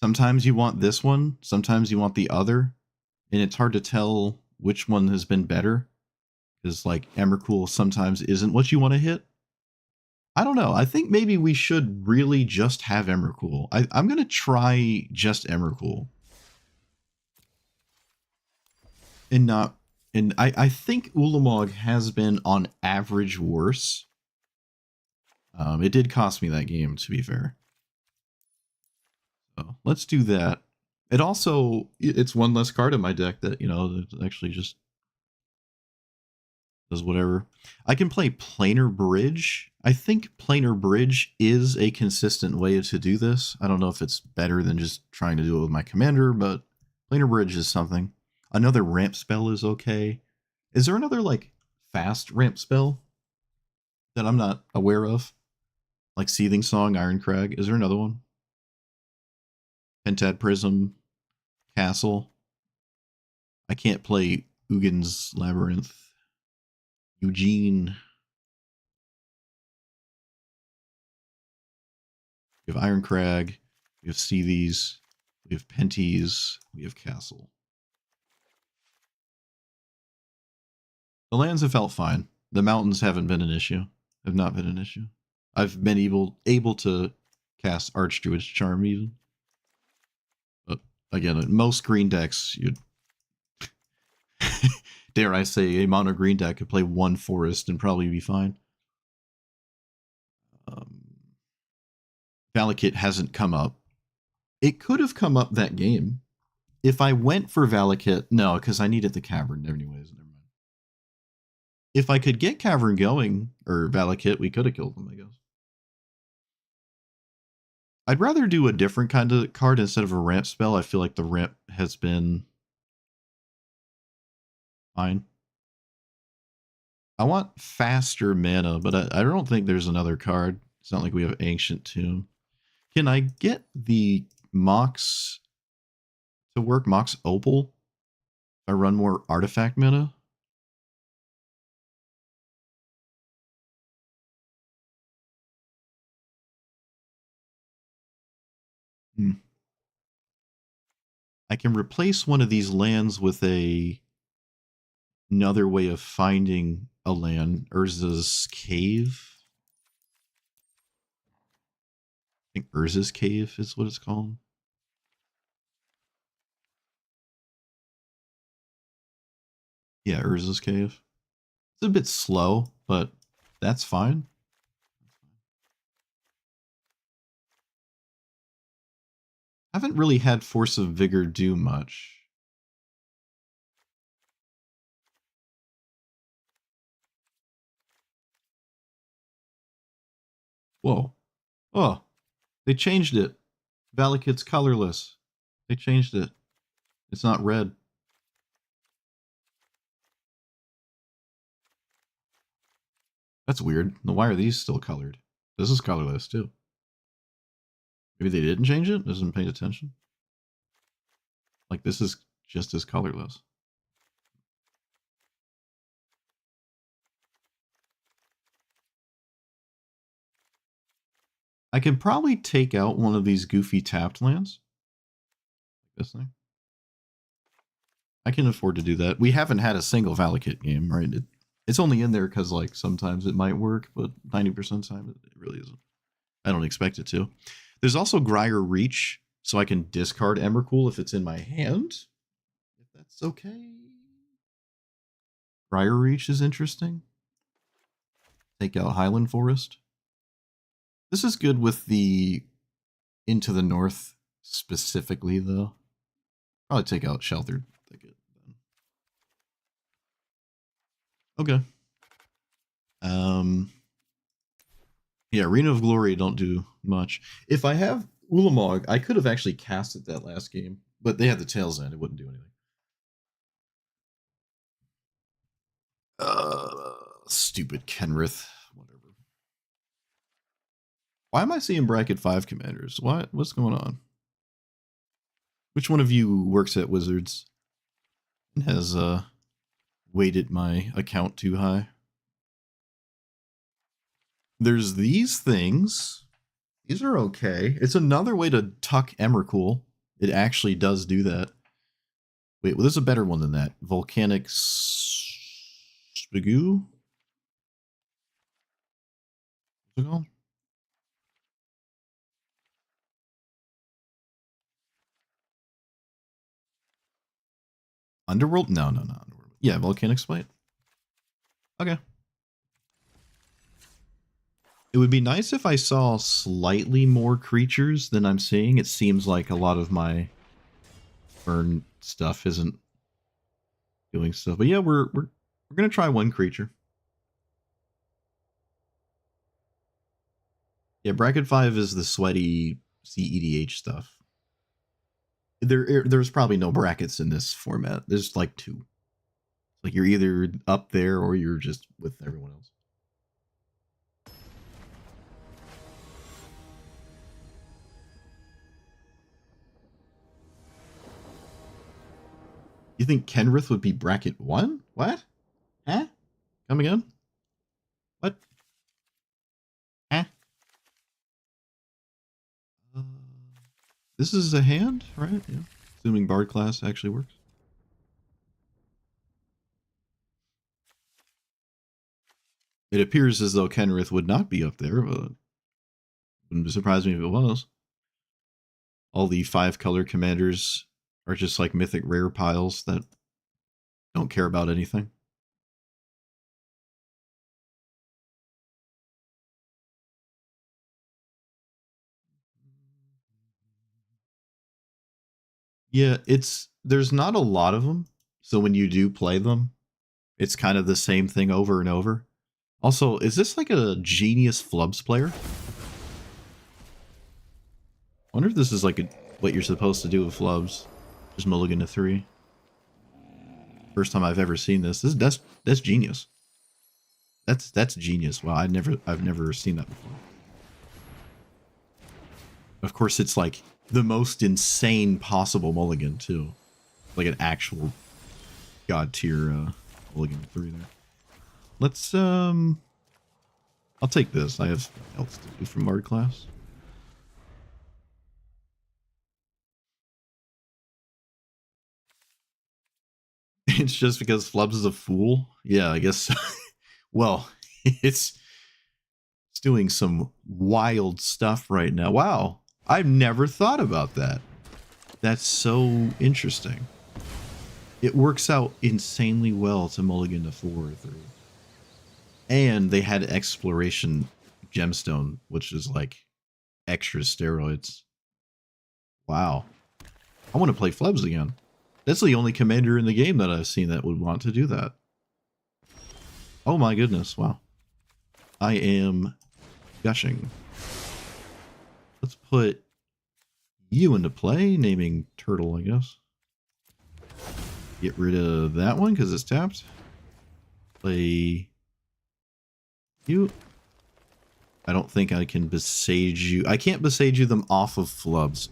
sometimes you want this one, sometimes you want the other, and it's hard to tell which one has been better. Because, like, Emrakul sometimes isn't what you want to hit. I don't know. I think maybe we should really just have Emrakul. I'm going to try just Emrakul. And not... And I think Ulamog has been, on average, worse. It did cost me that game, to be fair. So let's do that. It also, it's one less card in my deck that, you know, that actually just does whatever. I can play Planar Bridge. I think Planar Bridge is a consistent way to do this. I don't know if it's better than just trying to do it with my commander, but Planar Bridge is something. Another ramp spell is okay. Is there another, like, fast ramp spell that I'm not aware of? Like Seething Song, Iron Crag. Is there another one? Pentad Prism, Castle. I can't play Ugin's Labyrinth. Eugene. We have Iron Crag. We have Seethies. We have Penties. We have Castle. The lands have felt fine. The mountains haven't been an issue. Have not been an issue. I've been able to cast Archdruid's Charm even. But again, most green decks, you'd dare I say, a mono green deck could play one forest and probably be fine. Valakut hasn't come up. It could have come up that game. If I went for Valakut, no, because I needed the Cavern anyways. Never mind. If I could get Cavern going, or Valakut, we could have killed them, I guess. I'd rather do a different kind of card instead of a ramp spell. I feel like the ramp has been fine. I want faster mana, but I don't think there's another card. It's not like we have Ancient Tomb. Can I get the Mox to work? Mox Opal? If I run more artifact mana? Hmm. I can replace one of these lands with another way of finding a land. Urza's Cave. I think Urza's Cave is what it's called. Yeah, Urza's Cave. It's a bit slow, but that's fine. Haven't really had Force of Vigor do much. Whoa. Oh, they changed it. Valakut's colorless. They changed it. It's not red. That's weird. Why are these still colored? This is colorless too. Maybe they didn't change it? Isn't paying attention? Like this is just as colorless. I can probably take out one of these goofy tapped lands. This thing. I can afford to do that. We haven't had a single Valakut game, right? It's only in there because like sometimes it might work, but 90% of the time it really isn't. I don't expect it to. There's also Grier Reach, so I can discard Emrakul if it's in my hand. If that's okay. Grier Reach is interesting. Take out Highland Forest. This is good with the Into the North specifically, though. Probably take out Sheltered Thicket. Okay. Yeah, Arena of Glory don't do much. If I have Ulamog, I could have actually cast it that last game, but they had the Tails End. It wouldn't do anything. Stupid Kenrith. Whatever. Why am I seeing bracket 5 commanders? What's going on? Which one of you works at Wizards and has weighted my account too high? There's these things. These are okay. It's another way to tuck Emrakul. It actually does do that. Wait, well, there's a better one than that. Volcanic Spigoo? What's it called? Underworld? No. Underworld. Yeah, Volcanic Spite. Okay. It would be nice if I saw slightly more creatures than I'm seeing. It seems like a lot of my burn stuff isn't doing stuff. But yeah, we're gonna try one creature. Yeah, bracket 5 is the sweaty CEDH stuff. There's probably no brackets in this format. There's like 2. Like you're either up there or you're just with everyone else. You think Kenrith would be bracket 1? What? Huh? Come again? What? Huh? This is a hand, right? Yeah. Assuming Bard class actually works. It appears as though Kenrith would not be up there, but wouldn't surprise me if it was. All the 5-color commanders are just like mythic rare piles that don't care about anything. Yeah, there's not a lot of them, so when you do play them, it's kind of the same thing over and over. Also, is this like a genius flubs player? I wonder if this is like what you're supposed to do with flubs. Just mulligan to 3. First time I've ever seen this. That's genius. That's genius. Wow, I've never seen that before. Of course, it's like the most insane possible mulligan too, like an actual god tier mulligan to 3 there. Let's I'll take this. I have else to do from Bard class. it's just because Flubs is a fool? Yeah, I guess so. Well, it's doing some wild stuff right now. Wow, I've never thought about that. That's so interesting. It works out insanely well to mulligan to 4 or 3. And they had exploration gemstone, which is like extra steroids. Wow. I want to play Flubs again. That's the only commander in the game that I've seen that would want to do that. Oh my goodness, wow. I am gushing. Let's put you into play, naming Turtle, I guess. Get rid of that one because it's tapped. Play you. I don't think I can besage you. I can't besage you them off of Flubs.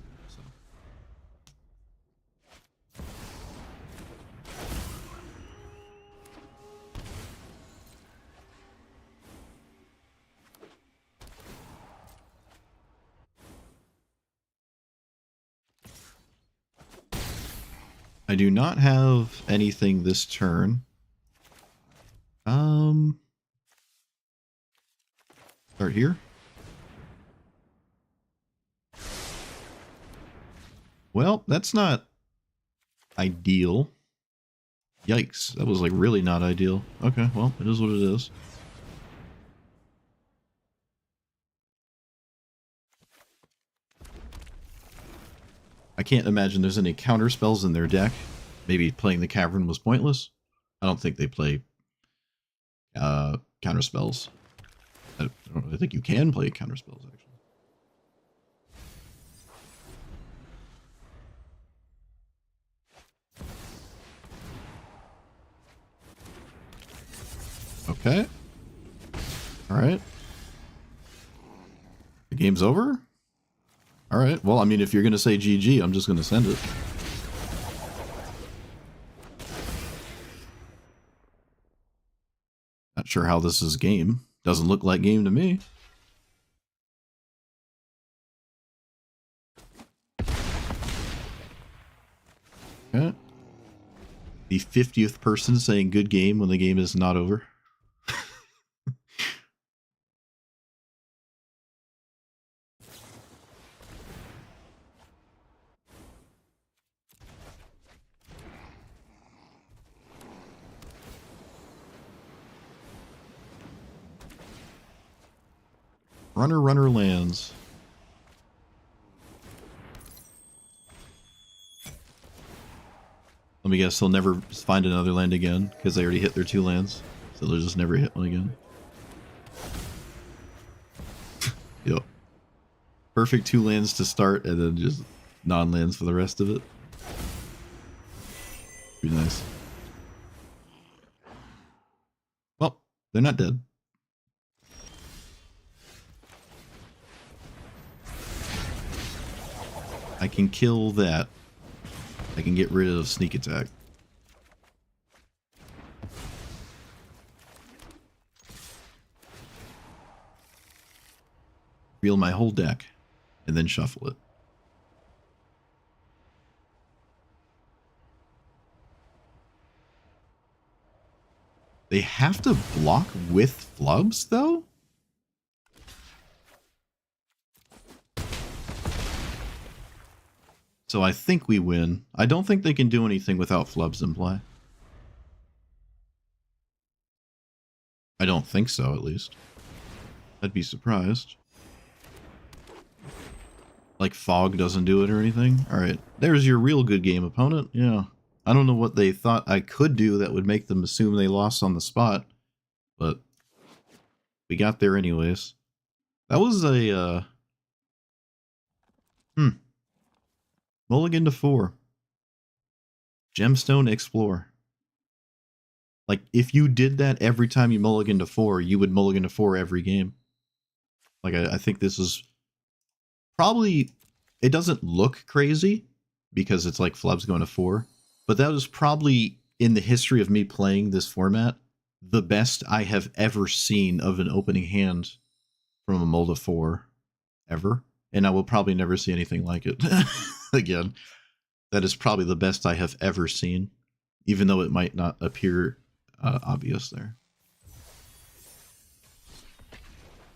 I do not have anything this turn. Start here. Well, that's not ideal. Yikes, that was like really not ideal. Okay, well, it is what it is. I can't imagine there's any counter spells in their deck. Maybe playing the Cavern was pointless. I don't think they play counter spells. I think you can play counter spells, actually. Okay. Alright. The game's over? Alright, well, I mean, if you're gonna say GG, I'm just gonna send it. Not sure how this is game. Doesn't look like game to me. Okay. The 50th person saying good game when the game is not over. Runner lands. Let me guess, they'll never find another land again because they already hit their 2 lands. So they'll just never hit one again. Yep. Perfect 2 lands to start and then just non-lands for the rest of it. Pretty nice. Well, they're not dead. I can kill that. I can get rid of sneak attack. Reel my whole deck and then shuffle it. They have to block with Flubs though? So I think we win. I don't think they can do anything without Flubs in play. I don't think so, at least. I'd be surprised. Like Fog doesn't do it or anything? Alright, there's your real good game opponent. Yeah. I don't know what they thought I could do that would make them assume they lost on the spot. But we got there anyways. That was a, mulligan to 4. Gemstone Explore. Like, if you did that every time you mulligan to 4, you would mulligan to 4 every game. Like, I think this is probably... It doesn't look crazy, because it's like Flubs going to 4. But that was probably, in the history of me playing this format, the best I have ever seen of an opening hand from a mull to 4. Ever. And I will probably never see anything like it again. That is probably the best I have ever seen. even though it might not appear obvious there.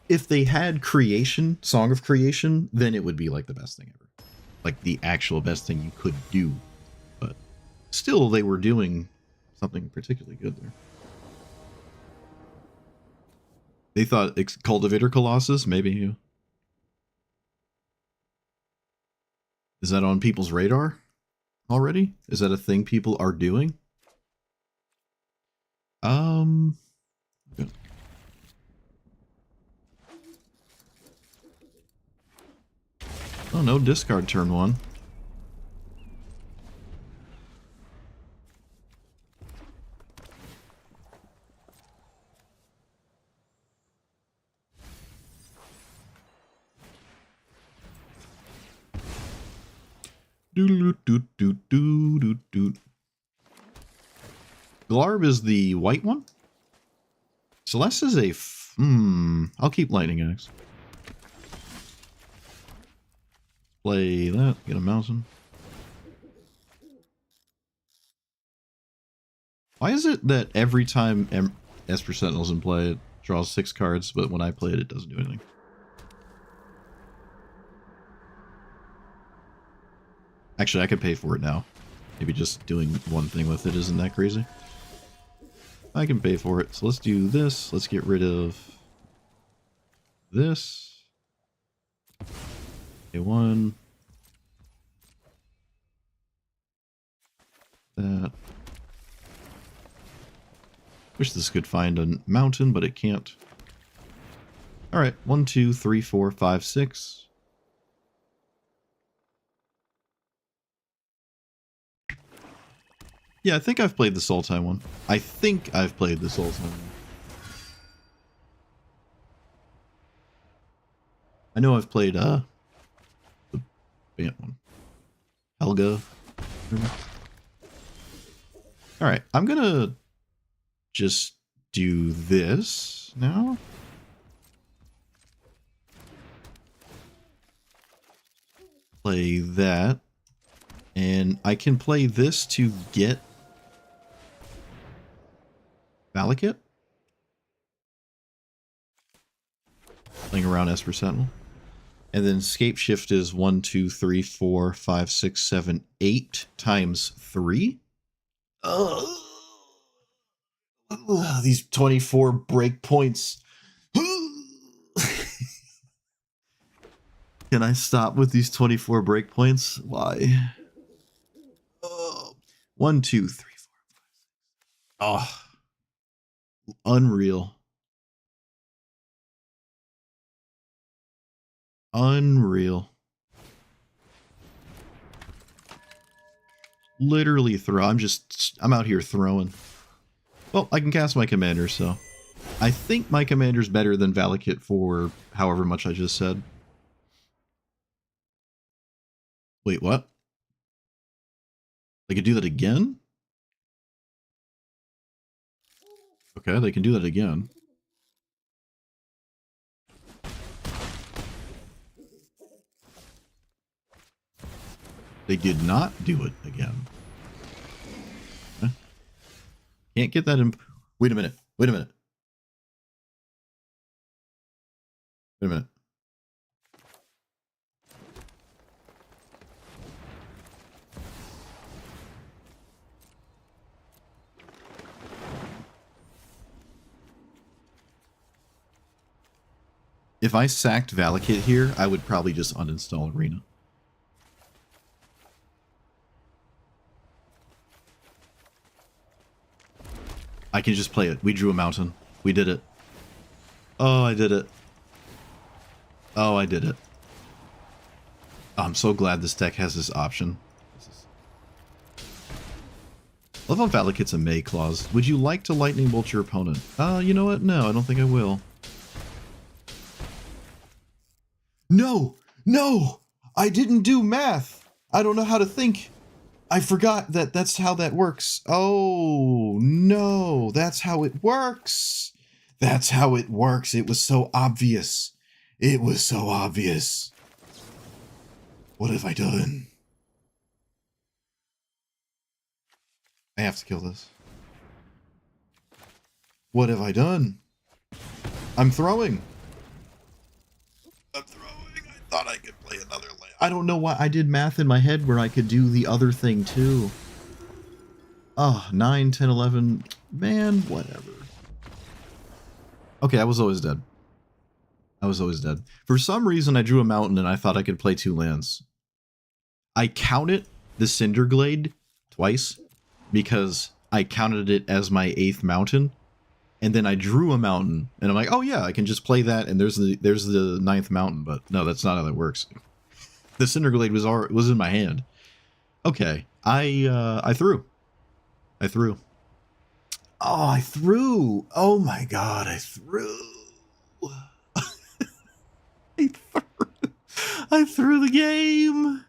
If they had creation, Song of Creation, then it would be like the best thing ever. Like the actual best thing you could do. But still, they were doing something particularly good there. They thought Cultivator Colossus, maybe. Is that on people's radar already? Is that a thing people are doing? Good. Oh, no discard turn 1. Glarb is the white one. Celeste is a I'll keep Lightning Axe. Play that. Get a mountain. Why is it that every time Esper Sentinel's in play, it draws 6 cards, but when I play it, it doesn't do anything? Actually, I could pay for it now. Maybe just doing one thing with it isn't that crazy. I can pay for it. So let's do this. Let's get rid of this. Okay, 1. That. Wish this could find a mountain, but it can't. Alright, 1, 2, 3, 4, 5, 6. Yeah, I think I've played the Sultai one. I think I've played the Sultai one. I know I've played the Bant one. Helga. Alright, I'm gonna just do this now. Play that. And I can play this to get Valakut. Playing around Esper Sentinel. And then Scape Shift is 1, 2, 3, 4, 5, 6, 7, 8 times 3. These 24 breakpoints. Can I stop with these 24 breakpoints? Why? 1, 2, 3, 4, 5, 6. Oh, unreal. Unreal. Literally throw. I'm out here throwing. Well, I can cast my commander, so I think my commander's better than Valakut for however much I just said. Wait, what? They could do that again? Okay, they can do that again. They did not do it again. Okay. Can't get that in. Wait a minute. Wait a minute. Wait a minute. If I sacked Valakut here, I would probably just uninstall Arena. I can just play it. We drew a mountain. We did it. Oh, I did it. Oh, I did it. Oh, I'm so glad this deck has this option. I love how Valakut's a May clause. Would you like to lightning bolt your opponent? You know what? No, I don't think I will. No! No! I didn't do math! I don't know how to think. I forgot that that's how that works. Oh, no. That's how it works. That's how it works. It was so obvious. It was so obvious. What have I done? I have have to kill this. What have I done? I'm throwing. I thought I could play another land. I don't know why. I did math in my head where I could do the other thing too. Oh, 9, 10, 11. Man, whatever. Okay, I was always dead. For some reason, I drew a mountain and I thought I could play 2 lands. I counted the Cinderglade twice because I counted it as my 8th mountain. And then I drew a mountain, and I'm like, oh yeah, I can just play that, and there's the 9th mountain. But no, that's not how that works. The Cinderglade was in my hand. Okay, I threw. Oh, I threw. Oh my god, I threw. I threw the game.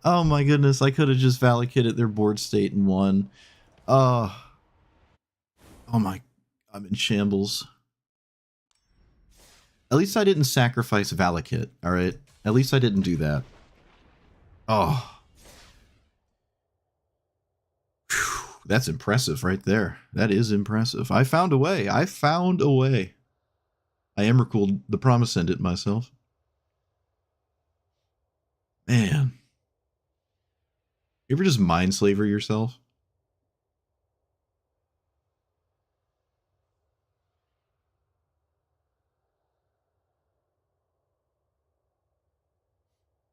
Oh my goodness, I could have just Valakitted their board state and won. Oh my, I'm in shambles. At least I didn't sacrifice Valakut, alright? At least I didn't do that. Oh. Whew, that's impressive right there. That is impressive. I found a way. I am Emrakul the Promise Ended myself. Man. You ever just mind slaver yourself?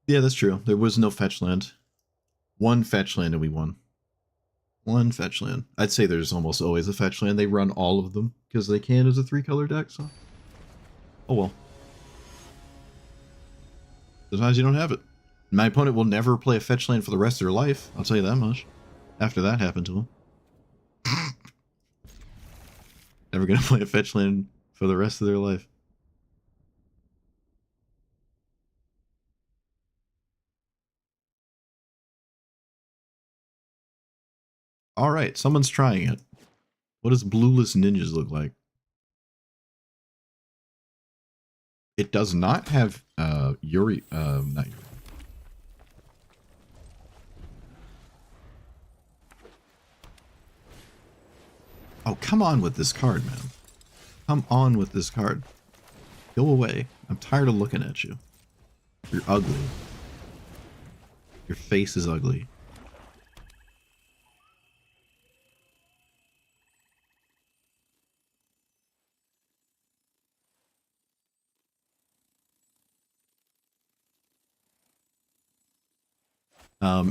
Yeah, that's true. There was no fetch land. 1 fetch land and we won. 1 fetch land. I'd say there's almost always a fetch land. They run all of them because they can as a 3-color deck, so. Oh well. Sometimes you don't have it. My opponent will never play a fetch land for the rest of their life. I'll tell you that much. After that happened to him. Never gonna play a fetch land for the rest of their life. Alright, someone's trying it. What does blueless ninjas look like? It does not have not Yuri. Oh, come on with this card, man. Come on with this card. Go away. I'm tired of looking at you. You're ugly. Your face is ugly.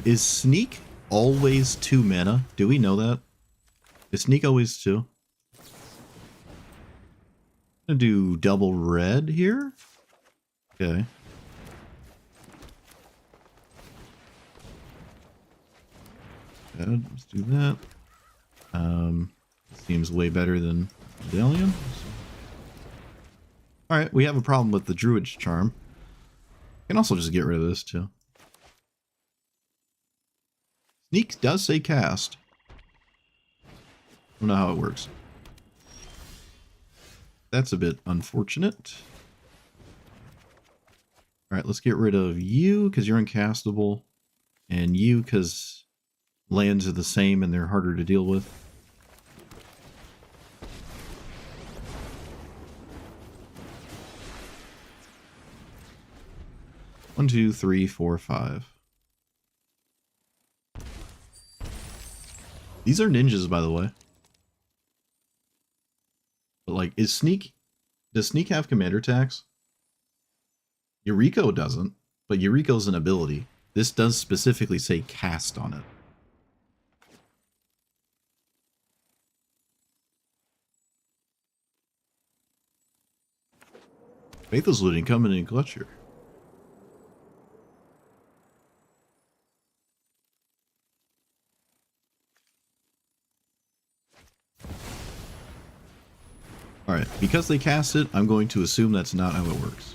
Is Sneak always 2 mana? Do we know that? Is Sneak always 2? I'm gonna do double red here. Okay. Good, let's do that. Seems way better than Medallion. Alright, we have a problem with the Druid's Charm. I can also just get rid of this too. Sneak does say cast. I don't know how it works. That's a bit unfortunate. Alright, let's get rid of you because you're uncastable. And you because lands are the same and they're harder to deal with. One, two, three, four, 5. These are ninjas, by the way. But like, does Sneak have commander tax? Yuriko doesn't, but Yuriko's an ability. This does specifically say cast on it. Faithless Looting coming in clutch here. Alright, because they cast it, I'm going to assume that's not how it works.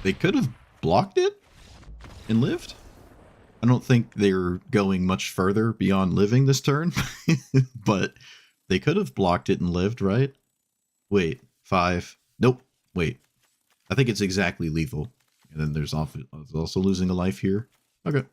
They could have blocked it and lived. I don't think they're going much further beyond living this turn, but they could have blocked it and lived, right? Wait, 5. Nope. Wait. I think it's exactly lethal. And then there's also losing a life here. Okay.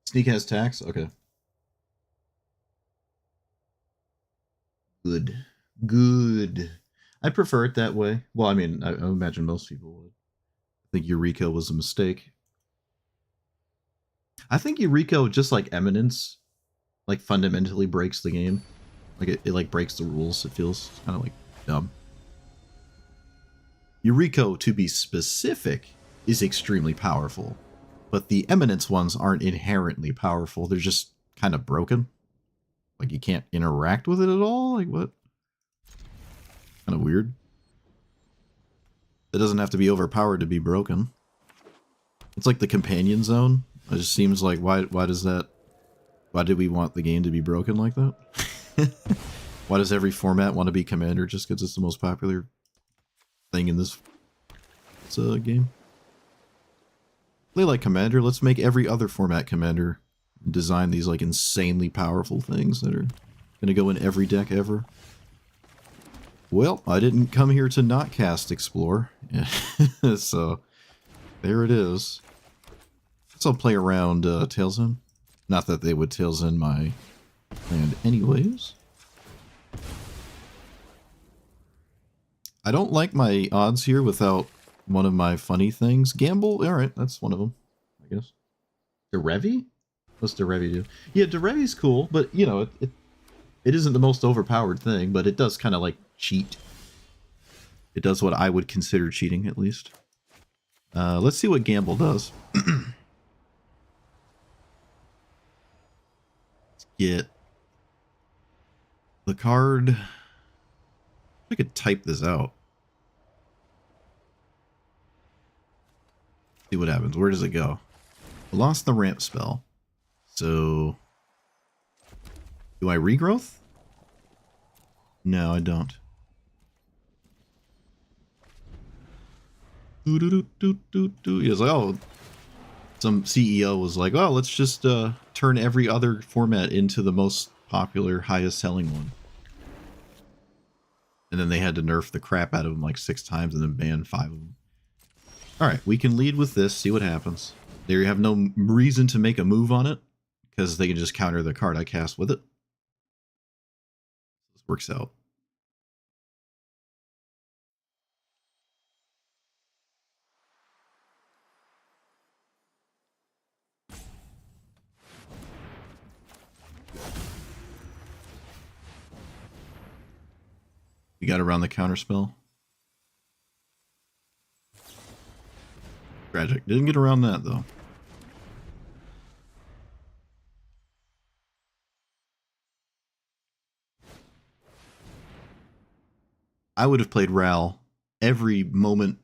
Sneak has tax? Okay. Good. Good. I prefer it that way. Well, I mean, I imagine most people would. I think Eureka was a mistake. I think Eureka, just like Eminence, like fundamentally breaks the game. Like it like breaks the rules. It feels kind of like dumb. Eureka, to be specific, is extremely powerful. But the Eminence ones aren't inherently powerful. They're just kind of broken. Like you can't interact with it at all? Like what? Kind of weird. It doesn't have to be overpowered to be broken. It's like the companion zone. It just seems like why did we want the game to be broken like that? Why does every format want to be Commander just because it's the most popular thing in this game? Play like Commander, let's make every other format Commander. Design these like insanely powerful things that are gonna go in every deck ever. Well, I didn't come here to not cast Explore. So, there it is. So I'll play around Tails End. Not that they would Tails End my land anyways. I don't like my odds here without one of my funny things. Gamble? Alright, that's one of them, I guess. Derevi? What's Derevi do? Yeah, Derevi's cool, but, you know, it isn't the most overpowered thing, but it does kind of, like, cheat. It does what I would consider cheating, at least. Let's see what Gamble does. Let's get the card. I could type this out. See what happens. Where does it go? I lost the ramp spell. So, do I regrowth? No, I don't. He's like, oh, some CEO was like, oh, let's just turn every other format into the most popular, highest selling one. And then they had to nerf the crap out of them like 6 times and then ban 5 of them. Alright, we can lead with this, see what happens. They have no reason to make a move on it, because they can just counter the card I cast with it. This works out. We got around the counterspell. Tragic. Didn't get around that, though. I would have played Ral every moment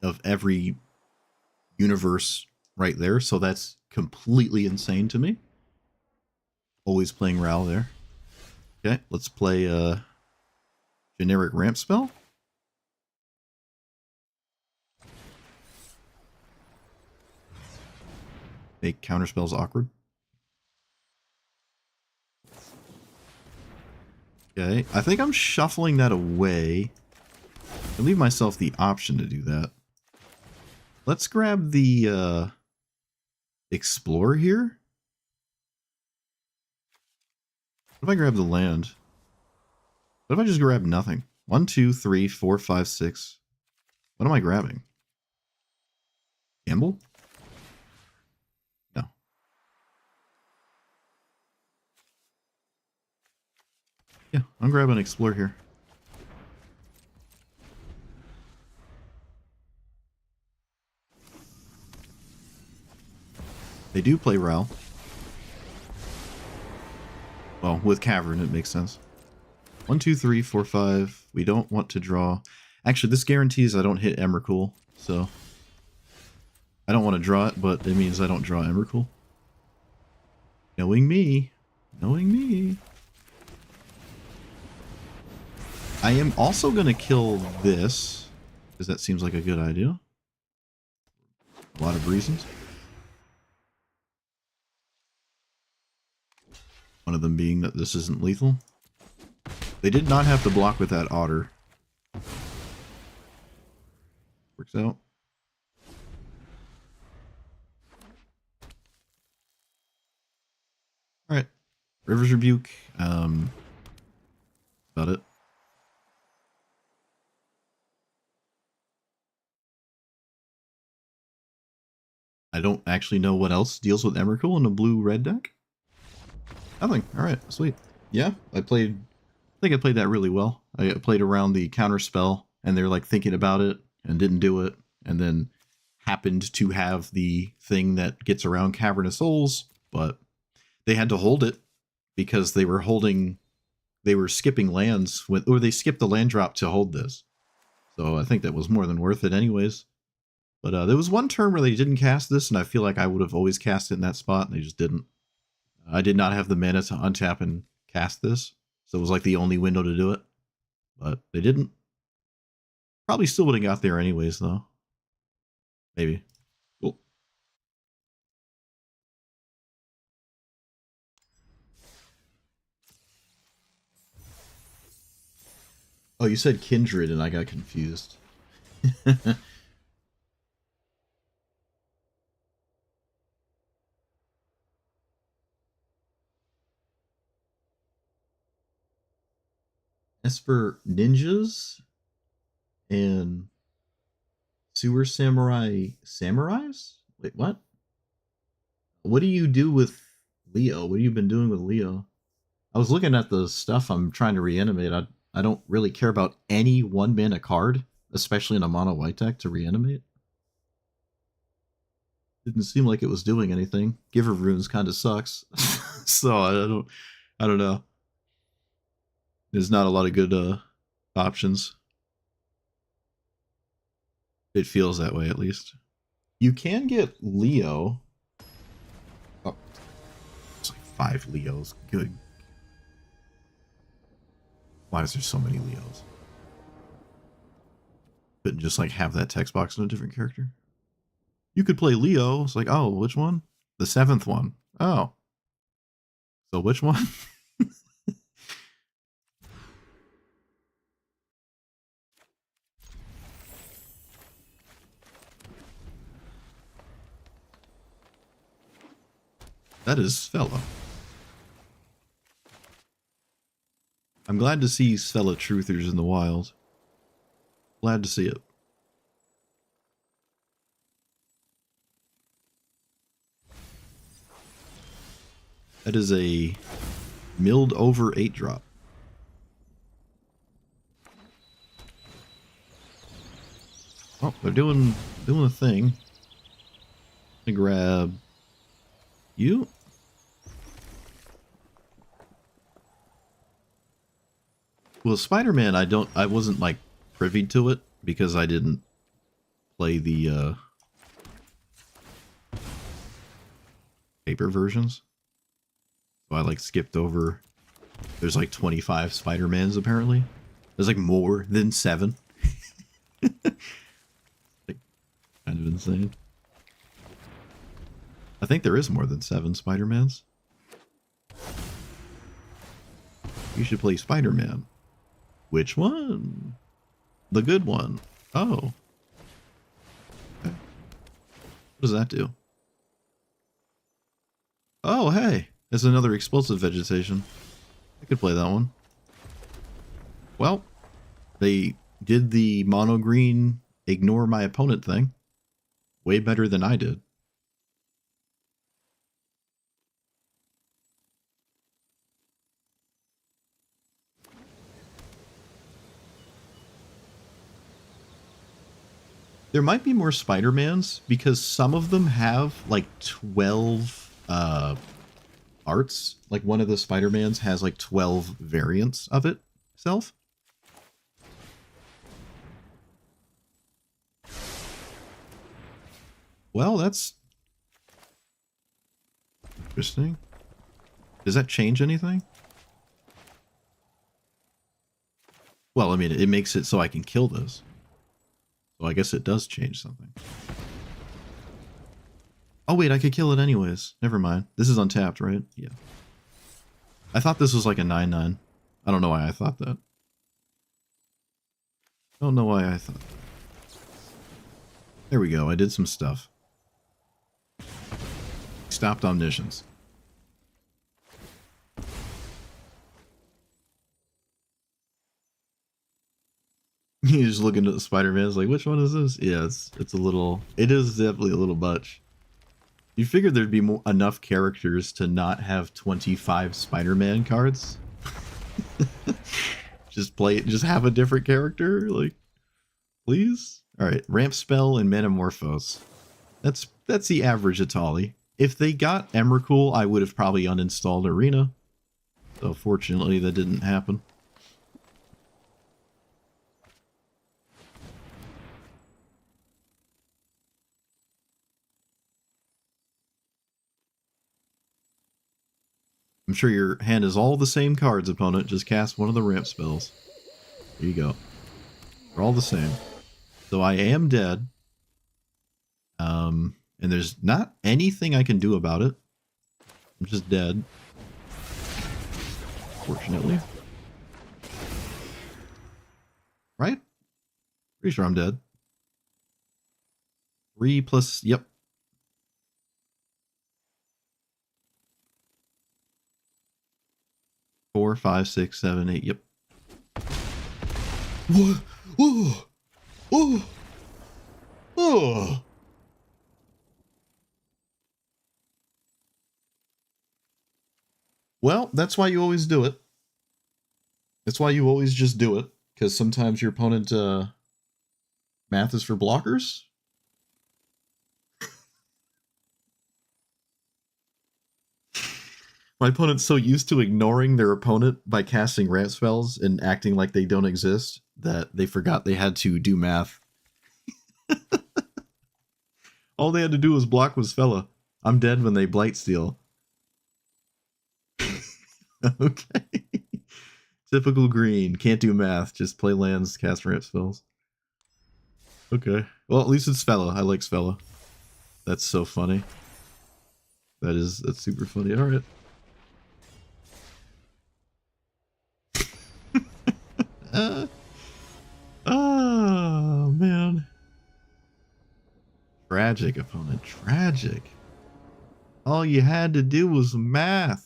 of every universe right there, so that's completely insane to me. Always playing Ral there. Okay, let's play a generic ramp spell. Make counterspells awkward. Okay, I think I'm shuffling that away. I leave myself the option to do that. Let's grab the Explorer here. What if I grab the land? What if I just grab nothing? 1, 2, 3, 4, 5, 6. What am I grabbing? Gamble? No. Yeah, I'm grabbing Explore here. They do play Ral. Well, with Cavern, it makes sense. 1, 2, 3, 4, 5. We don't want to draw. Actually, this guarantees I don't hit Emrakul, so I don't want to draw it, but it means I don't draw Emrakul. Knowing me. Knowing me. I am also going to kill this, because that seems like a good idea. A lot of reasons. One of them being that this isn't lethal. They did not have to block with that otter. Works out. Alright. River's Rebuke. About it. I don't actually know what else deals with Emrakul in a blue-red deck. Nothing. Alright, sweet. Yeah, I think I played that really well. I played around the counter spell, and they're like thinking about it, and didn't do it, and then happened to have the thing that gets around Cavernous Souls, but they had to hold it because they were skipping lands, or they skipped the land drop to hold this. So I think that was more than worth it anyways. But there was one turn where they didn't cast this, and I feel like I would have always cast it in that spot, and they just didn't. I did not have the mana to untap and cast this, so it was like the only window to do it. But they didn't. Probably still would have got there anyways, though. Maybe. Cool. Oh, you said Kindred, and I got confused. Esper Ninjas and Sewer Samurais? Wait, what? What do you do with Leo? What have you been doing with Leo? I was looking at the stuff I'm trying to reanimate. I don't really care about any 1-mana card, especially in a mono white deck, to reanimate. Didn't seem like it was doing anything. Giver Runes kind of sucks. So I don't know. There's not a lot of good options. It feels that way, at least. You can get Leo. Oh, it's like 5 Leos. Good. Why is there so many Leos? Couldn't just like have that text box in a different character. You could play Leo. It's like, oh, which one? The 7th one. Oh. So which one? That is Svella. I'm glad to see Svella Truthers in the wild. Glad to see it. That is a milled over 8-drop. Oh, they're doing a thing. I'm gonna grab you. Well, Spider-Man, I wasn't like privy to it because I didn't play the paper versions. So I like skipped over. There's like 25 Spider-Mans apparently. There's like more than 7. Like, kind of insane. I think there is more than 7 Spider-Mans. You should play Spider-Man. Which one? The good one. Oh. Okay. What does that do? Oh, hey. There's another explosive vegetation. I could play that one. Well, they did the mono green ignore my opponent thing. Way better than I did. There might be more Spider-Mans because some of them have like 12 arts. Like one of the Spider-Mans has like 12 variants of itself. Well, that's interesting. Does that change anything? Well, I mean, it makes it so I can kill this. So I guess it does change something. Oh, wait, I could kill it anyways. Never mind. This is untapped, right? Yeah. I thought this was like a 9/9. I don't know why I thought that. Don't know why I thought that. There we go. I did some stuff. Stopped omniscience. You just looking at the Spider-Man, like, which one is this? Yeah, it's a little... It is definitely a little much. You figured there'd be enough characters to not have 25 Spider-Man cards? Just have a different character? Like, please? Alright, Ramp Spell and Metamorphose. That's the average Atali. If they got Emrakul, I would have probably uninstalled Arena. So fortunately, that didn't happen. I'm sure your hand is all the same cards, opponent. Just cast one of the ramp spells. There you go. They're all the same. So I am dead. And there's not anything I can do about it. I'm just dead. Fortunately. Right? Pretty sure I'm dead. 3 plus... Yep. 4, 5, 6, 7, 8. Yep. What? Oh! Oh! Oh! Well, that's why you always do it. That's why you always just do it. Because sometimes your opponent, math is for blockers. My opponent's so used to ignoring their opponent by casting ramp spells and acting like they don't exist that they forgot they had to do math. All they had to do was block was fella. I'm dead when they blight steal. Okay. Typical green. Can't do math. Just play lands, cast ramp spells. Okay. Well, at least it's fella. I like fella. That's so funny. That's super funny. Alright. Oh, man. Tragic, opponent. Tragic. All you had to do was math.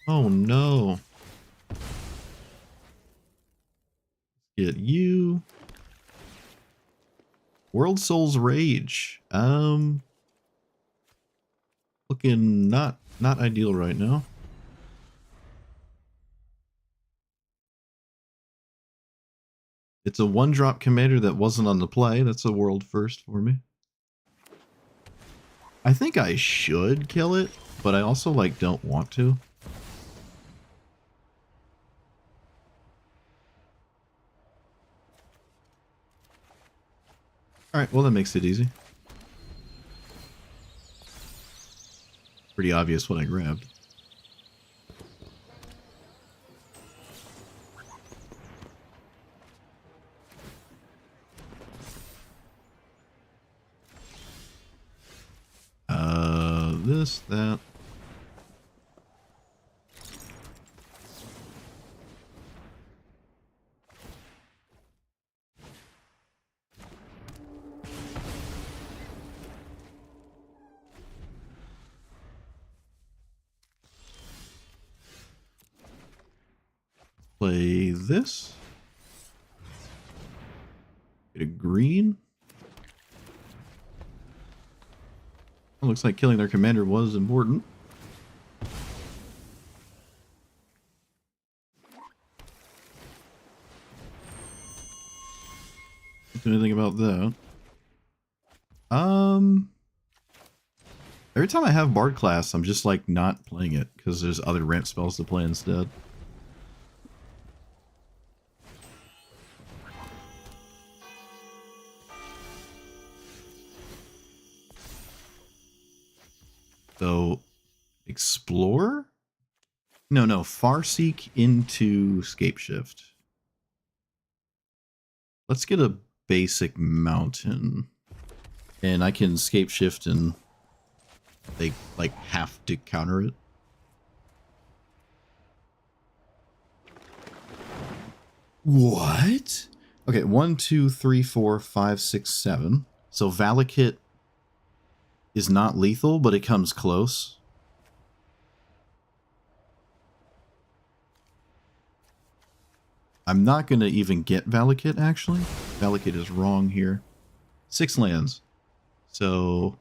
Oh, no. Get you. World Soul's Rage. Looking not ideal right now. It's a 1-drop commander that wasn't on the play. That's a world first for me. I think I should kill it, but I also, like, don't want to. Alright, well that makes it easy. Pretty obvious what I grabbed. This, that. Play this. Get a green. It looks like killing their commander was important. Do anything about that. Every time I have Bard class, I'm just like not playing it because there's other ramp spells to play instead. So, explore? No, Farseek into Scapeshift. Let's get a basic mountain. And I can Scapeshift and they like have to counter it. What? Okay, 1, 2, 3, 4, 5, 6, 7. So Valakut is not lethal, but it comes close. I'm not going to even get Valakut, actually. Valakut is wrong here. 6 lands. So,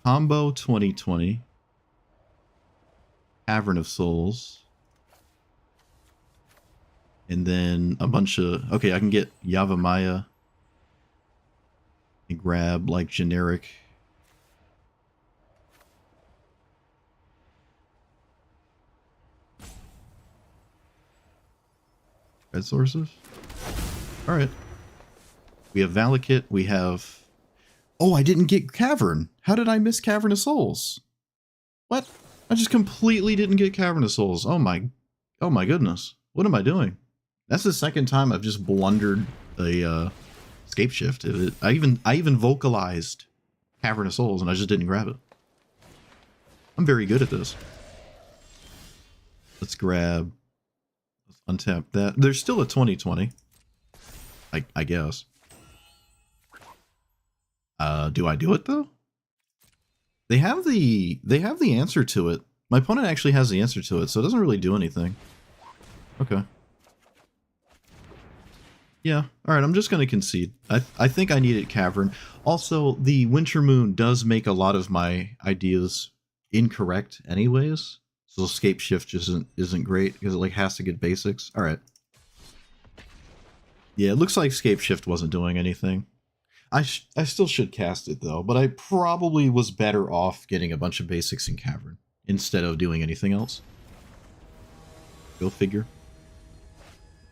combo 2020. Cavern of Souls. And then a bunch of... Okay, I can get Yavimaya. And grab, like, generic... red sources? Alright. We have Valakut, we have... Oh, I didn't get Cavern! How did I miss Cavern of Souls? What? I just completely didn't get Cavern of Souls. Oh my goodness. What am I doing? That's the second time I've just blundered a Scapeshift. I even vocalized Cavern of Souls and I just didn't grab it. I'm very good at this. Let's grab... Let's untap that. There's still a 2020. I guess. Do I do it though? They have the answer to it. My opponent actually has the answer to it, so it doesn't really do anything. Okay. Yeah, alright, I'm just going to concede. I think I needed Cavern. Also, the Winter Moon does make a lot of my ideas incorrect anyways. So Scapeshift just isn't great, because it like has to get basics. Alright. Yeah, it looks like Scapeshift wasn't doing anything. I still should cast it though, but I probably was better off getting a bunch of basics in Cavern instead of doing anything else. Go figure.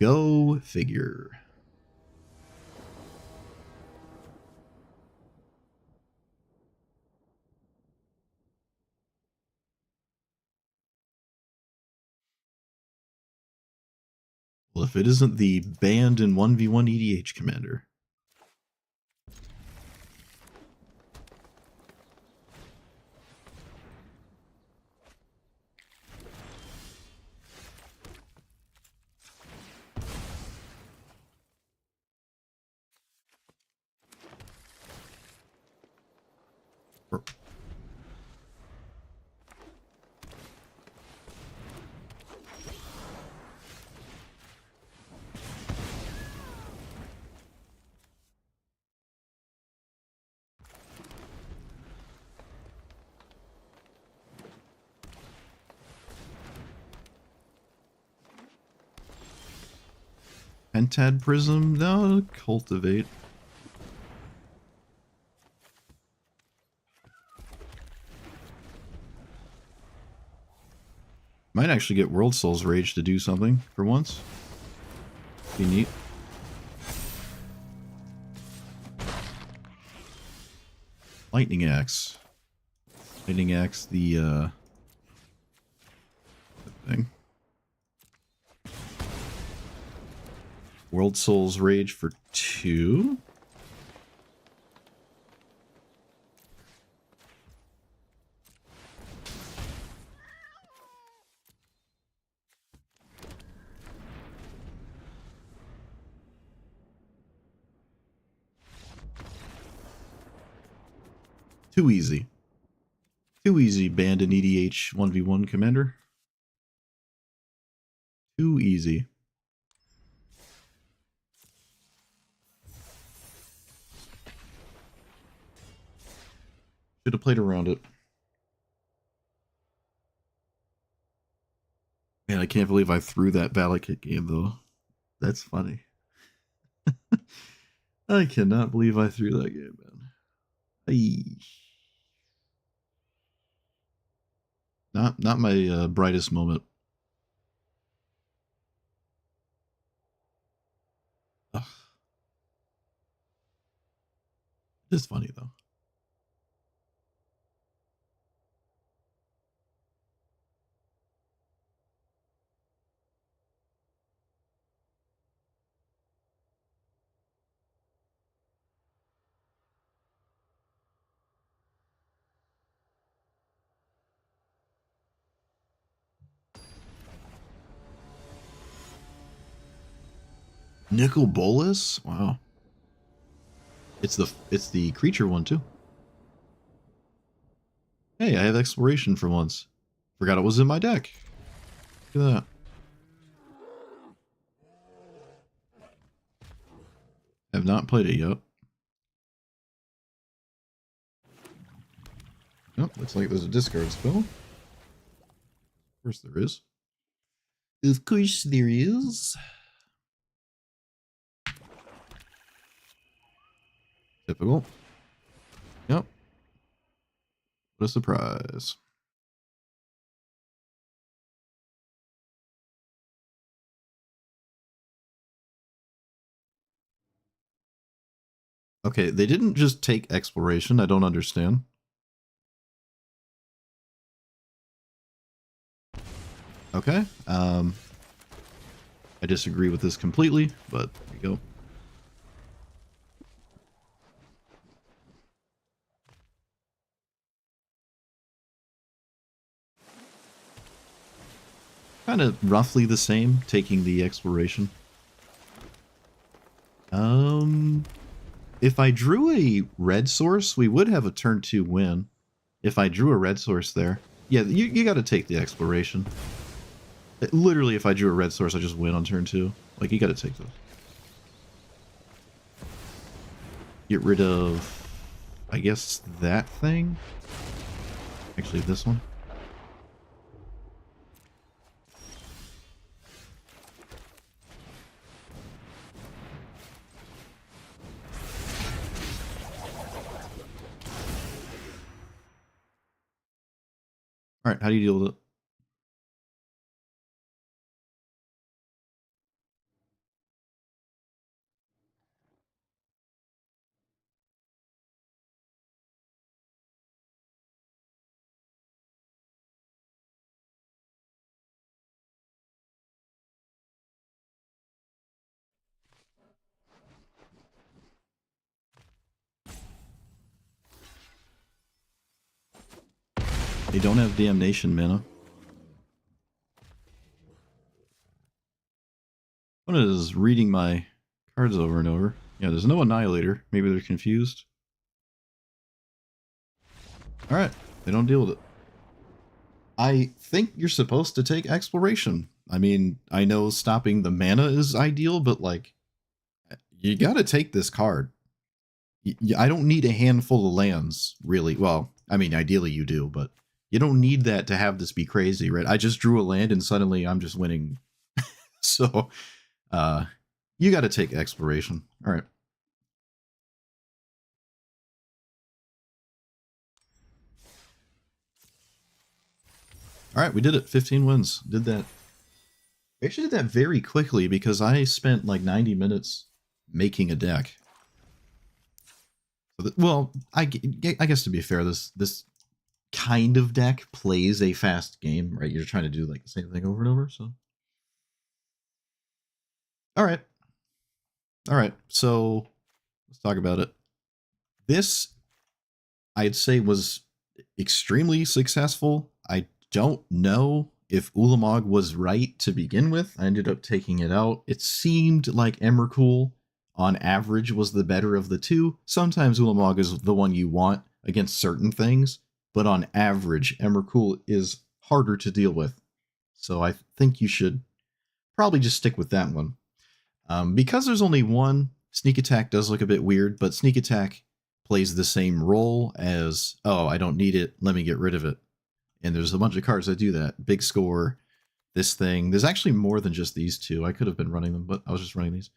Go figure. Well, if it isn't the banned in 1v1 EDH commander. Pentad Prism? No, Cultivate. Might actually get World Souls Rage to do something for once. Be neat. Lightning Axe. Lightning Axe, the thing. World Souls Rage for 2. Too easy. Too easy, banned an EDH 1v1 commander. Too easy. Should have played around it. Man, I can't believe I threw that Valakut game, though. That's funny. I cannot believe I threw that game, man. Aye. Not my brightest moment. Ugh. It's funny though. Nicol Bolas? Wow. It's the creature one too. Hey, I have exploration for once. Forgot it was in my deck. Look at that. Have not played it yet. Oh, looks like there's a discard spell. Of course there is. Of course there is. Typical. Yep. What a surprise. Okay, they didn't just take exploration. I don't understand. Okay. I disagree with this completely, but there you go. Kind of roughly the same, taking the exploration. If I drew a red source, we would have a turn 2 win. If I drew a red source there. Yeah, you got to take the exploration. Literally, if I drew a red source, I just win on turn 2. Like, you got to take those. Get rid of, I guess, that thing. Actually, this one. All right, how do you deal with it? They don't have damnation mana. One is reading my cards over and over. Yeah, there's no Annihilator. Maybe they're confused. Alright, they don't deal with it. I think you're supposed to take exploration. I mean, I know stopping the mana is ideal, but like, you gotta take this card. I don't need a handful of lands, really. Well, I mean, ideally you do, but you don't need that to have this be crazy, right? I just drew a land and suddenly I'm just winning. So, you gotta take exploration. Alright. Alright, we did it. 15 wins. Did that. We actually did that very quickly because I spent like 90 minutes making a deck. Well, I guess to be fair, this kind of deck plays a fast game, right? You're trying to do like the same thing over and over, so. Alright. Alright, so let's talk about it. This, I'd say, was extremely successful. I don't know if Ulamog was right to begin with. I ended up taking it out. It seemed like Emrakul, on average, was the better of the two. Sometimes Ulamog is the one you want against certain things, but on average, Emrakul is harder to deal with. So I think you should probably just stick with that one. Because there's only one, Sneak Attack does look a bit weird, but Sneak Attack plays the same role as, oh, I don't need it, let me get rid of it. And there's a bunch of cards that do that. Big Score, this thing. There's actually more than just these two. I could have been running them, but I was just running these.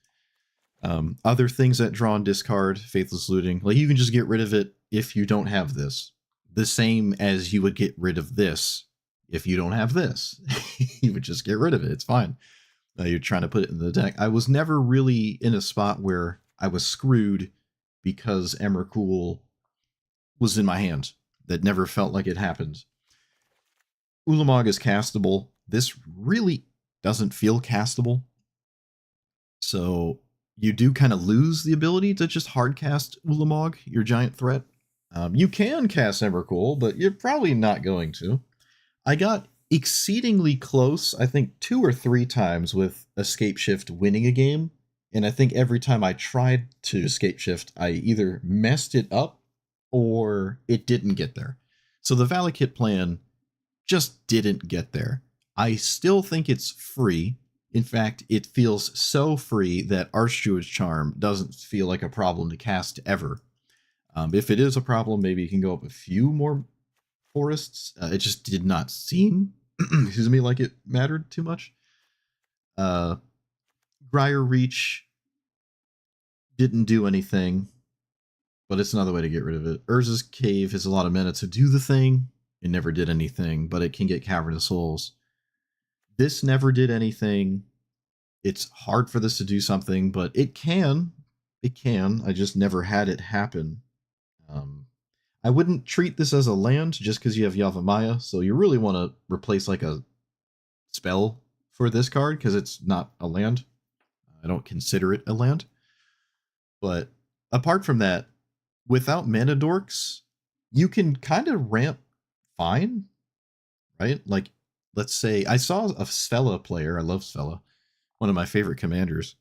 Other things that draw and discard, Faithless Looting, like you can just get rid of it if you don't have this. The same as you would get rid of this if you don't have this. You would just get rid of it. It's fine. You're trying to put it in the deck. I was never really in a spot where I was screwed because Emrakul was in my hand. That never felt like it happened. Ulamog is castable. This really doesn't feel castable. So you do kind of lose the ability to just hard cast Ulamog, your giant threat. You can cast Emrakul, but you're probably not going to. I got exceedingly close, I think 2 or 3 times with Escape Shift winning a game. And I think every time I tried to Escape Shift, I either messed it up or it didn't get there. So the Valakut plan just didn't get there. I still think it's free. In fact, it feels so free that Archdruid's Charm doesn't feel like a problem to cast ever. If it is a problem, maybe you can go up a few more forests. It just did not seem, excuse me, like it mattered too much. Briar Reach didn't do anything, but it's another way to get rid of it. Urza's Cave has a lot of mana to do the thing. It never did anything, but it can get Cavern of Souls. This never did anything. It's hard for this to do something, but it can. It can. I just never had it happen. I wouldn't treat this as a land just because you have Yavimaya, so you really want to replace like a spell for this card because it's not a land. I don't consider it a land. But apart from that, without mana dorks, you can kind of ramp fine, right? Like, let's say I saw a Svella player. I love Svella, one of my favorite commanders,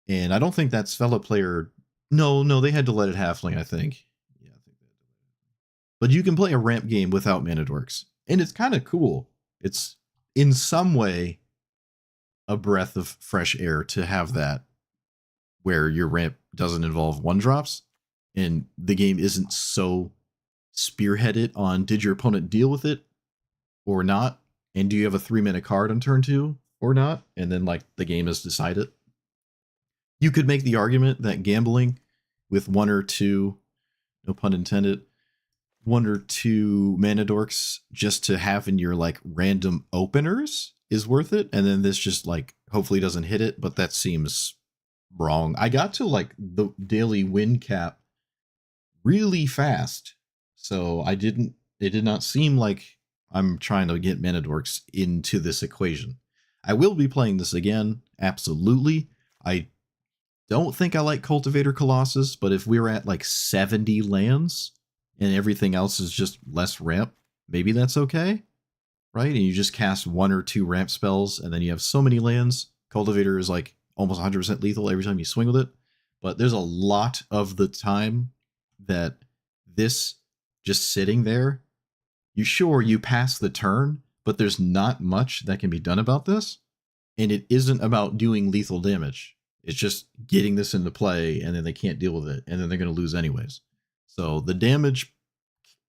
and I don't think that Svella player. No, they had to let it halfling, I think. Yeah, I think they had to let it. But you can play a ramp game without mana dorks, and it's kind of cool. It's in some way a breath of fresh air to have that, where your ramp doesn't involve 1-drops, and the game isn't so spearheaded on did your opponent deal with it or not, and do you have a 3-mana card on turn 2 or not, and then like the game is decided. You could make the argument that gambling with 1 or 2, no pun intended, 1 or 2 mana dorks just to have in your like random openers is worth it, and then this just like hopefully doesn't hit it, but that seems wrong. I got to like the daily win cap really fast, so it did not seem like I'm trying to get mana dorks into this equation. I will be playing this again, absolutely. I don't think I like Cultivator Colossus, but if we're at like 70 lands and everything else is just less ramp, maybe that's okay, right? And you just cast 1 or 2 ramp spells, and then you have so many lands. Cultivator is like almost 100% lethal every time you swing with it. But there's a lot of the time that this just sitting there, you pass the turn, but there's not much that can be done about this. And it isn't about doing lethal damage. It's just getting this into play, and then they can't deal with it, and then they're going to lose anyways. So the damage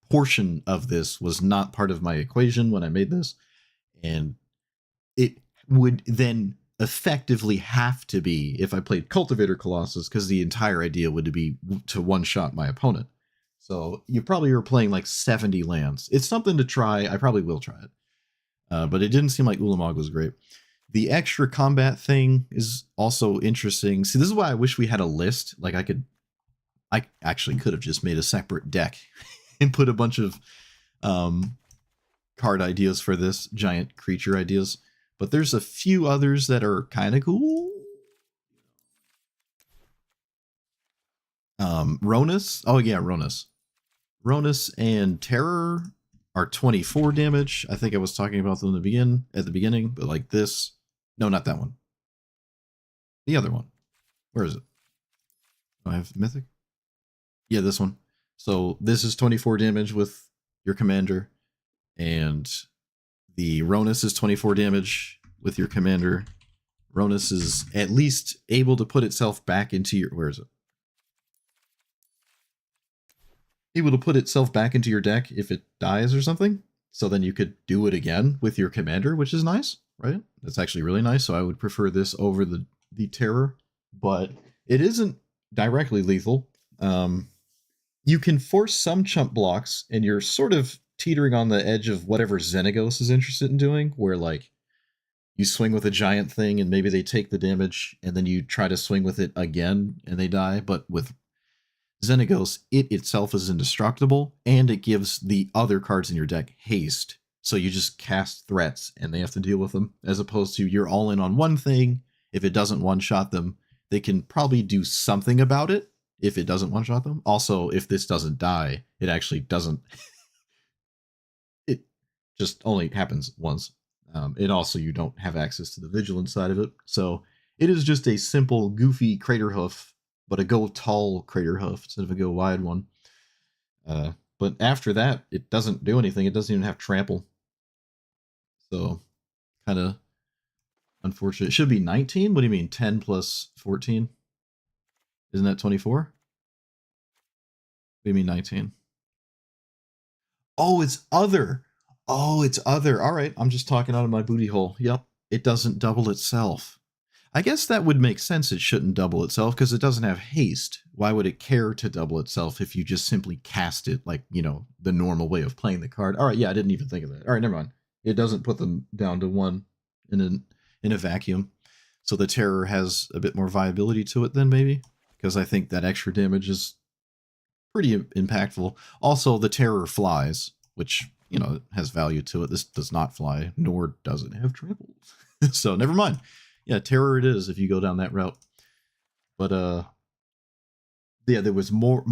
portion of this was not part of my equation when I made this, and it would then effectively have to be if I played Cultivator Colossus, because the entire idea would be to one-shot my opponent. So you probably are playing like 70 lands. It's something to try. I probably will try it. But it didn't seem like Ulamog was great. The extra combat thing is also interesting. See, this is why I wish we had a list. Like I actually could have just made a separate deck and put a bunch of card ideas for this, giant creature ideas. But there's a few others that are kind of cool. Ronus. Oh yeah, Ronus. Ronus and Terror are 24 damage. I think I was talking about them at the beginning, but like this. No, not that one. The other one. Where is it? Do I have Mythic? Yeah, this one. So this is 24 damage with your commander, and the Ronus is 24 damage with your commander. Ronus is at least able to put itself back into your... Where is it? Able to put itself back into your deck if it dies or something. So then you could do it again with your commander, which is nice, right? That's actually really nice. So I would prefer this over the Terror. But It isn't directly lethal. You can force some chump blocks, and you're sort of teetering on the edge of whatever Xenagos is interested in doing, where like you swing with a giant thing and maybe they take the damage, and then you try to swing with it again and they die. But with Xenagos, it itself is indestructible, and it gives the other cards in your deck haste. So you just cast threats and they have to deal with them, as opposed to you're all in on one thing. If it doesn't one-shot them, they can probably do something about it if it doesn't one-shot them. Also, if this doesn't die, it actually doesn't. It just only happens once. And also, you don't have access to the vigilance side of it. So it is just a simple, goofy crater hoof, but a go tall crater hoof instead of a go wide one. But after that, it doesn't do anything. It doesn't even have trample. So kind of unfortunate. It should be 19. What do you mean? 10 plus 14? Isn't that 24? What do you mean 19? Oh, it's other. Oh, it's other. All right. I'm just talking out of my booty hole. Yep. It doesn't double itself. I guess that would make sense. It shouldn't double itself because it doesn't have haste. Why would it care to double itself if you just simply cast it like, you know, the normal way of playing the card? All right. Yeah, I didn't even think of that. All right. Never mind. It doesn't put them down to one in a vacuum. So the terror has a bit more viability to it then maybe, because I think that extra damage is pretty impactful. Also, the terror flies, which, you know, has value to it. This does not fly, nor does it have trample. So never mind. Yeah, terror it is if you go down that route. But yeah, there was more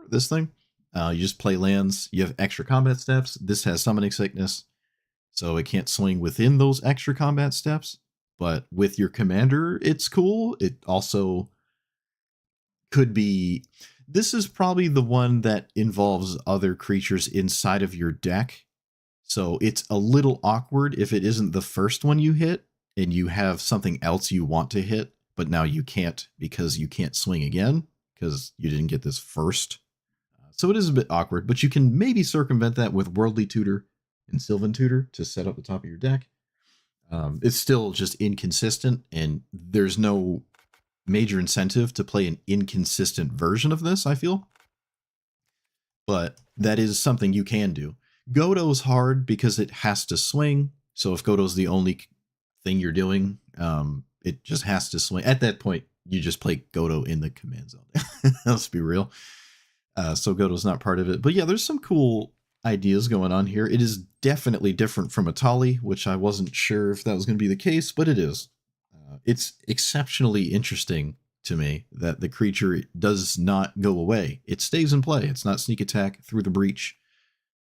this thing. You just play lands. You have extra combat steps. This has summoning sickness, so it can't swing within those extra combat steps. But with your commander, it's cool. It also could be. This is probably the one that involves other creatures inside of your deck. So it's a little awkward if it isn't the first one you hit and you have something else you want to hit, but now you can't because you can't swing again because you didn't get this first. So it is a bit awkward, but you can maybe circumvent that with Worldly Tutor and Sylvan Tutor to set up the top of your deck. It's still just inconsistent, and there's no major incentive to play an inconsistent version of this, I feel. But that is something you can do. Godo's hard because it has to swing. So if Godo's the only thing you're doing, it just has to swing. At that point, you just play Godo in the command zone. Let's be real. So Godo's not part of it. But yeah, there's some cool ideas going on here. It is definitely different from Atali, which I wasn't sure if that was going to be the case, but it is. It's exceptionally interesting to me that the creature does not go away. It stays in play. It's not sneak attack through the breach.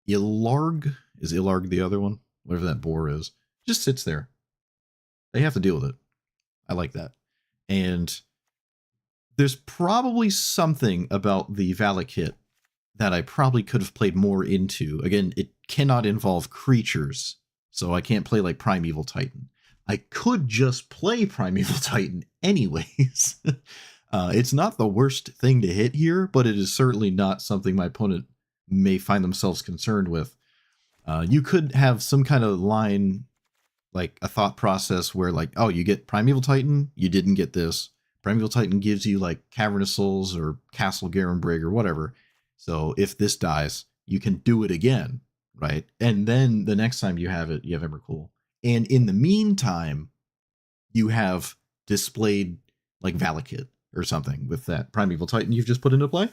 Ilarg, is Ilarg the other one? Whatever that boar is. Just sits there. They have to deal with it. I like that. And there's probably something about the Valak kit that I probably could have played more into. Again, it cannot involve creatures, so I can't play like Primeval Titan. I could just play Primeval Titan anyways. It's not the worst thing to hit here, but it is certainly not something my opponent may find themselves concerned with. You could have some kind of line, like a thought process where like, oh, you get Primeval Titan, you didn't get this. Primeval Titan gives you like Cavernous Souls or Castle Garenbrig or whatever. So if this dies, you can do it again, right? And then the next time you have it, you have Emrakul. And in the meantime, you have displayed like Valakut or something with that Primeval Titan you've just put into play.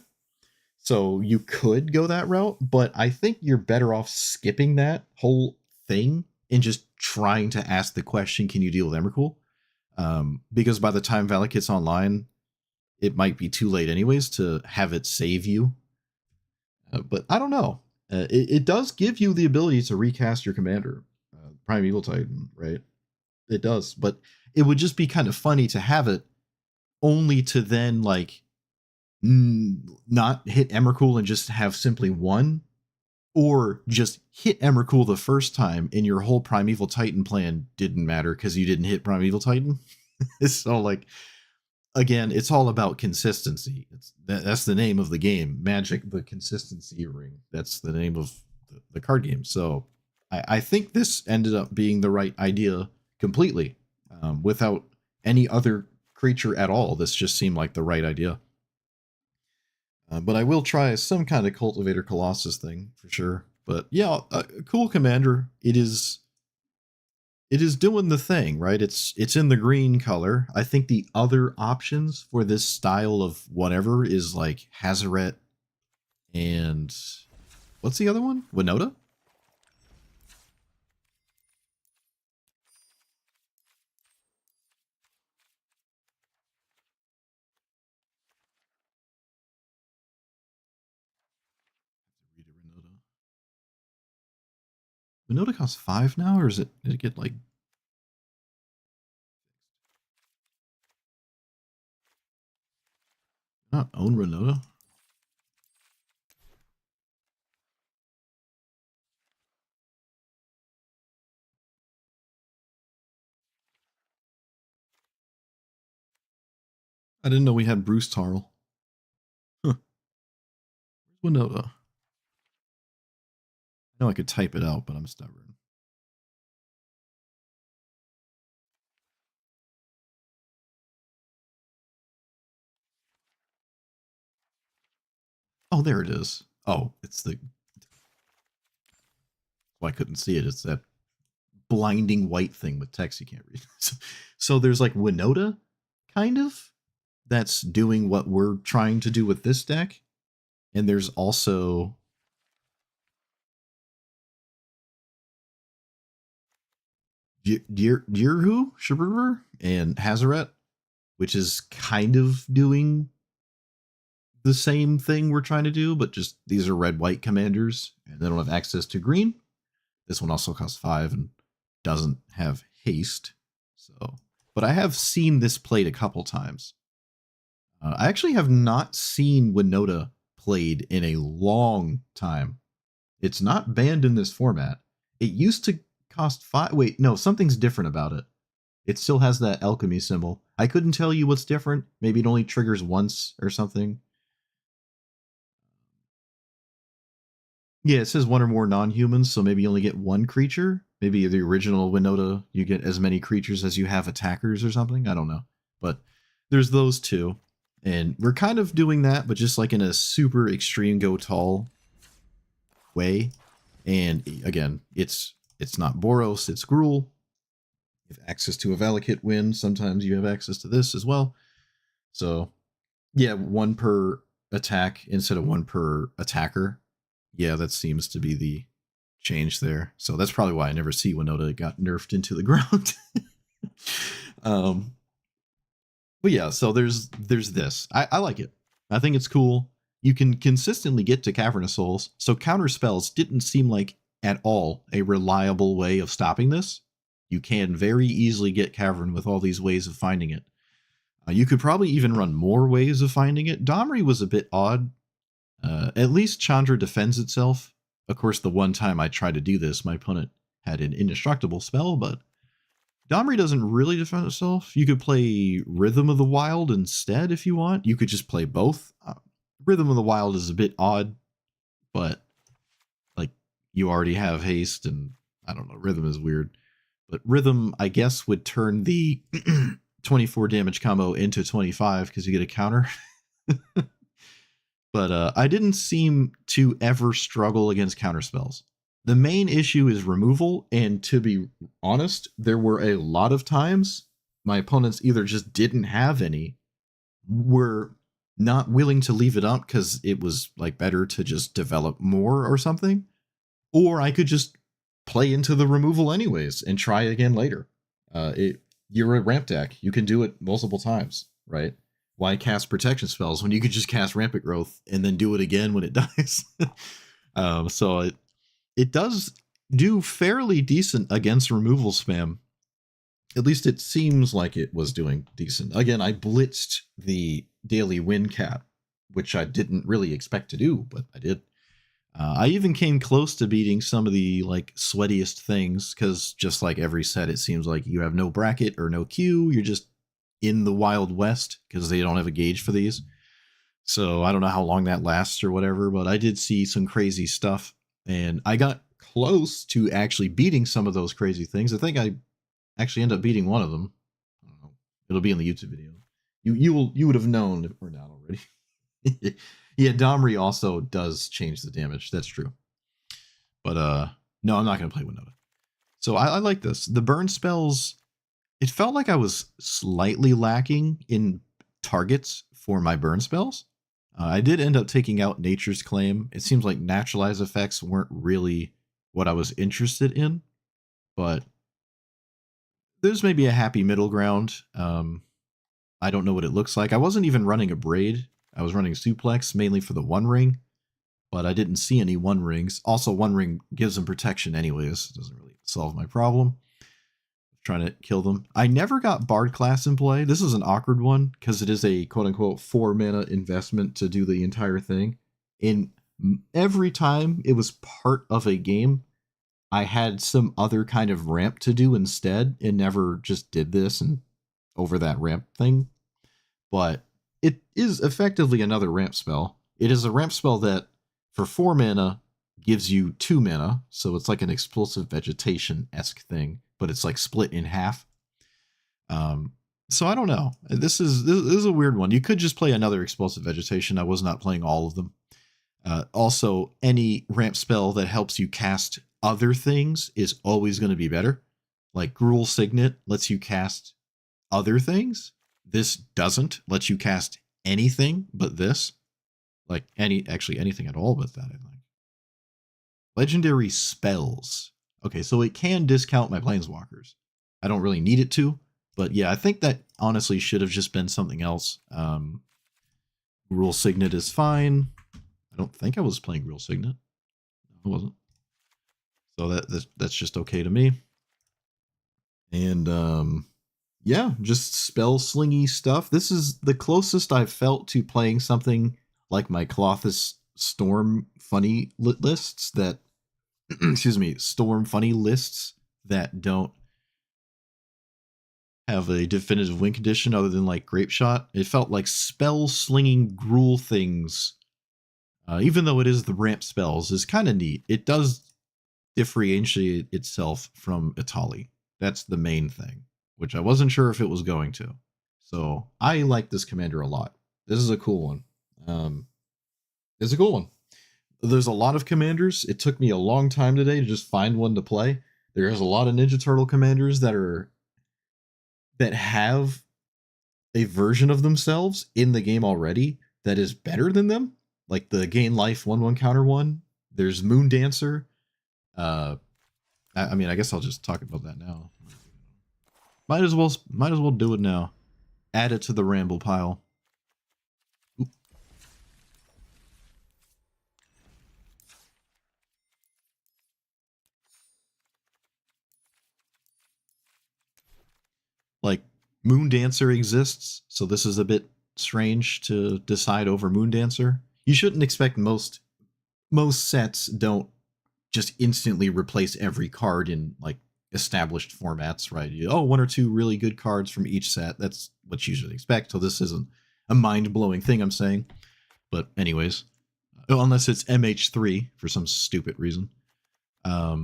So you could go that route, but I think you're better off skipping that whole thing and just trying to ask the question, can you deal with Emrakul? Because by the time Valakut's online, it might be too late anyways to have it save you. But I don't know. It does give you the ability to recast your commander, Primeval Titan, right? It does, but it would just be kind of funny to have it only to then like not hit Emrakul and just have simply one, or just hit Emrakul the first time and your whole Primeval Titan plan didn't matter because you didn't hit Primeval Titan. So like, again, it's all about consistency. That's the name of the game, Magic: The Consistency Ring. That's the name of the card game. So I think this ended up being the right idea completely. without any other creature at all. This just seemed like the right idea. But I will try some kind of Cultivator Colossus thing for sure. But yeah, a cool commander. It is doing the thing, right? It's in the green color. I think the other options for this style of whatever is like Hazaret and what's the other one? Winota? Winota costs 5 now, or did it get like not own Renota? I didn't know we had Bruce Tarl. Huh. Where's Winota? I know I could type it out, but I'm stubborn. Oh, there it is. Oh, it's the... Well, I couldn't see it. It's that blinding white thing with text you can't read. So there's like Winota, kind of, that's doing what we're trying to do with this deck. And there's also Dirhu, Shabur, and Hazaret, which is kind of doing the same thing we're trying to do, but just these are red-white commanders, and they don't have access to green. This one also costs 5 and doesn't have haste. So, but I have seen this played a couple times. I actually have not seen Winota played in a long time. It's not banned in this format. It used to cost 5. Wait, no, something's different about it. It still has that alchemy symbol. I couldn't tell you what's different. Maybe it only triggers once or something. Yeah, it says one or more non-humans, so maybe you only get one creature. Maybe the original Winota, you get as many creatures as you have attackers or something. I don't know. But there's those two. And we're kind of doing that, but just like in a super extreme go tall way. And again, it's not Boros, it's Gruul. You have access to a Valakut win. Sometimes you have access to this as well. So yeah, 1 per attack instead of 1 per attacker. Yeah, that seems to be the change there. So that's probably why I never see Winota got nerfed into the ground. But yeah, so there's this. I like it. I think it's cool. You can consistently get to Cavernous Souls, so counter spells didn't seem like at all a reliable way of stopping this. You can very easily get Cavern with all these ways of finding it. You could probably even run more ways of finding it. Domri was a bit odd. At least Chandra defends itself. Of course, the one time I tried to do this, my opponent had an indestructible spell, but Domri doesn't really defend itself. You could play Rhythm of the Wild instead if you want. You could just play both. Rhythm of the Wild is a bit odd, but like you already have haste, and I don't know, Rhythm is weird. But Rhythm, I guess, would turn the 24 damage combo into 25 because you get a counter. But I didn't seem to ever struggle against counterspells. The main issue is removal, and to be honest, there were a lot of times my opponents either just didn't have any, were not willing to leave it up because it was like better to just develop more or something, or I could just play into the removal anyways and try again later. You're a ramp deck. You can do it multiple times, right? Why cast protection spells when you could just cast Rampant Growth and then do it again when it dies? So it does do fairly decent against removal spam. At least it seems like it was doing decent. Again, I blitzed the daily win cap, which I didn't really expect to do, but I did. I even came close to beating some of the like sweatiest things, because just like every set, it seems like you have no bracket or no queue. You're just in the Wild West because they don't have a gauge for these. So I don't know how long that lasts or whatever, but I did see some crazy stuff, and I got close to actually beating some of those crazy things. I think I actually ended up beating one of them. It'll be in the YouTube video. You would have known or not already. Yeah, Domri also does change the damage. That's true. But no, I'm not gonna play Winota. So I like this. The burn spells. It felt like I was slightly lacking in targets for my burn spells. I did end up taking out Nature's Claim. It seems like naturalized effects weren't really what I was interested in, but there's maybe a happy middle ground. I don't know what it looks like. I wasn't even running a braid. I was running suplex mainly for the one ring, but I didn't see any one rings. Also, one ring gives them protection anyways. It doesn't really solve my problem. Trying to kill them. I never got Bard class in play. This is an awkward one because it is a quote-unquote 4 mana investment to do the entire thing. In every time it was part of a game, I had some other kind of ramp to do instead and never just did this and over that ramp thing. But it is effectively another ramp spell. It is a ramp spell that for 4 mana gives you 2 mana, so it's like an explosive vegetation-esque thing, but it's like split in half. So I don't know. This is a weird one. You could just play another explosive vegetation. I was not playing all of them. Also, any ramp spell that helps you cast other things is always going to be better. Like Gruul Signet lets you cast other things. This doesn't let you cast anything but this. Like anything at all but that, I think. Legendary spells. Okay, so it can discount my planeswalkers. I don't really need it to, but yeah, I think that honestly should have just been something else. Gruul Signet is fine. I don't think I was playing Gruul Signet. No, I wasn't. So that's just okay to me. And yeah, just spell slingy stuff. This is the closest I've felt to playing something like my Colossus Storm funny lists that excuse me, Storm funny lists that don't have a definitive win condition other than like Grape Shot. It felt like spell slinging Gruul things, even though it is the ramp spells, is kind of neat. It does differentiate itself from Itali. That's the main thing, which I wasn't sure if it was going to. So I like this commander a lot. This is a cool one. It's a cool one. There's a lot of commanders. It took me a long time today to just find one to play. There's a lot of Ninja Turtle commanders that have a version of themselves in the game already that is better than them. Like the gain life 1/1 counter one. There's Moon Dancer. I mean, I guess I'll just talk about that now. Might as well do it now. Add it to the ramble pile. Oop. Like, Moon Dancer exists, so this is a bit strange to decide over Moon Dancer. You shouldn't expect most sets don't just instantly replace every card in like established formats, right? One or two really good cards from each set. That's what you should expect. So this isn't a mind-blowing thing I'm saying. But anyways, unless it's MH3 for some stupid reason.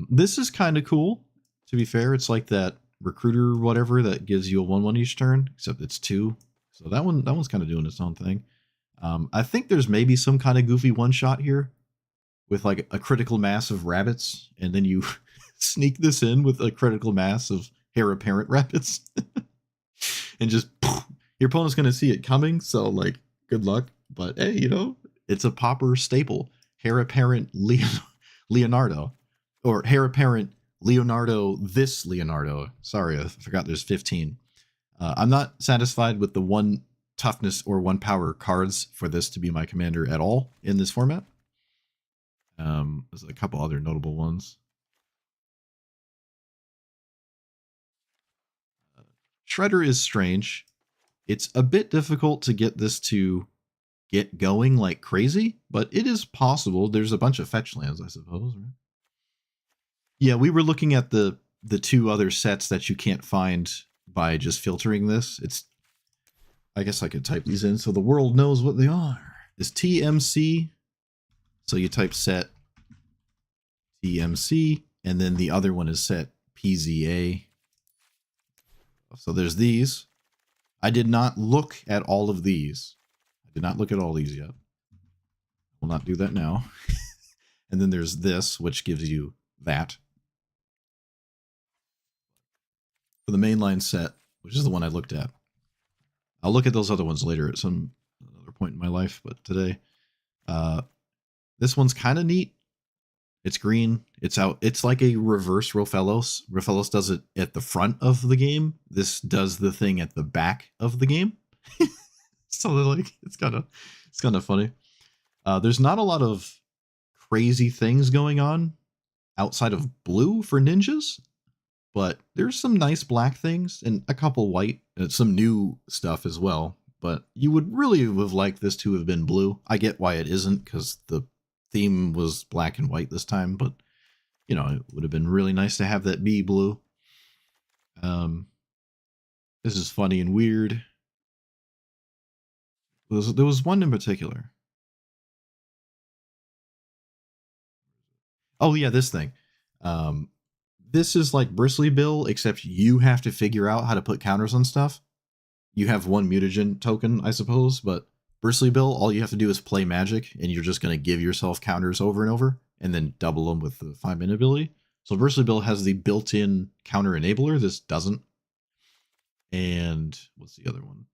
This is kind of cool, to be fair. It's like that recruiter or whatever that gives you a 1/1 each turn, except it's 2. So that one's kind of doing its own thing. I think there's maybe some kind of goofy one-shot here with like a critical mass of rabbits, and then you sneak this in with a critical mass of heir apparent rabbits. And just your opponent's going to see it coming, so like good luck. But hey, it's a popper staple. Heir apparent Leonardo, or heir apparent Leonardo this Leonardo. Sorry, I forgot there's 15. I'm not satisfied with the 1 toughness or 1 power cards for this to be my commander at all in this format. There's a couple other notable ones. Shredder is strange. It's a bit difficult to get this to get going like crazy, but it is possible. There's a bunch of fetch lands, I suppose, right? Yeah, we were looking at the 2 other sets that you can't find by just filtering this. I guess I could type these in so the world knows what they are. It's TMC. So you type set TMC, and then the other one is set PZA. So there's these. I did not look at all of these. I did not look at all these yet. I will not do that now. And then there's this, which gives you that. For the mainline set, which is the one I looked at. I'll look at those other ones later at some other point in my life, but today, this one's kind of neat. It's green. It's out. It's like a reverse Rofellos. Rofellos does it at the front of the game. This does the thing at the back of the game. So like, it's kind of funny. There's not a lot of crazy things going on outside of blue for ninjas, but there's some nice black things and a couple white and some new stuff as well. But you would really have liked this to have been blue. I get why it isn't, because the theme was black and white this time, but you know, it would have been really nice to have that be blue. This is funny and weird. There was one in particular. Oh yeah, this thing. This is like Bristly Bill, except you have to figure out how to put counters on stuff. You have one mutagen token, I suppose, but Bristly Bill, all you have to do is play magic, and you're just going to give yourself counters over and over, and then double them with the 5-minute ability. So Bristly Bill has the built-in counter enabler. This doesn't. And what's the other one?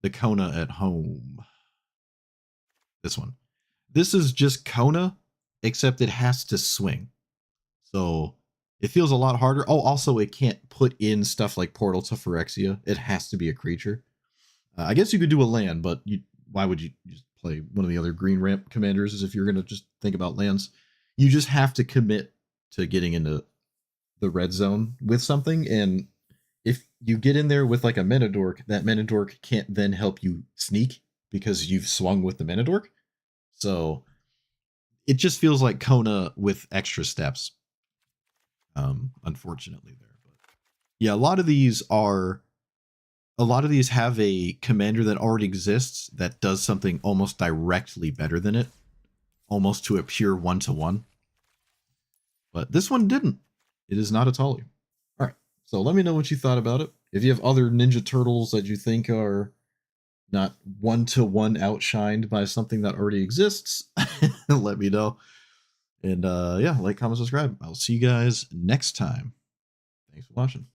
The Kona at home. This one. This is just Kona, except it has to swing. So it feels a lot harder. Oh, also, it can't put in stuff like Portal to Phyrexia. It has to be a creature. I guess you could do a land, but why would you just play one of the other green ramp commanders as if you're going to just think about lands? You just have to commit to getting into the red zone with something, and if you get in there with like a Menadork, that Menadork can't then help you sneak because you've swung with the Menadork. So it just feels like Kona with extra steps. Unfortunately there. But yeah, a lot of these have a commander that already exists that does something almost directly better than it, almost to a pure 1-to-1. But this one didn't. It is not a Tali. All right. So let me know what you thought about it. If you have other Ninja Turtles that you think are not 1-to-1 outshined by something that already exists, let me know. And yeah, like, comment, subscribe. I'll see you guys next time. Thanks for watching.